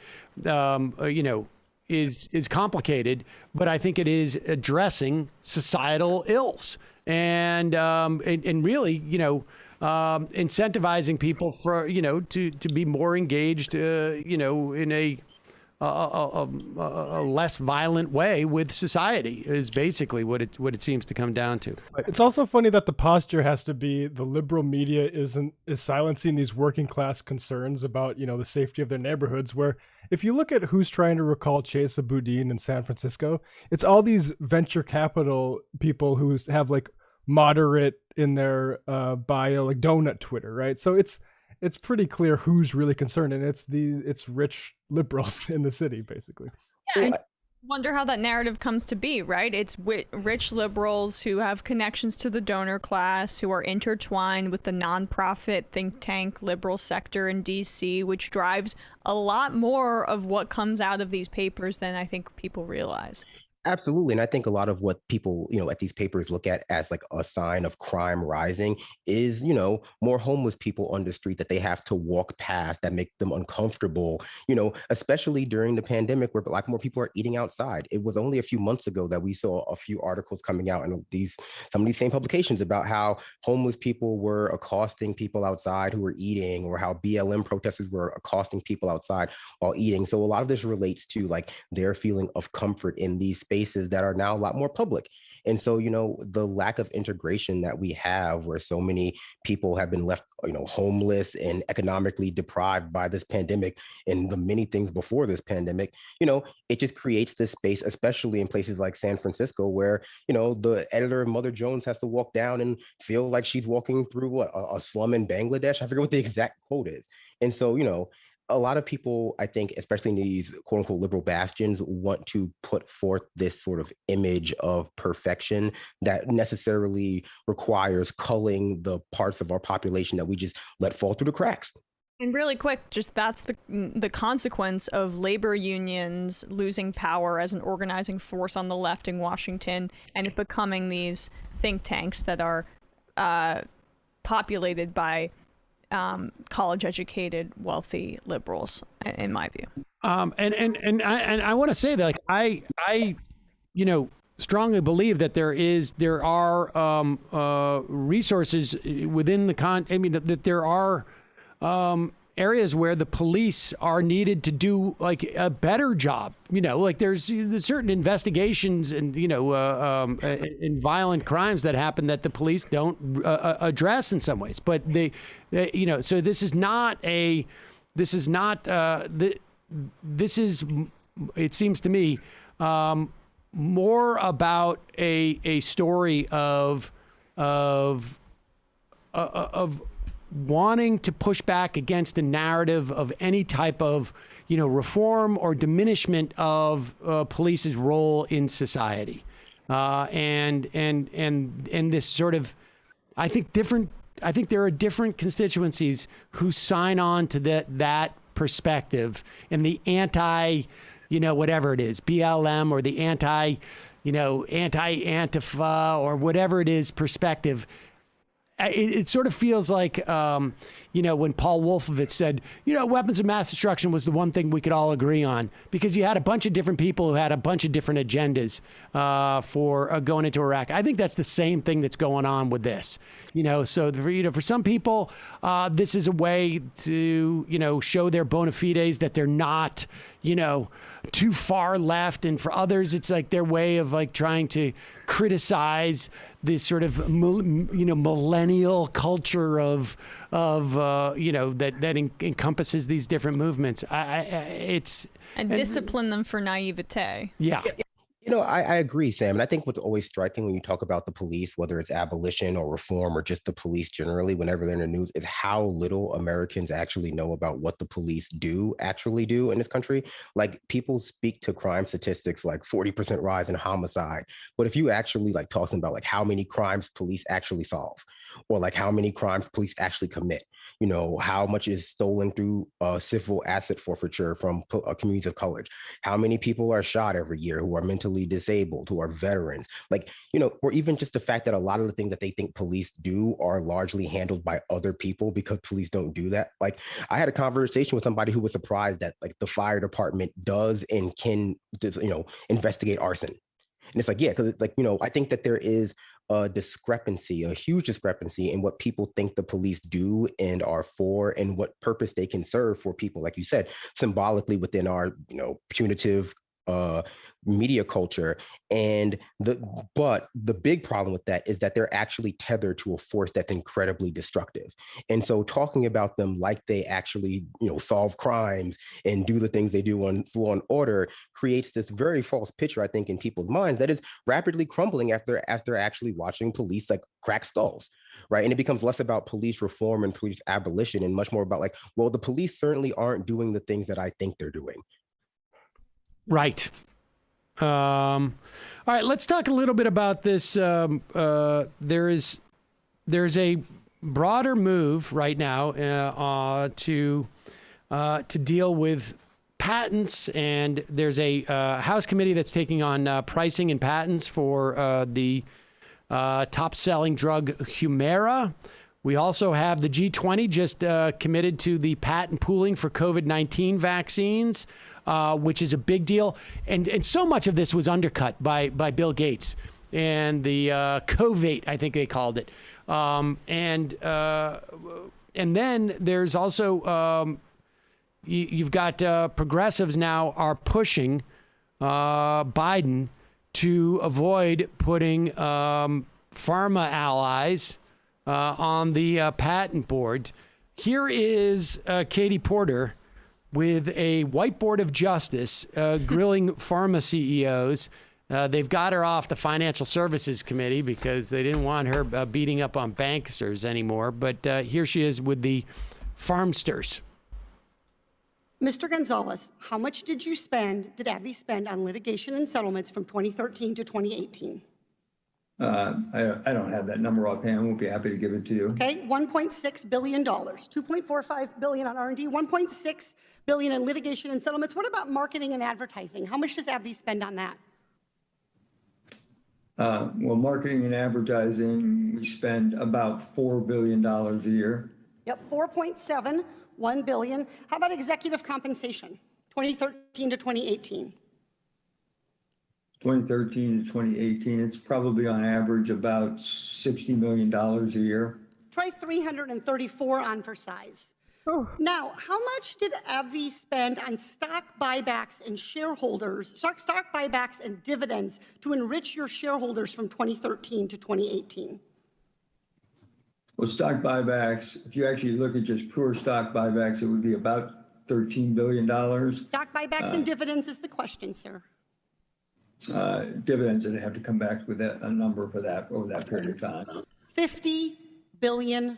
is complicated, but I think it is addressing societal ills and really, incentivizing people for, to be more engaged, in a less violent way with society is basically what it seems to come down to. It's also funny that the posture has to be the liberal media is silencing these working class concerns about, the safety of their neighborhoods, where if you look at who's trying to recall Chesa Boudin in San Francisco, it's all these venture capital people who have like moderate in their bio, like donut Twitter, right? So it's pretty clear who's really concerned, and it's rich liberals in the city, basically. Yeah, I wonder how that narrative comes to be, right? It's rich liberals who have connections to the donor class, who are intertwined with the nonprofit think tank liberal sector in DC, which drives a lot more of what comes out of these papers than I think people realize. Absolutely. And I think a lot of what people, at these papers look at as like a sign of crime rising is, more homeless people on the street that they have to walk past that make them uncomfortable, especially during the pandemic where more people are eating outside. It was only a few months ago that we saw a few articles coming out in some of these same publications about how homeless people were accosting people outside who were eating, or how BLM protesters were accosting people outside while eating. So a lot of this relates to like their feeling of comfort in these spaces that are now a lot more public. And so, the lack of integration that we have, where so many people have been left, homeless and economically deprived by this pandemic and the many things before this pandemic, it just creates this space, especially in places like San Francisco, where, the editor of Mother Jones has to walk down and feel like she's walking through a slum in Bangladesh. I forget what the exact quote is. And so, a lot of people, I think, especially in these quote unquote liberal bastions, want to put forth this sort of image of perfection that necessarily requires culling the parts of our population that we just let fall through the cracks. And really quick, just that's the consequence of labor unions losing power as an organizing force on the left in Washington, and it becoming these think tanks that are populated by college-educated, wealthy liberals, in my view. And I want to say that, like, I strongly believe that there are resources within that there are areas where the police are needed to do like a better job. Like there's certain investigations and in violent crimes that happen that the police don't address in some ways. But so this is it seems to me more about a story of wanting to push back against the narrative of any type of, reform or diminishment of police's role in society, and this sort of, I think there are different constituencies who sign on to that perspective, and the anti, whatever it is, BLM, or the anti-Antifa or whatever it is perspective. It sort of feels like, when Paul Wolfowitz said, weapons of mass destruction was the one thing we could all agree on, because you had a bunch of different people who had a bunch of different agendas for going into Iraq. I think that's the same thing that's going on with this. So for some people, this is a way to, show their bona fides that they're not, too far left. And for others, it's like their way of like trying to criticize this sort of, millennial culture of that encompasses these different movements. And discipline them for naivete. Yeah. I agree, Sam. And I think what's always striking when you talk about the police, whether it's abolition or reform or just the police generally, whenever they're in the news, is how little Americans actually know about what the police actually do in this country. Like, people speak to crime statistics like 40% rise in homicide. But if you actually like talking about like how many crimes police actually solve, or like how many crimes police actually commit, how much is stolen through civil asset forfeiture from communities of color? How many people are shot every year who are mentally disabled, who are veterans? Or even just the fact that a lot of the things that they think police do are largely handled by other people because police don't do that. I had a conversation with somebody who was surprised that the fire department does and can, investigate arson. And it's because I think that there is a discrepancy, a huge discrepancy in what people think the police do and are for and what purpose they can serve for people, like you said, symbolically within our, punitive media culture. But the big problem with that is that they're actually tethered to a force that's incredibly destructive. And so talking about them like they actually, solve crimes and do the things they do on Law and Order creates this very false picture, I think, in people's minds that is rapidly crumbling after actually watching police crack skulls. Right. And it becomes less about police reform and police abolition and much more about the police certainly aren't doing the things that I think they're doing. Right. All right, let's talk a little bit about this. There's a broader move right now to deal with patents, and there's a House committee that's taking on pricing and patents for the top-selling drug Humira. We also have the G20 just committed to the patent pooling for COVID-19 vaccines, which is a big deal. And so much of this was undercut by Bill Gates and the COVID, I think they called it. And then there's also, you've got progressives now are pushing Biden to avoid putting pharma allies on the patent board. Here is Katie Porter with a whiteboard of justice grilling pharma CEOs. They've got her off the Financial Services Committee because they didn't want her beating up on banksters anymore. But here she is with the farmsters. Mr. Gonzalez, how much did AbbVie spend on litigation and settlements from 2013 to 2018? I don't have that number offhand. I won't be happy to give it to you. Okay, $1.6 billion, $2.45 billion on R&D, $1.6 billion in litigation and settlements. What about marketing and advertising? How much does AbbVie spend on that? Well, marketing and advertising, we spend about $4 billion a year. Yep, 4.71 billion. How about executive compensation, 2013 to 2018? 2013 to 2018, it's probably on average about $60 million a year. Try 334 on for size. Now, how much did AbbVie spend on stock buybacks and stock buybacks and dividends to enrich your shareholders from 2013 to 2018? Well, stock buybacks, if you actually look at just pure stock buybacks, it would be about $13 billion. Stock buybacks and dividends is the question, sir. Dividends, and have to come back with a number for that over that period of time. $50 billion.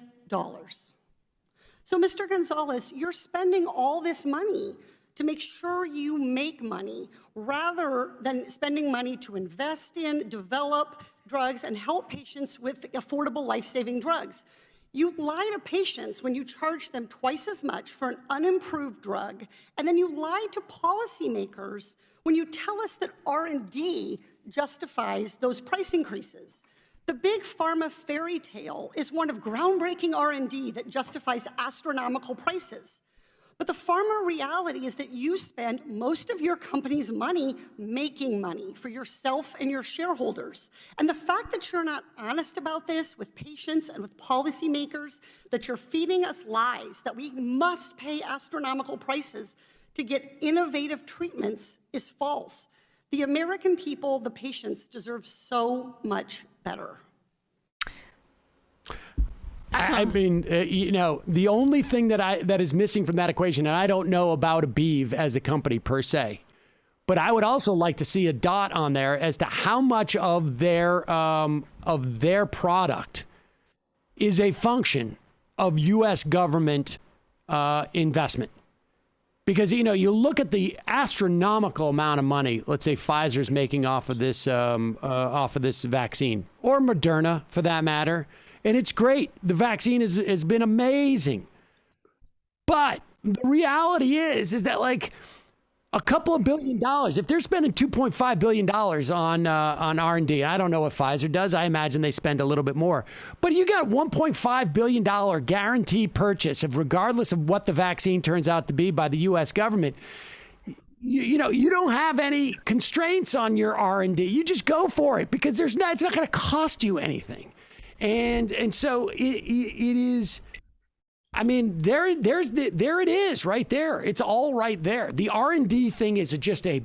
So, Mr. Gonzalez, you're spending all this money to make sure you make money rather than spending money to invest in, develop drugs, and help patients with affordable life-saving drugs. You lie to patients when you charge them twice as much for an unimproved drug, and then you lie to policymakers when you tell us that R&D justifies those price increases. The big pharma fairy tale is one of groundbreaking R&D that justifies astronomical prices. But the pharma reality is that you spend most of your company's money making money for yourself and your shareholders. And the fact that you're not honest about this with patients and with policymakers, that you're feeding us lies, that we must pay astronomical prices to get innovative treatments is false. The American people, the patients, deserve so much better. I mean, the only thing that is missing from that equation, and I don't know about Abiv as a company per se, but I would also like to see a dot on there as to how much of their product is a function of U.S. government investment. Because, you look at the astronomical amount of money, let's say Pfizer's making off of this vaccine, or Moderna for that matter. And it's great. The vaccine has been amazing. But the reality is that like a couple of $1 billion, if they're spending $2.5 billion on R&D, I don't know what Pfizer does. I imagine they spend a little bit more. But you got $1.5 billion guaranteed purchase of regardless of what the vaccine turns out to be by the U.S. government. You know, you don't have any constraints on your R&D. You just go for it because it's not going to cost you anything. And so it is. I mean, there it is right there. It's all right there. The R&D thing is just a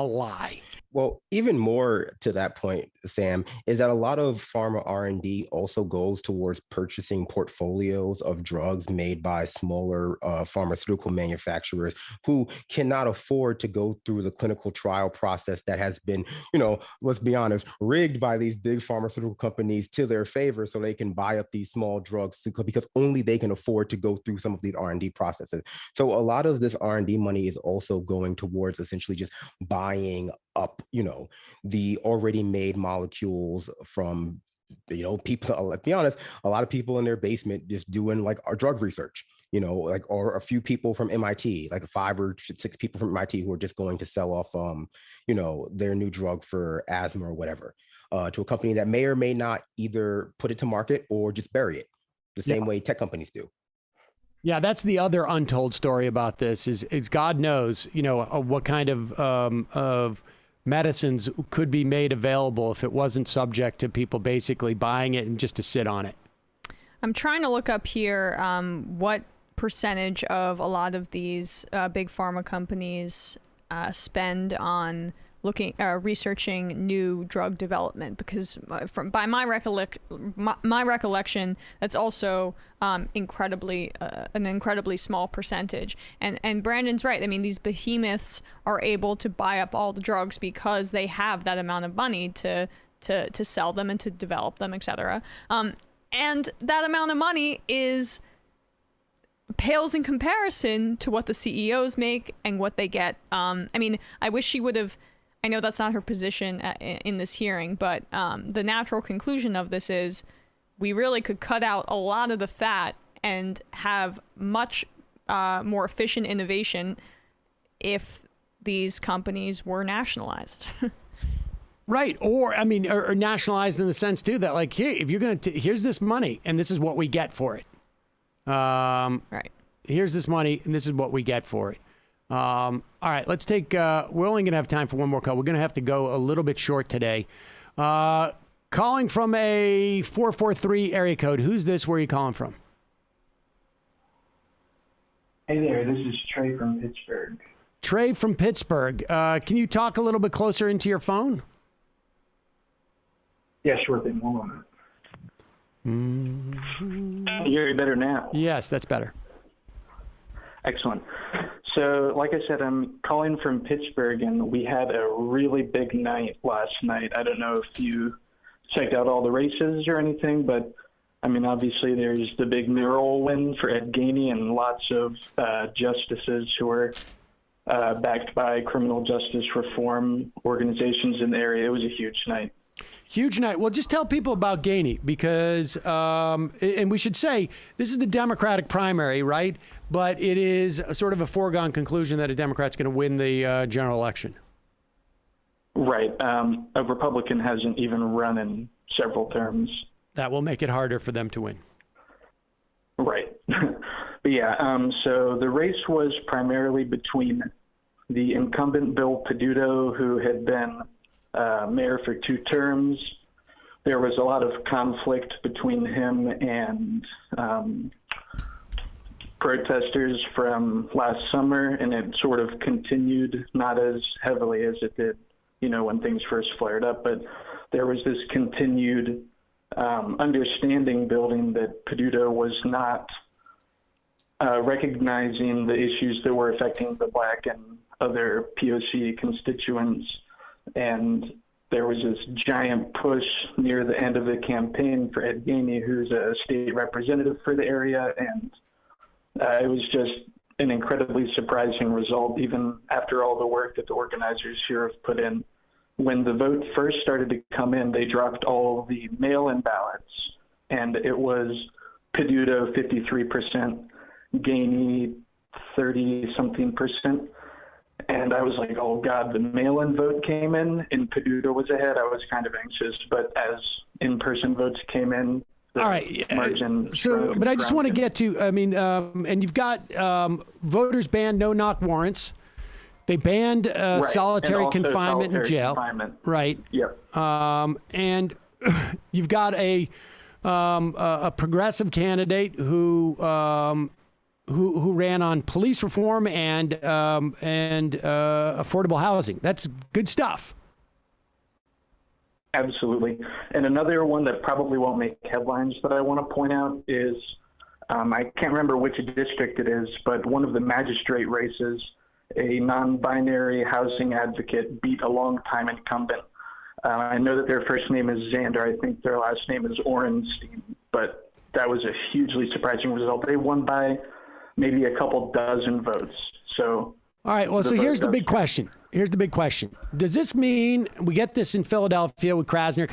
lie. Well, even more to that point, Sam, is that a lot of pharma R&D also goes towards purchasing portfolios of drugs made by smaller pharmaceutical manufacturers who cannot afford to go through the clinical trial process that has been, you know, let's be honest, rigged by these big pharmaceutical companies to their favor so they can buy up these small drugs because only they can afford to go through some of these R&D processes. So a lot of this R&D money is also going towards essentially just buying up, you know, the already made molecules from, you know, people. Let's be honest, a lot of people in their basement just doing like our drug research, you know, like, or a few people from MIT, like 5 or 6 people from MIT who are just going to sell off, you know, their new drug for asthma or whatever, to a company that may or may not either put it to market or just bury it the same way tech companies do. Yeah, that's the other untold story about this is God knows, you know, what kind of medicines could be made available if it wasn't subject to people basically buying it and just to sit on it. I'm trying to look up here what percentage of a lot of these big pharma companies spend on researching new drug development, because by my recollection, that's also an incredibly small percentage. And Brandon's right. I mean, these behemoths are able to buy up all the drugs because they have that amount of money to sell them and to develop them, etc. And that amount of money pales in comparison to what the CEOs make and what they get. I mean, I wish she would have. I know that's not her position in this hearing, but the natural conclusion of this is we really could cut out a lot of the fat and have much more efficient innovation if these companies were nationalized. Right. Or, I mean, or nationalized in the sense, too, that like, hey, if you're going to, here's this money and this is what we get for it. Right. Here's this money and this is what we get for it. All right, let's take, we're only going to have time for one more call. We're going to have to go a little bit short today. Calling from a 443 area code. Who's this? Where are you calling from? Hey there, this is Trey from Pittsburgh. Trey from Pittsburgh. Can you talk a little bit closer into your phone? Yeah, sure thing. Hold on. Can you hear me better now? Yes, that's better. Excellent. So, like I said, I'm calling from Pittsburgh, and we had a really big night last night. I don't know if you checked out all the races or anything, but, I mean, obviously there's the big mayoral win for Ed Gainey and lots of justices who are backed by criminal justice reform organizations in the area. It was a huge night. Huge night. Well, just tell people about Gainey because, and we should say, this is the Democratic primary, right? But it is sort of a foregone conclusion that a Democrat's going to win the general election. Right. A Republican hasn't even run in several terms. That will make it harder for them to win. Right. But yeah, so the race was primarily between the incumbent Bill Peduto, who had been mayor for 2 terms. There was a lot of conflict between him and protesters from last summer, and it sort of continued, not as heavily as it did, you know, when things first flared up, but there was this continued understanding building that Peduto was not recognizing the issues that were affecting the Black and other POC constituents. And there was this giant push near the end of the campaign for Ed Gainey, who's a state representative for the area. And it was just an incredibly surprising result, even after all the work that the organizers here have put in. When the vote first started to come in, they dropped all the mail-in ballots, and it was Peduto 53%, Gainey 30-something%. And I was like, oh, God, the mail-in vote came in and Peduto was ahead. I was kind of anxious. But as in-person votes came in, the all right, margin but I just want to get to, I mean, and you've got voters banned no-knock warrants. They banned right. solitary confinement in jail. Right. Yep. And you've got a progressive candidate who ran on police reform and affordable housing. That's good stuff. Absolutely. And another one that probably won't make headlines that I want to point out is, I can't remember which district it is, but one of the magistrate races, a non-binary housing advocate beat a long-time incumbent. I know that their first name is Xander. I think their last name is Orenstein, but that was a hugely surprising result. They won by maybe a couple dozen votes. So, all right. Well, so here's the big question. Here's the big question. Does this mean, we get this in Philadelphia with Krasner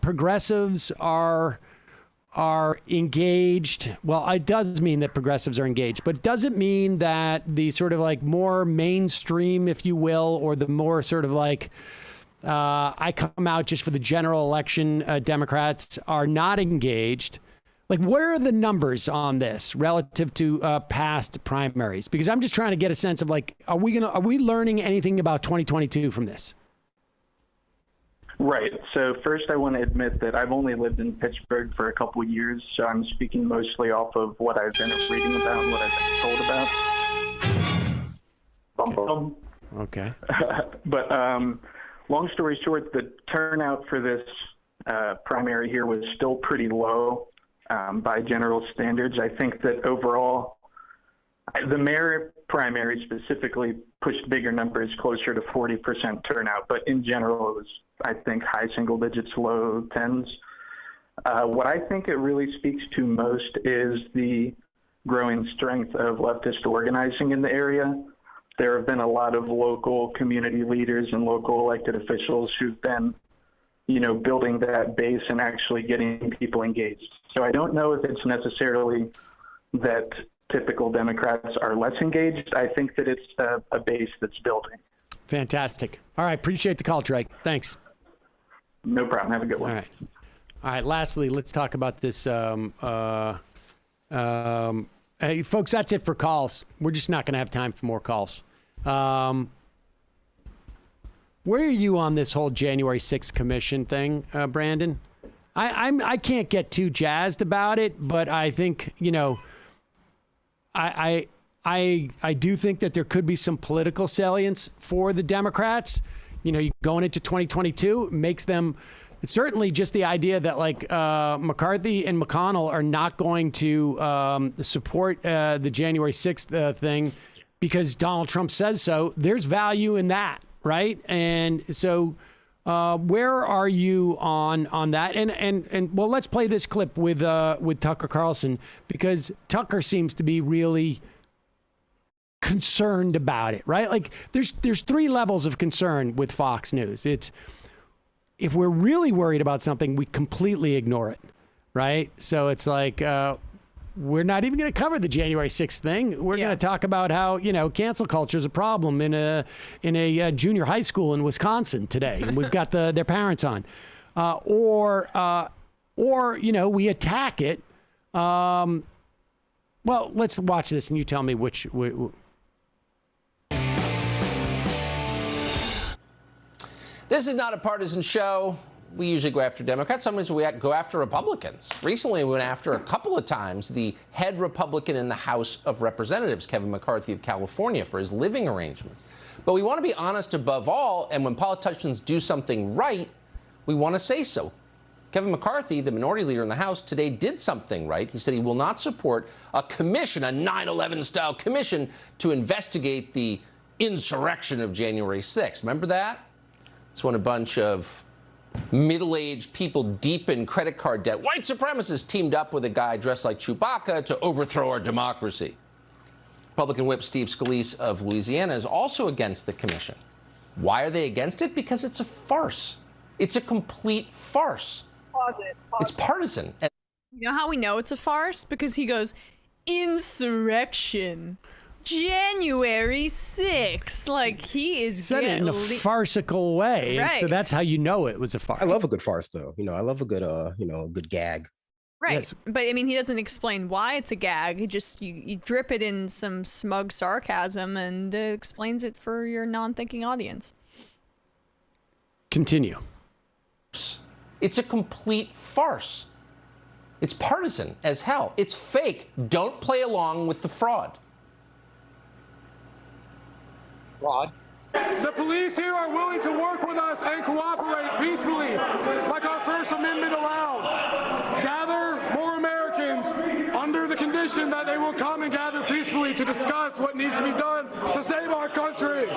progressives are engaged? Well, it does mean that progressives are engaged, but does it mean that the sort of like more mainstream, if you will, or the more sort of like, I come out just for the general election, Democrats are not engaged? Like, where are the numbers on this relative to past primaries? Because I'm just trying to get a sense of like, are we learning anything about 2022 from this? Right. So first, I want to admit that I've only lived in Pittsburgh for a couple of years, so I'm speaking mostly off of what I've been reading about and what I've been told about. Okay. But long story short, the turnout for this primary here was still pretty low by general standards. I think that overall, the mayor primary specifically pushed bigger numbers, closer to 40% turnout, but in general, it was, I think, high single digits, low tens. What I think it really speaks to most is the growing strength of leftist organizing in the area. There have been a lot of local community leaders and local elected officials who've been, building that base and actually getting people engaged. So I don't know if it's necessarily that typical Democrats are less engaged. I think that it's a base that's building. Fantastic. All right. Appreciate the call, Trey. Thanks. No problem. Have a good one. All right. Lastly, let's talk about this. Hey, folks, that's it for calls. We're just not going to have time for more calls. Where are you on this whole January 6th commission thing, Brandon? I can't get too jazzed about it, but I think, I do think that there could be some political salience for the Democrats. Going into 2022 makes them, it's certainly just the idea that like McCarthy and McConnell are not going to support the January 6th thing because Donald Trump says so. There's value in that, right? And so where are you on that? And well, let's play this clip with Tucker Carlson, because Tucker seems to be really concerned about it, right? Like there's three levels of concern with Fox News. It's, if we're really worried about something, we completely ignore it, right? So it's like, we're not even going to cover the January 6th thing. We're going to talk about how, cancel culture is a problem in a junior high school in Wisconsin today. And we've got their parents on. Or, we attack it. Well, let's watch this and you tell me which. This is not a partisan show. We usually go after Democrats. Sometimes we go after Republicans. Recently, we went after a couple of times the head Republican in the House of Representatives, Kevin McCarthy of California, for his living arrangements. But we want to be honest above all, and when politicians do something right, we want to say so. Kevin McCarthy, the minority leader in the House, today did something right. He said he will not support a commission, a 9/11-style commission, to investigate the insurrection of January 6th. Remember that? It's when a bunch of middle-aged people deep in credit card debt, white supremacists, teamed up with a guy dressed like Chewbacca to overthrow our democracy. Republican Whip Steve Scalise of Louisiana is also against the commission. Why are they against it? Because it's a farce. It's a complete farce. It's partisan. You know how we know it's a farce? Because he goes, insurrection. January 6th. Like, he is said it in a farcical way. Right. So that's how you know it was a farce. I love a good farce, though. I love a good, a good gag. Right. Yes. But I mean, he doesn't explain why it's a gag. He just, you drip it in some smug sarcasm and explains it for your non-thinking audience. Continue. It's a complete farce. It's partisan as hell. It's fake. Don't play along with the fraud. Rod? The police here are willing to work with us and cooperate peacefully, like our First Amendment allows. Gather more Americans under the condition that they will come and gather peacefully to discuss what needs to be done to save our country. One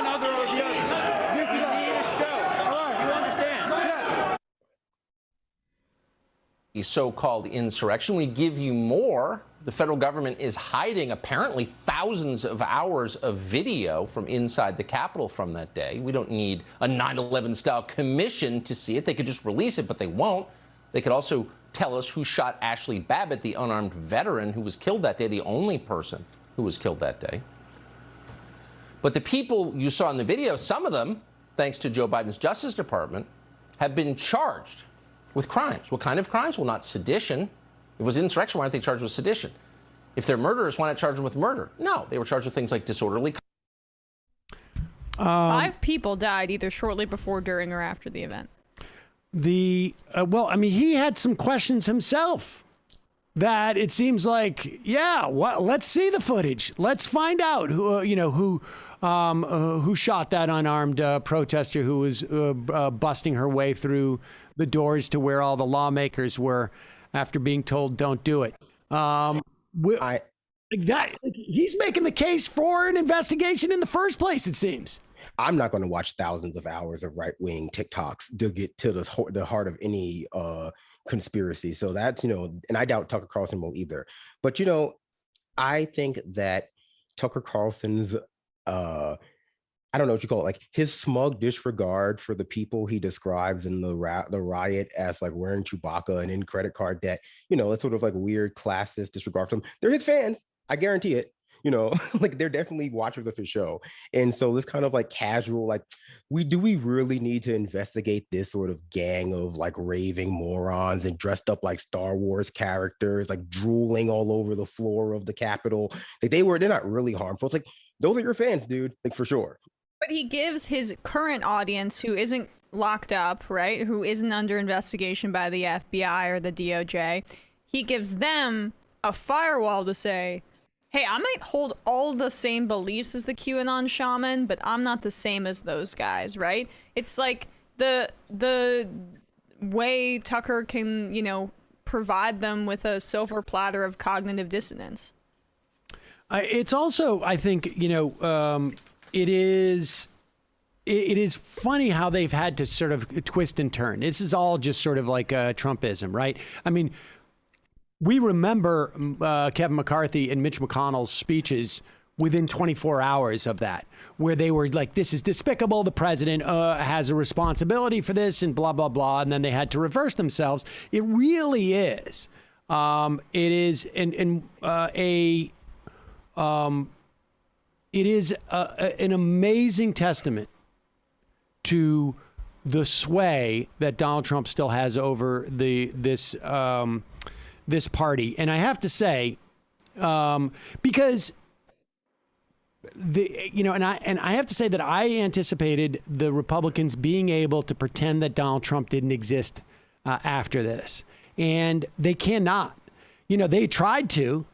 other or the other. This is a show. All right, you understand? Yes. The so-called insurrection. We give you more. The federal government is hiding apparently thousands of hours of video from inside the Capitol from that day. We don't need a 9/11 style commission to see it. They could just release it, but they won't. They could also tell us who shot Ashley Babbitt, the unarmed veteran who was killed that day, the only person who was killed that day. But the people you saw in the video, some of them, thanks to Joe Biden's Justice Department, have been charged with crimes. What kind of crimes? Well, not sedition. If it was insurrection, why aren't they charged with sedition? If they're murderers, why not charge them with murder? No, they were charged with things like disorderly. 5 people died either shortly before, during, or after the event. Well, I mean, he had some questions himself that it seems like, yeah, let's see the footage. Let's find out who shot that unarmed protester who was busting her way through the doors to where all the lawmakers were after being told don't do it. He's making the case for an investigation in the first place, it seems. I'm not going to watch thousands of hours of right-wing TikToks to get to the heart of any conspiracy. So that's, and I doubt Tucker Carlson will either. But, I think that Tucker Carlson's I don't know what you call it, like his smug disregard for the people he describes in the riot as like wearing Chewbacca and in credit card debt, it's sort of like weird classist disregard for them. They're his fans, I guarantee it. Like they're definitely watchers of his show. And so this kind of like casual, like we really need to investigate this sort of gang of like raving morons and dressed up like Star Wars characters, like drooling all over the floor of the Capitol. Like they're not really harmful. It's like, those are your fans, dude, like for sure. But he gives his current audience, who isn't locked up, right, who isn't under investigation by the FBI or the DOJ, he gives them a firewall to say, hey, I might hold all the same beliefs as the QAnon shaman, but I'm not the same as those guys, right? It's like the way Tucker can, provide them with a silver platter of cognitive dissonance. It's also, I think, it is funny how they've had to sort of twist and turn. This is all just sort of like Trumpism, right? I mean, we remember Kevin McCarthy and Mitch McConnell's speeches within 24 hours of that, where they were like, this is despicable. The president has a responsibility for this and blah, blah, blah. And then they had to reverse themselves. It really is. It is it is an amazing testament to the sway that Donald Trump still has over this party. And I have to say, because I have to say that I anticipated the Republicans being able to pretend that Donald Trump didn't exist after this, and they cannot. They tried to.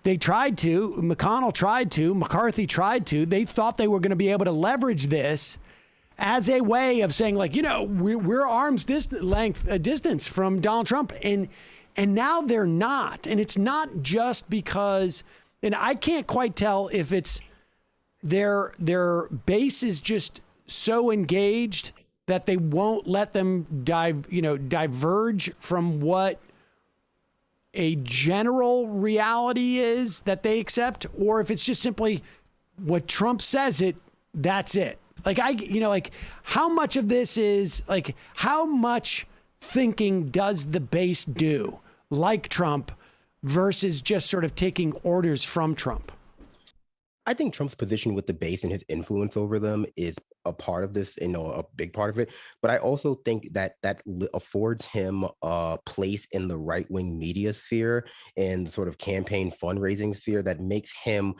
McConnell tried to. McCarthy tried to. They thought they were going to be able to leverage this as a way of saying, like, we're arm's distance from Donald Trump, and now they're not. And it's not just because, and I can't quite tell if it's their base is just so engaged that they won't let them diverge from what a general reality is that they accept, or if it's just simply what Trump says that's it. Like, like how much of this is like, how much thinking does the base do like Trump versus just sort of taking orders from Trump? I think Trump's position with the base and his influence over them is a part of this, a big part of it. But I also think that affords him a place in the right-wing media sphere and sort of campaign fundraising sphere that makes him,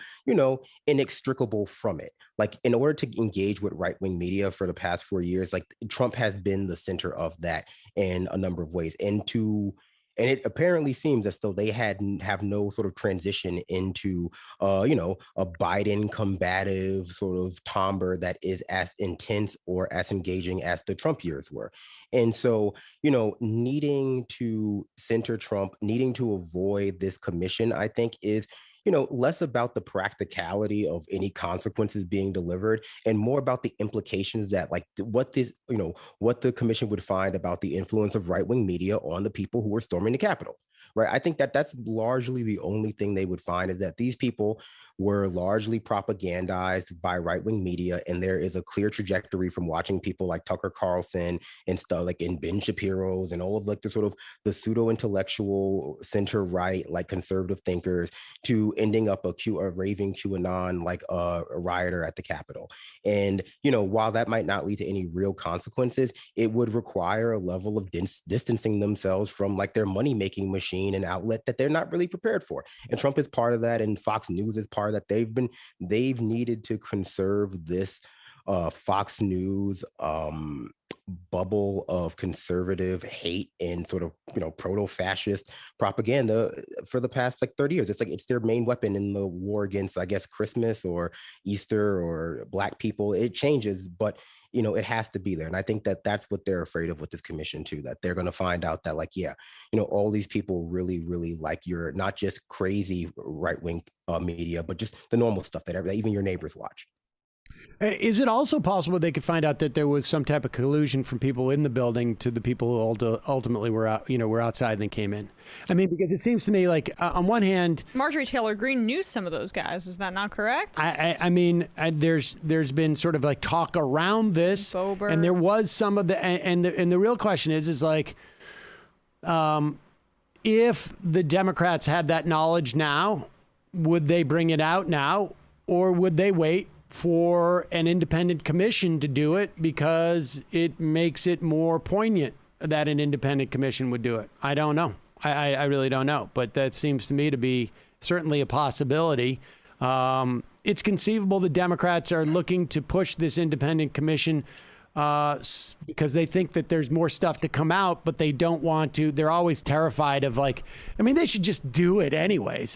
inextricable from it. Like, in order to engage with right-wing media for the past 4 years, like, Trump has been the center of that in a number of ways. And it apparently seems as though they have no sort of transition into, a Biden combative sort of timbre that is as intense or as engaging as the Trump years were. And so, needing to center Trump, needing to avoid this commission, I think is, less about the practicality of any consequences being delivered and more about the implications that what the commission would find about the influence of right-wing media on the people who were storming the Capitol. Right. I think that's largely the only thing they would find, is that these people were largely propagandized by right-wing media, and there is a clear trajectory from watching people like Tucker Carlson and stuff like in Ben Shapiro's and all of the sort of the pseudo-intellectual center-right conservative thinkers to ending up a raving QAnon a rioter at the Capitol. And while that might not lead to any real consequences, it would require a level of distancing themselves from their money-making machine and outlet that they're not really prepared for. And Trump is part of that, and Fox News is part of that. They've needed to conserve this Fox News bubble of conservative hate and sort of proto-fascist propaganda for the past 30 years. It's their main weapon in the war against, I guess, Christmas or Easter or Black people. It changes, but it has to be there. And I think that that's what they're afraid of with this commission too, that they're going to find out that all these people really, really like your, not just crazy right-wing media, but just the normal stuff that even your neighbors watch. Is it also possible they could find out that there was some type of collusion from people in the building to the people who ultimately were out, were outside and then came in? I mean, because it seems to me on one hand, Marjorie Taylor Greene knew some of those guys. Is that not correct? I mean, there's been sort of talk around this, Bober. And there was some of the, and the real question is if the Democrats had that knowledge now, would they bring it out now, or would they wait for an independent commission to do it because it makes it more poignant that an independent commission would do it? I don't know. I really don't know. But that seems to me to be certainly a possibility. It's conceivable the Democrats are looking to push this independent commission because they think that there's more stuff to come out, but they don't want to. They're always terrified of they should just do it anyways.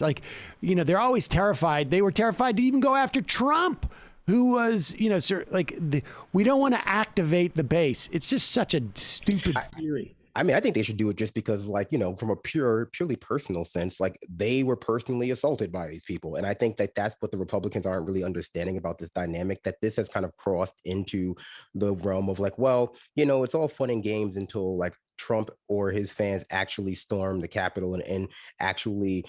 They're always terrified. They were terrified to even go after Trump, who was, we don't want to activate the base. It's just such a stupid theory. I mean, I think they should do it just because, from a purely personal sense, they were personally assaulted by these people. And I think that that's what the Republicans aren't really understanding about this dynamic, that this has kind of crossed into the realm of it's all fun and games until Trump or his fans actually storm the Capitol and actually,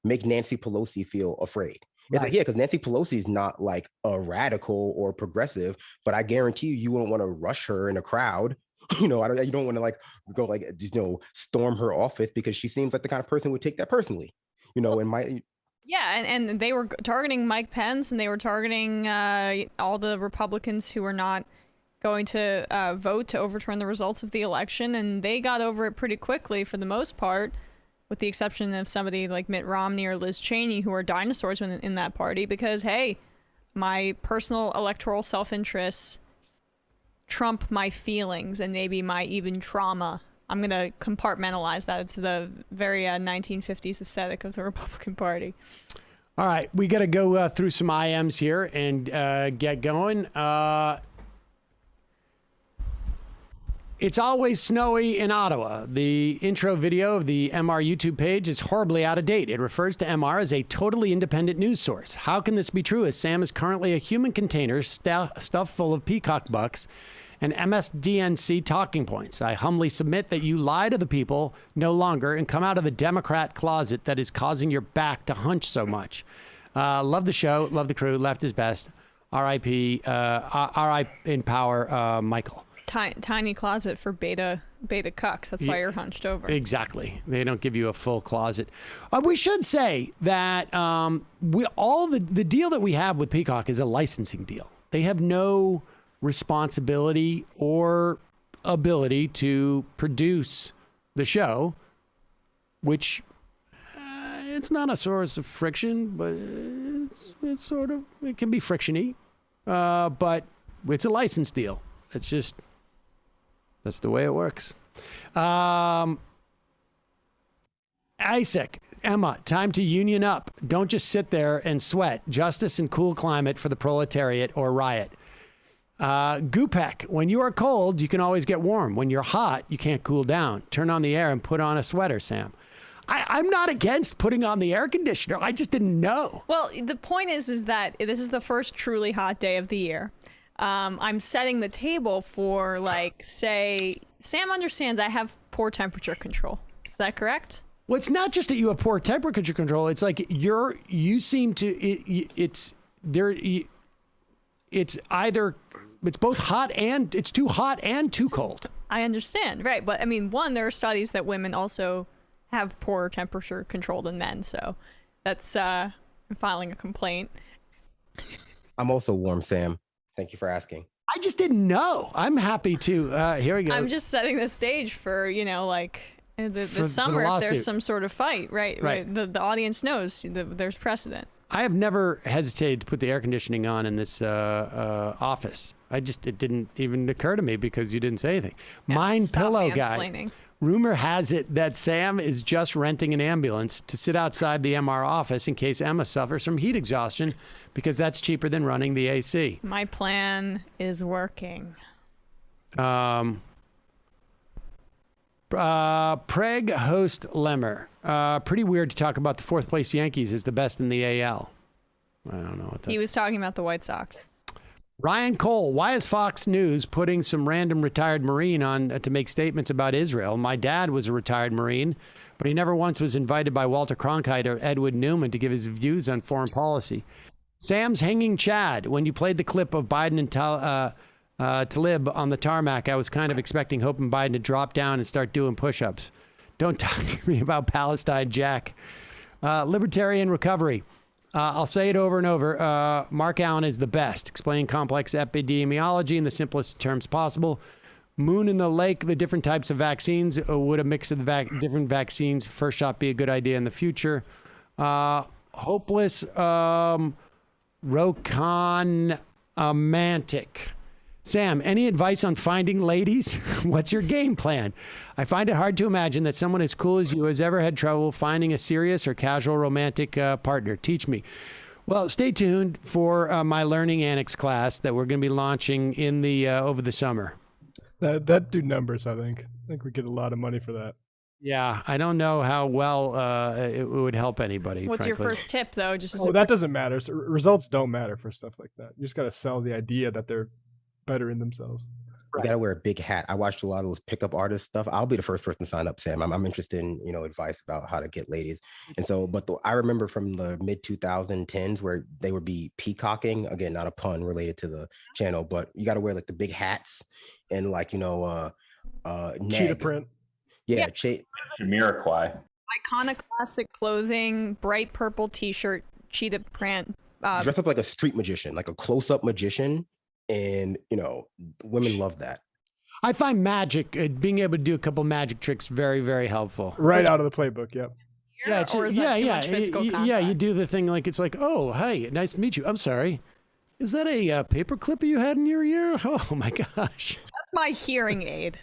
make Nancy Pelosi feel afraid. It's Right. because Nancy Pelosi is not a radical or progressive, but I guarantee you wouldn't want to rush her in a crowd. You don't want to go storm her office, because she seems like the kind of person who would take that personally. Yeah, and they were targeting Mike Pence, and they were targeting all the Republicans who were not going to vote to overturn the results of the election, and they got over it pretty quickly for the most part, with the exception of somebody like Mitt Romney or Liz Cheney, who are dinosaurs in that party, because, hey, my personal electoral self-interests trump my feelings and maybe my even trauma. I'm going to compartmentalize that. It's the very 1950s aesthetic of the Republican Party. All right, we got to go through some IMs here and get going. It's always snowy in Ottawa. The intro video of the MR YouTube page is horribly out of date. It refers to MR as a totally independent news source. How can this be true, as Sam is currently a human container stuffed full of peacock bucks and MSDNC talking points? I humbly submit that you lie to the people no longer and come out of the Democrat closet that is causing your back to hunch so much. Love the show. Love the crew. Left is best. R.I.P. R.I. in power, Michael. Tiny closet for beta cucks. That's why you're hunched over. Exactly. They don't give you a full closet. We should say that the deal that we have with Peacock is a licensing deal. They have no responsibility or ability to produce the show, which it's not a source of friction, but it's sort of, it can be frictiony, but it's a license deal. It's just, that's the way it works. Isaac, Emma, time to union up. Don't just sit there and sweat. Justice and cool climate for the proletariat or riot. Gupek, when you are cold, you can always get warm. When you're hot, you can't cool down. Turn on the air and put on a sweater, Sam. I'm not against putting on the air conditioner. I just didn't know. Well, the point is that this is the first truly hot day of the year. I'm setting the table for, like, say, Sam understands I have poor temperature control. Is that correct? Well, it's not just that you have poor temperature control. It's like you seem to, it's either, it's both hot and, it's too hot and too cold. I understand, right. But I mean, there are studies that women also have poorer temperature control than men. So that's, I'm filing a complaint. I'm also warm, Sam. Thank you for asking. I just didn't know. I'm happy to, here we go. I'm just setting the stage for, like, the summer, if there's some sort of fight, right? The audience knows there's precedent. I have never hesitated to put the air conditioning on in this office. It didn't even occur to me because you didn't say anything. Yeah, Mind Pillow guy. Rumor has it that Sam is just renting an ambulance to sit outside the MR office in case Emma suffers from heat exhaustion, because that's cheaper than running the AC. My plan is working. Preg host Lemmer. Pretty weird to talk about the fourth place Yankees as the best in the AL. I don't know what that's. He was talking about the White Sox. Ryan Cole, why is Fox News putting some random retired Marine on to make statements about Israel? My dad was a retired Marine, but he never once was invited by Walter Cronkite or Edward Newman to give his views on foreign policy. Sam's hanging Chad. When you played the clip of Biden and Tlaib on the tarmac, I was kind of expecting Hope and Biden to drop down and start doing push-ups. Don't talk to me about Palestine, Jack. Libertarian recovery. I'll say it over and over. MarkAlain is the best. Explain complex epidemiology in the simplest terms possible. Moon in the lake, the different types of vaccines. Would a mix of the different vaccines first shot be a good idea in the future? Hopeless Rokanmantic. Sam, any advice on finding ladies? What's your game plan? I find it hard to imagine that someone as cool as you has ever had trouble finding a serious or casual romantic partner. Teach me. Well, stay tuned for my Learning Annex class that we're going to be launching in the over the summer. That do numbers, I think. I think we get a lot of money for that. Yeah, I don't know how well it would help anybody. What's frankly. your first tip, though? That doesn't matter. So results don't matter for stuff like that. You just got to sell the idea that they're better in themselves. You gotta wear a big hat. I watched a lot of those pickup artist stuff. I'll be the first person to sign up, Sam. I'm interested in advice about how to get ladies. And so, I remember from the mid 2010s where they would be peacocking. Again, not a pun related to the channel, but you got to wear like the big hats and like cheetah print. Yeah, Jamiroquai. Iconoclastic clothing, bright purple T-shirt, cheetah print. Dress up like a street magician, like a close-up magician. And, women love that. I find magic, being able to do a couple magic tricks very, very helpful. Right out of the playbook, yep. Yeah, you do the thing like, it's like, oh, hey, nice to meet you. I'm sorry. Is that a paper clipper you had in your ear? Oh, my gosh. That's my hearing aid.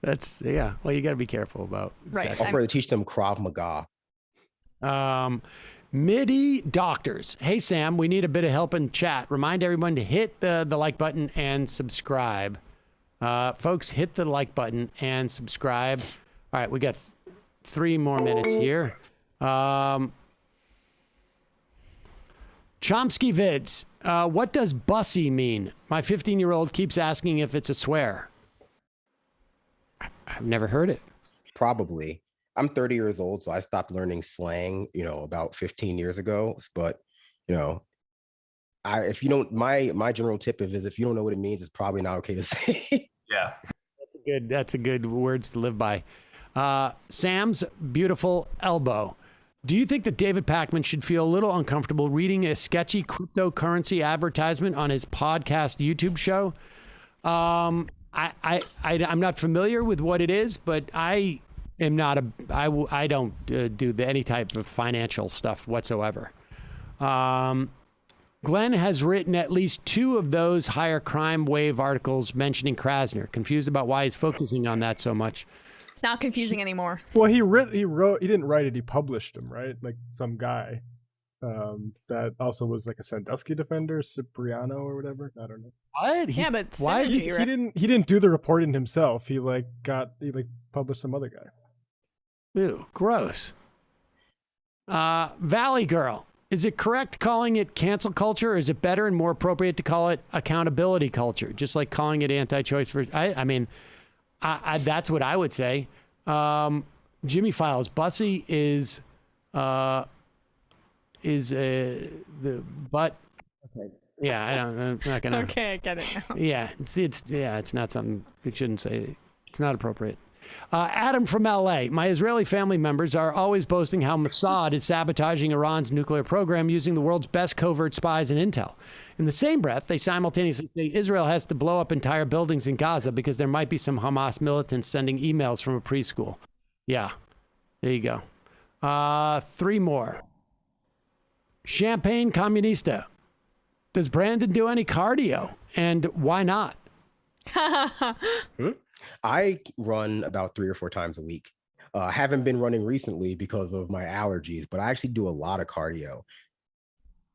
Well, you got to be careful about. Right. Exactly. I'll teach them Krav Maga. MIDI doctors. Hey, Sam, we need a bit of help in chat. Remind everyone to hit the like button and subscribe. Folks, hit the like button and subscribe. All right, we got 3 more minutes here. Chomsky Vids. What does bussy mean? My 15-year-old keeps asking if it's a swear. I've never heard it. Probably. I'm 30 years old, so I stopped learning slang, about 15 years ago. But, if you don't, my general tip is if you don't know what it means, it's probably not okay to say. Yeah. That's a good words to live by. Sam's beautiful elbow. Do you think that David Pakman should feel a little uncomfortable reading a sketchy cryptocurrency advertisement on his podcast YouTube show? I'm not familiar with what it is, but I don't do any type of financial stuff whatsoever. Glenn has written at least 2 of those higher crime wave articles mentioning Krasner. Confused about why he's focusing on that so much. It's not confusing anymore. Well, he didn't write it. He published them, right? Like some guy that also was like a Sandusky defender, Cipriano or whatever. I don't know. What? But why he didn't do the reporting himself. He published some other guy. Ew, gross. Valley Girl. Is it correct calling it cancel culture, or is it better and more appropriate to call it accountability culture? Just like calling it anti-choice for. I mean, that's what I would say. Jimmy Files. Bussy is the butt. Okay. Yeah, I'm not gonna. Okay, I get it now. Yeah, it's not something we shouldn't say. It's not appropriate. Adam from LA. My Israeli family members are always boasting how Mossad is sabotaging Iran's nuclear program using the world's best covert spies and intel. In the same breath, they simultaneously say Israel has to blow up entire buildings in Gaza because there might be some Hamas militants sending emails from a preschool. Yeah, there you go. 3 more. Champagne Comunista. Does Brandon do any cardio? And why not? I run about 3 or 4 times a week. Haven't been running recently because of my allergies, but I actually do a lot of cardio.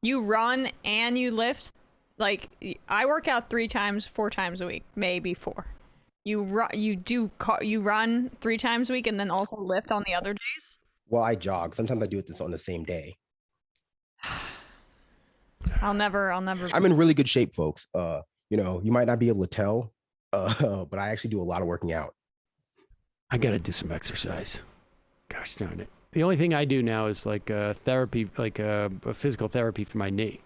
You run and you lift? Like, I work out 3 times, 4 times a week, maybe 4. You run 3 times a week and then also lift on the other days? Well, I jog. Sometimes I do it on the same day. I'll never. I'm in really good shape, folks. You might not be able to tell, but I actually do a lot of working out. I got to do some exercise. Gosh darn it. The only thing I do now is like therapy, like a physical therapy for my knee.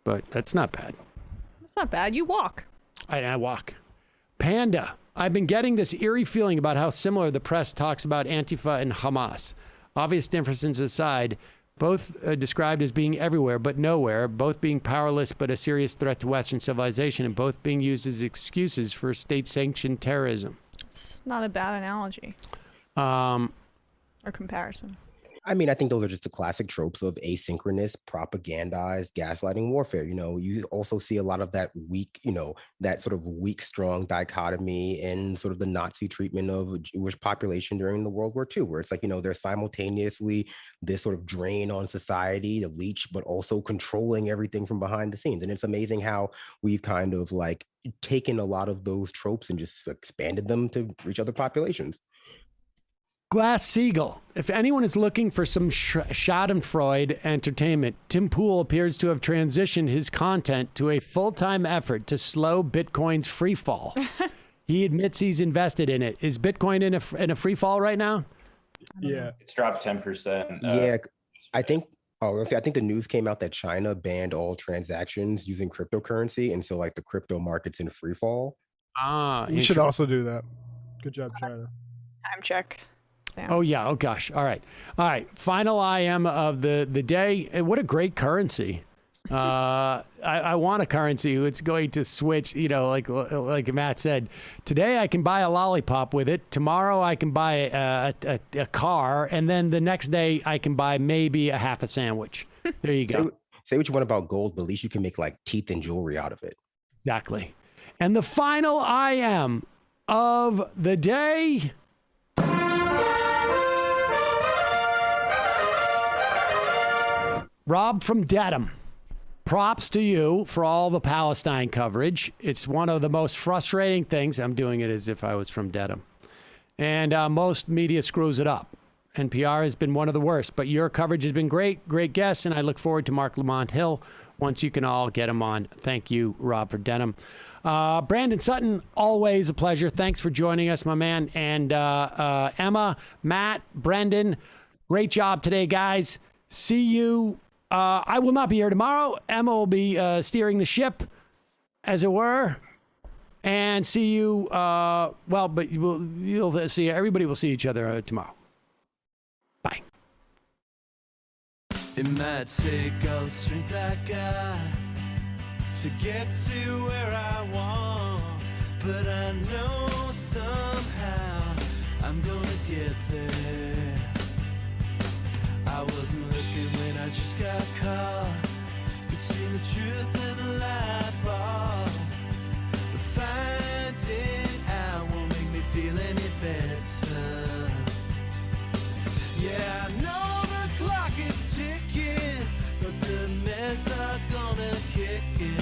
But that's not bad. It's not bad. You walk. I walk. Panda. I've been getting this eerie feeling about how similar the press talks about Antifa and Hamas. Obvious differences aside, both described as being everywhere but nowhere, both being powerless but a serious threat to Western civilization, and both being used as excuses for state-sanctioned terrorism. It's not a bad analogy. Or comparison. I mean, I think those are just the classic tropes of asynchronous, propagandized, gaslighting warfare. You also see a lot of that weak, that sort of weak, strong dichotomy in sort of the Nazi treatment of the Jewish population during the World War II, where it's like, they're simultaneously this sort of drain on society, the leech, but also controlling everything from behind the scenes. And it's amazing how we've kind of like taken a lot of those tropes and just expanded them to reach other populations. Glass Seagull. If anyone is looking for some schadenfreude entertainment, Tim Pool appears to have transitioned his content to a full-time effort to slow Bitcoin's free fall. He admits he's invested in it. Is Bitcoin in a free fall right now? Yeah. It's dropped 10%. Yeah, I think the news came out that China banned all transactions using cryptocurrency. And so like the crypto market's in free fall. You should also do that. Good job, China. Time check. Oh, yeah. Oh, gosh. All right. Final IM of the day. What a great currency. I want a currency that's going to switch, like Matt said. Today I can buy a lollipop with it. Tomorrow I can buy a car. And then the next day I can buy maybe a half a sandwich. There you go. Say what you want about gold, but at least you can make like teeth and jewelry out of it. Exactly. And the final IM of the day. Rob from Dedham. props to you for all the Palestine coverage. It's one of the most frustrating things. I'm doing it as if I was from Dedham. And most media screws it up. NPR has been one of the worst, but your coverage has been great. Great guests, and I look forward to Mark Lamont Hill once you can all get him on. Thank you, Rob, for Denham. Brandon Sutton, always a pleasure. Thanks for joining us, my man. And Emma, Matt, Brendan, great job today, guys. See you. I will not be here tomorrow. Emma will be steering the ship, as it were. And see you, but you'll see, everybody will see each other tomorrow. Bye. It might take all the strength I got to get to where I want, but I know somehow I'm gonna get there. I wasn't looking when I just got caught between the truth and the light bar. But finding out won't make me feel any better. Yeah, I know the clock is ticking, but the meds are gonna kick in,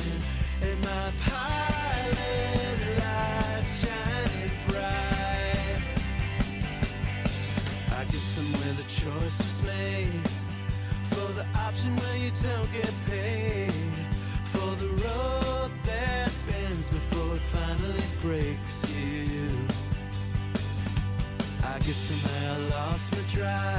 and my pilot light shining bright. I guess somewhere the choice was made for the option where you don't get paid, for the road that bends before it finally breaks you. I guess somehow I lost my drive.